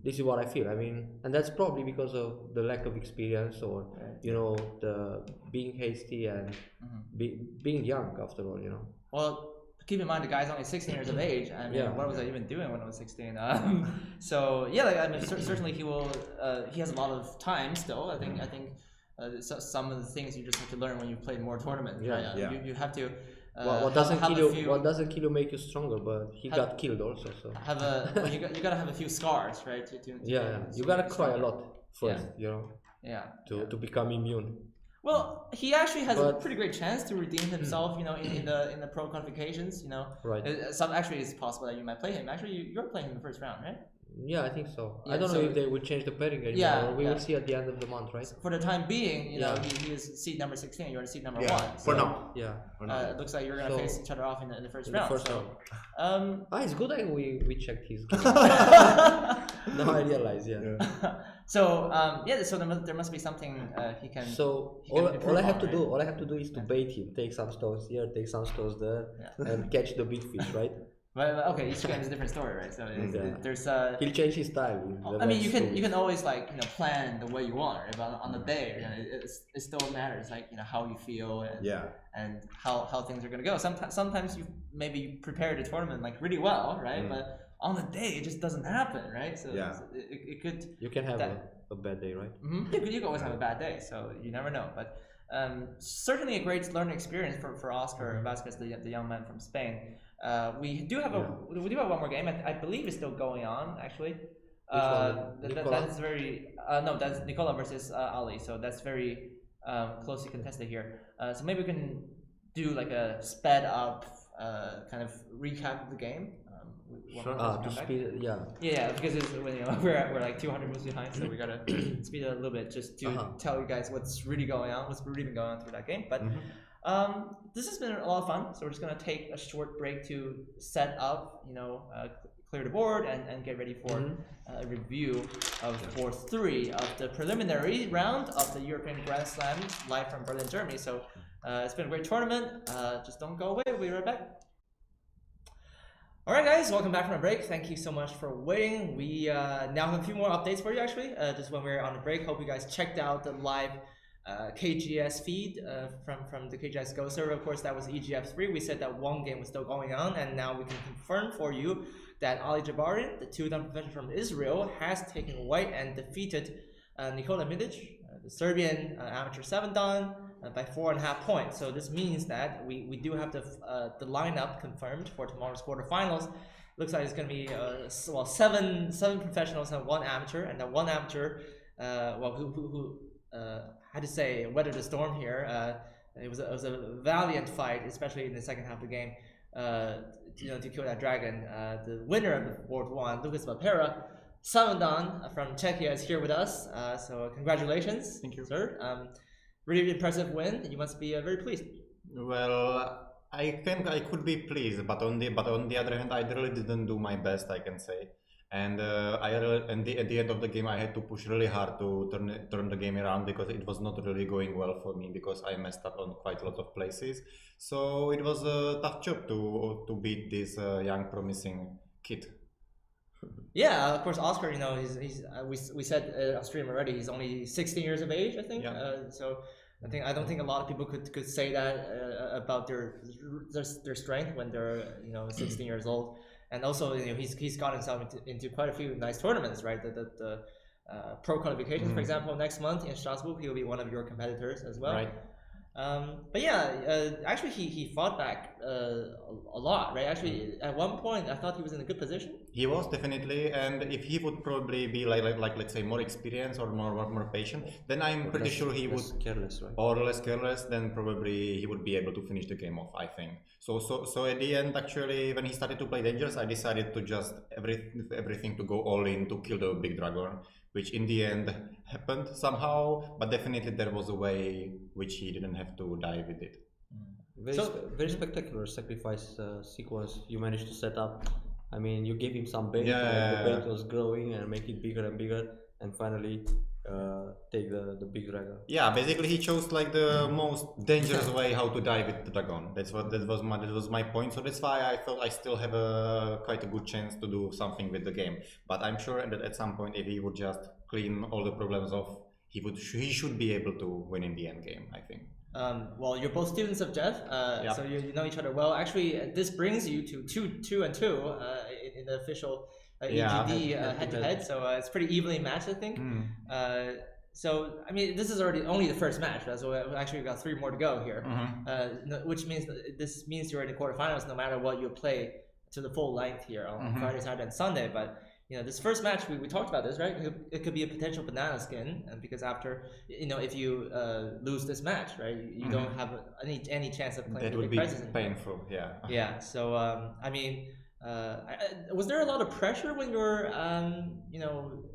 This is what I feel. I mean, and that's probably because of the lack of experience or the being hasty and being young after all. Well, keep in mind the guy's only 16 years of age. I mean, what was I even doing when I was 16? So certainly he will. He has a lot of time still. I think some of the things you just have to learn when you play more tournaments. You have to. What doesn't kill you make you stronger, but he got killed also. So you gotta have a few scars, right? You gotta cry a lot first, to become immune. Well, he actually has a pretty great chance to redeem himself, in the pro qualifications. Right. Actually, it's possible that you might play him. Actually, you're playing him in the first round, right? Yeah, I think so. I don't know if they would change the pairing anymore. We will see at the end of the month, right? For the time being, he is seed number 16. You're seed number 1. For now. It looks like you're gonna face each other off in the first round. It's good that we checked his game. Now I realize, So there must be something he can. So all I have to do is to bait him, take some stones here, take some stones there, and catch the big fish, right? But okay, each game is a different story, right? So there's he'll change his style. I mean, you can always like plan the way you want, right? But on the day, it still matters, like how you feel and how things are gonna go. Sometimes you maybe prepare the tournament like really well, right? But on the day, it just doesn't happen, right? So it could. You can have a bad day, right? You can always have a bad day, so you never know. But certainly a great learning experience for Oscar Vazquez, the young man from Spain. We do have one more game. I believe it's still going on actually. That's very that's Nicola versus Ali. So that's very closely contested here. So maybe we can do like a sped up kind of recap of the game. Sure. To speed, yeah, because we're like 200 moves behind, so we gotta speed it a little bit just to tell you guys what's really going on, what's really been going on through that game. But this has been a lot of fun, so we're just gonna take a short break to set up, clear the board and get ready for a review of board 3 of the preliminary round of the European Grand Slams live from Berlin, Germany. So it's been a great tournament. Just don't go away. We'll be right back. Alright guys, welcome back from a break. Thank you so much for waiting. We now have a few more updates for you actually, just when we're on the break. Hope you guys checked out the live KGS feed from the KGS Go server. Of course, that was EGF3. We said that one game was still going on, and now we can confirm for you that Ali Jabari, the 2-dan professional from Israel, has taken white and defeated Nikola Milic, the Serbian amateur 7-dan, by 4.5 points. So this means that we do have the lineup confirmed for tomorrow's quarterfinals. Looks like it's going to be seven professionals and 1 amateur, and that 1 amateur who had to say weathered the storm here. It was a valiant fight, especially in the second half of the game. To kill that dragon. The winner of board 1, Lukas Podpera, 7-dan from Czechia, is here with us. So congratulations, thank you, sir. Really impressive win. You must be very pleased. Well, I think I could be pleased, but on the other hand, I really didn't do my best, I can say. And at the end of the game, I had to push really hard to turn the game around, because it was not really going well for me, because I messed up on quite a lot of places. So it was a tough job to beat this young promising kid. Yeah, of course, Oscar. He's we said on stream already. He's only 16 years of age, I think. So I don't think a lot of people could say that about their strength when they're 16 years old. And also, he's got himself into quite a few nice tournaments, right? The pro qualifications, for example, next month in Strasbourg, he'll be one of your competitors as well. Right. But yeah, actually, he fought back a lot, right? Actually, at one point, I thought he was in a good position. He was definitely, and if he would probably be like let's say more experienced or more patient, then I'm pretty sure he would careless, right? Or less careless, then probably he would be able to finish the game off, I think. So at the end, actually, when he started to play dangerous, I decided to just everything to go all in to kill the big dragon, which in the end happened somehow, but definitely there was a way which he didn't have to die with it. Very spectacular sacrifice sequence you managed to set up. I mean, you gave him some bait, the bait was growing and make it bigger and bigger, and finally take the big dragon. Yeah, basically he chose like the most dangerous way how to die with the dragon. That was my point. So that's why I thought I still have quite a good chance to do something with the game. But I'm sure that at some point, if he would just clean all the problems off, he should be able to win in the end game, I think. Well, you're both students of Jeff, so you know each other well. Actually, this brings you to 2-2 in the official EGD head-to-head. So it's pretty evenly matched, I think. So I mean, this is only the first match, right? So we've got 3 more to go here, which means this means you're in the quarterfinals no matter what you play to the full length here on Friday, Saturday, and Sunday. But this first match, we talked about this, right? It could be a potential banana skin, and because after, if you lose this match, right, you don't have any chance of playing the big prizes. That would be painful, yeah. Yeah. So I mean, was there a lot of pressure when you were,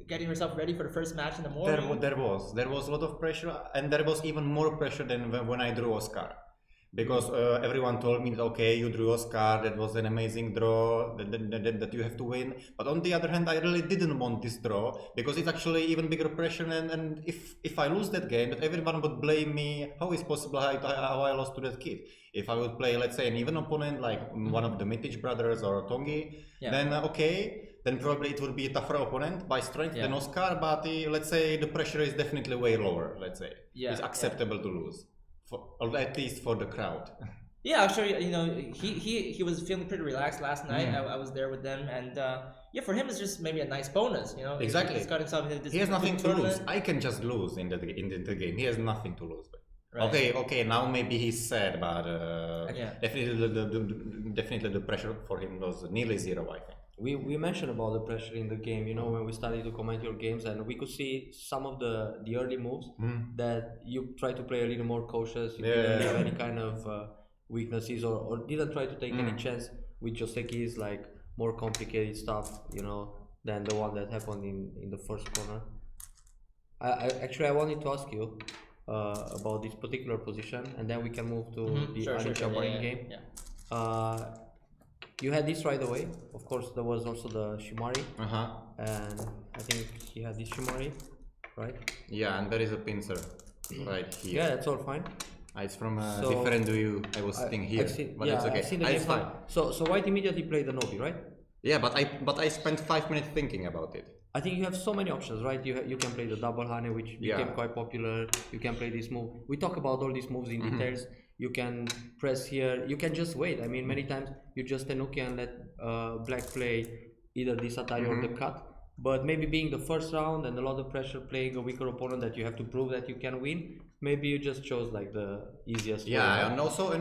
getting yourself ready for the first match in the morning? There was a lot of pressure, and there was even more pressure than when I drew Oscar. Because everyone told me that, okay, you drew Oscar, that was an amazing draw, that you have to win. But on the other hand, I really didn't want this draw because it's actually even bigger pressure. And if I lose that game, that everyone would blame me. How is possible how I lost to that kid? If I would play, let's say, an even opponent like one of the Mitic brothers or Tongi, then okay, then probably it would be a tougher opponent by strength than Oscar. But let's say the pressure is definitely way lower. Let's say it's acceptable to lose. Or at least for the crowd. Yeah, actually, he was feeling pretty relaxed last night. I was there with them, and for him it's just maybe a nice bonus. Exactly. He's got himself into this. He has nothing to lose. I can just lose in the game. He has nothing to lose. Right. Okay. Now maybe he's sad, but definitely the pressure for him was nearly zero. I think. We mentioned about the pressure in the game, when we started to comment your games, and we could see some of the early moves that you try to play a little more cautious. You didn't have any kind of weaknesses or didn't try to take any chance with Joseki's like more complicated stuff, than the one that happened in the first corner. I wanted to ask you about this particular position, and then we can move to the Anisha game. You had this right away. Of course, there was also the Shimari, and I think he had this Shimari, right? Yeah, and there is a pincer right here. Yeah, that's all fine. It's from a different view. I was sitting here, but it's okay. I've seen the game fine. So White immediately played the Nobi, right? Yeah, but I spent 5 minutes thinking about it. I think you have so many options, right? You can play the double Hane, which became quite popular. You can play this move. We talk about all these moves in details. You can press here. You can just wait. I mean, many times you just Tenuki and let Black play either this Atari or the cut. But maybe being the first round and a lot of pressure playing a weaker opponent that you have to prove that you can win, maybe you just chose like the easiest. Yeah, and also,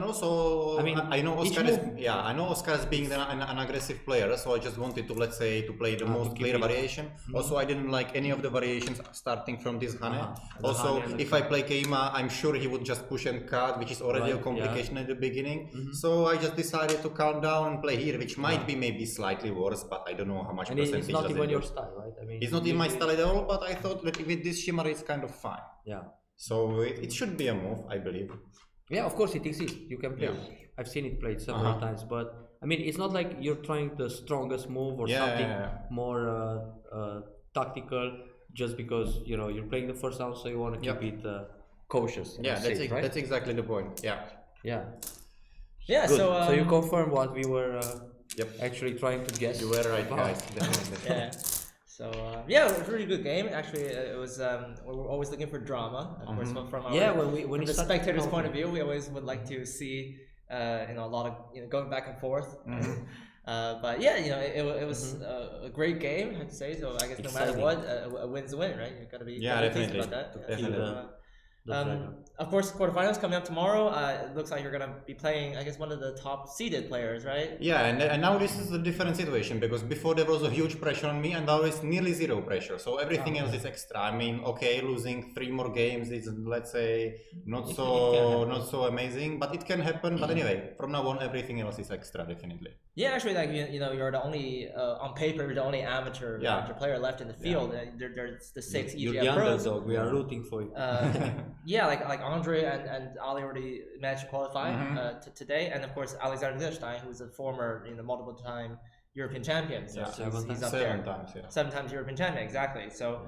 I mean, I know Oscar is being an aggressive player, so I just wanted to to play the most clear variation. Also, I didn't like any of the variations starting from this Hane. Also, if I play Keima, I'm sure he would just push and cut, which is already a complication at the beginning. So I just decided to calm down and play here, which might be maybe slightly worse, but I don't know how much percentage. It's not even your style. Right? I mean, it's not in my style at all, but I thought that with this Shimmer it's kind of fine. Yeah. So it should be a move, I believe. Yeah, of course it exists. You can play. I've seen it played several times, but I mean, it's not like you're trying the strongest move or something more tactical just because you're playing the first round, so you want to keep it cautious. Yeah, safe, right? That's exactly the point. Yeah. Yeah. Yeah. Good. So you confirm what we were. Actually trying to guess. You were right, guys. Yeah. So it was a really good game. Actually, it was. We were always looking for drama, of course, from our from the spectators' point of view. We always would like to see, a lot of going back and forth. But it was a great game, I have to say. So I guess no matter what, a win's a win, right? You got to be pleased about that. Definitely. Of course, quarterfinals coming up tomorrow. It looks like you're gonna be playing, I guess, one of the top seeded players, right? Yeah, and now this is a different situation because before there was a huge pressure on me, and now it's nearly zero pressure. So everything else is extra. I mean, okay, losing 3 more games is, let's say, not so amazing, but it can happen. But anyway, from now on, everything else is extra, definitely. Yeah, actually, like you're the only on paper, you're the only amateur player left in the field. There's the 6 EGF You're the pros. underdog. We are rooting for you. Yeah, like Andre and Ali already managed to qualify today, and of course Alexander Lichtenstein, who's a former time European champion. So he's up there. 7 times. Yeah. 7 times European champion, exactly. So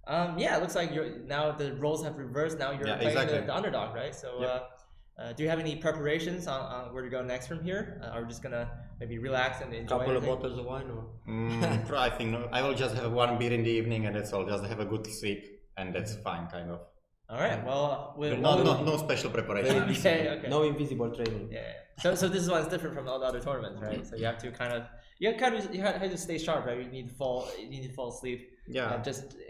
it looks like now the roles have reversed. Now you're playing the underdog, right? So do you have any preparations on where to go next from here? Are we just gonna maybe relax and enjoy? Couple of bottles of wine, or? I think no. I will just have 1 beer in the evening, and that's all. Just have a good sleep, and that's fine, kind of. All right. Well, no special preparation. Okay. No invisible training. Yeah. So this is why it's different from all the other tournaments, right? So you have to you have to stay sharp, right? You need to fall asleep. Yeah.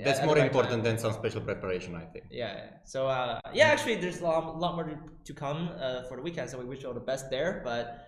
That's more important than some special preparation, I think. Yeah. So actually, there's a lot more to come for the weekend. So we wish you all the best there. But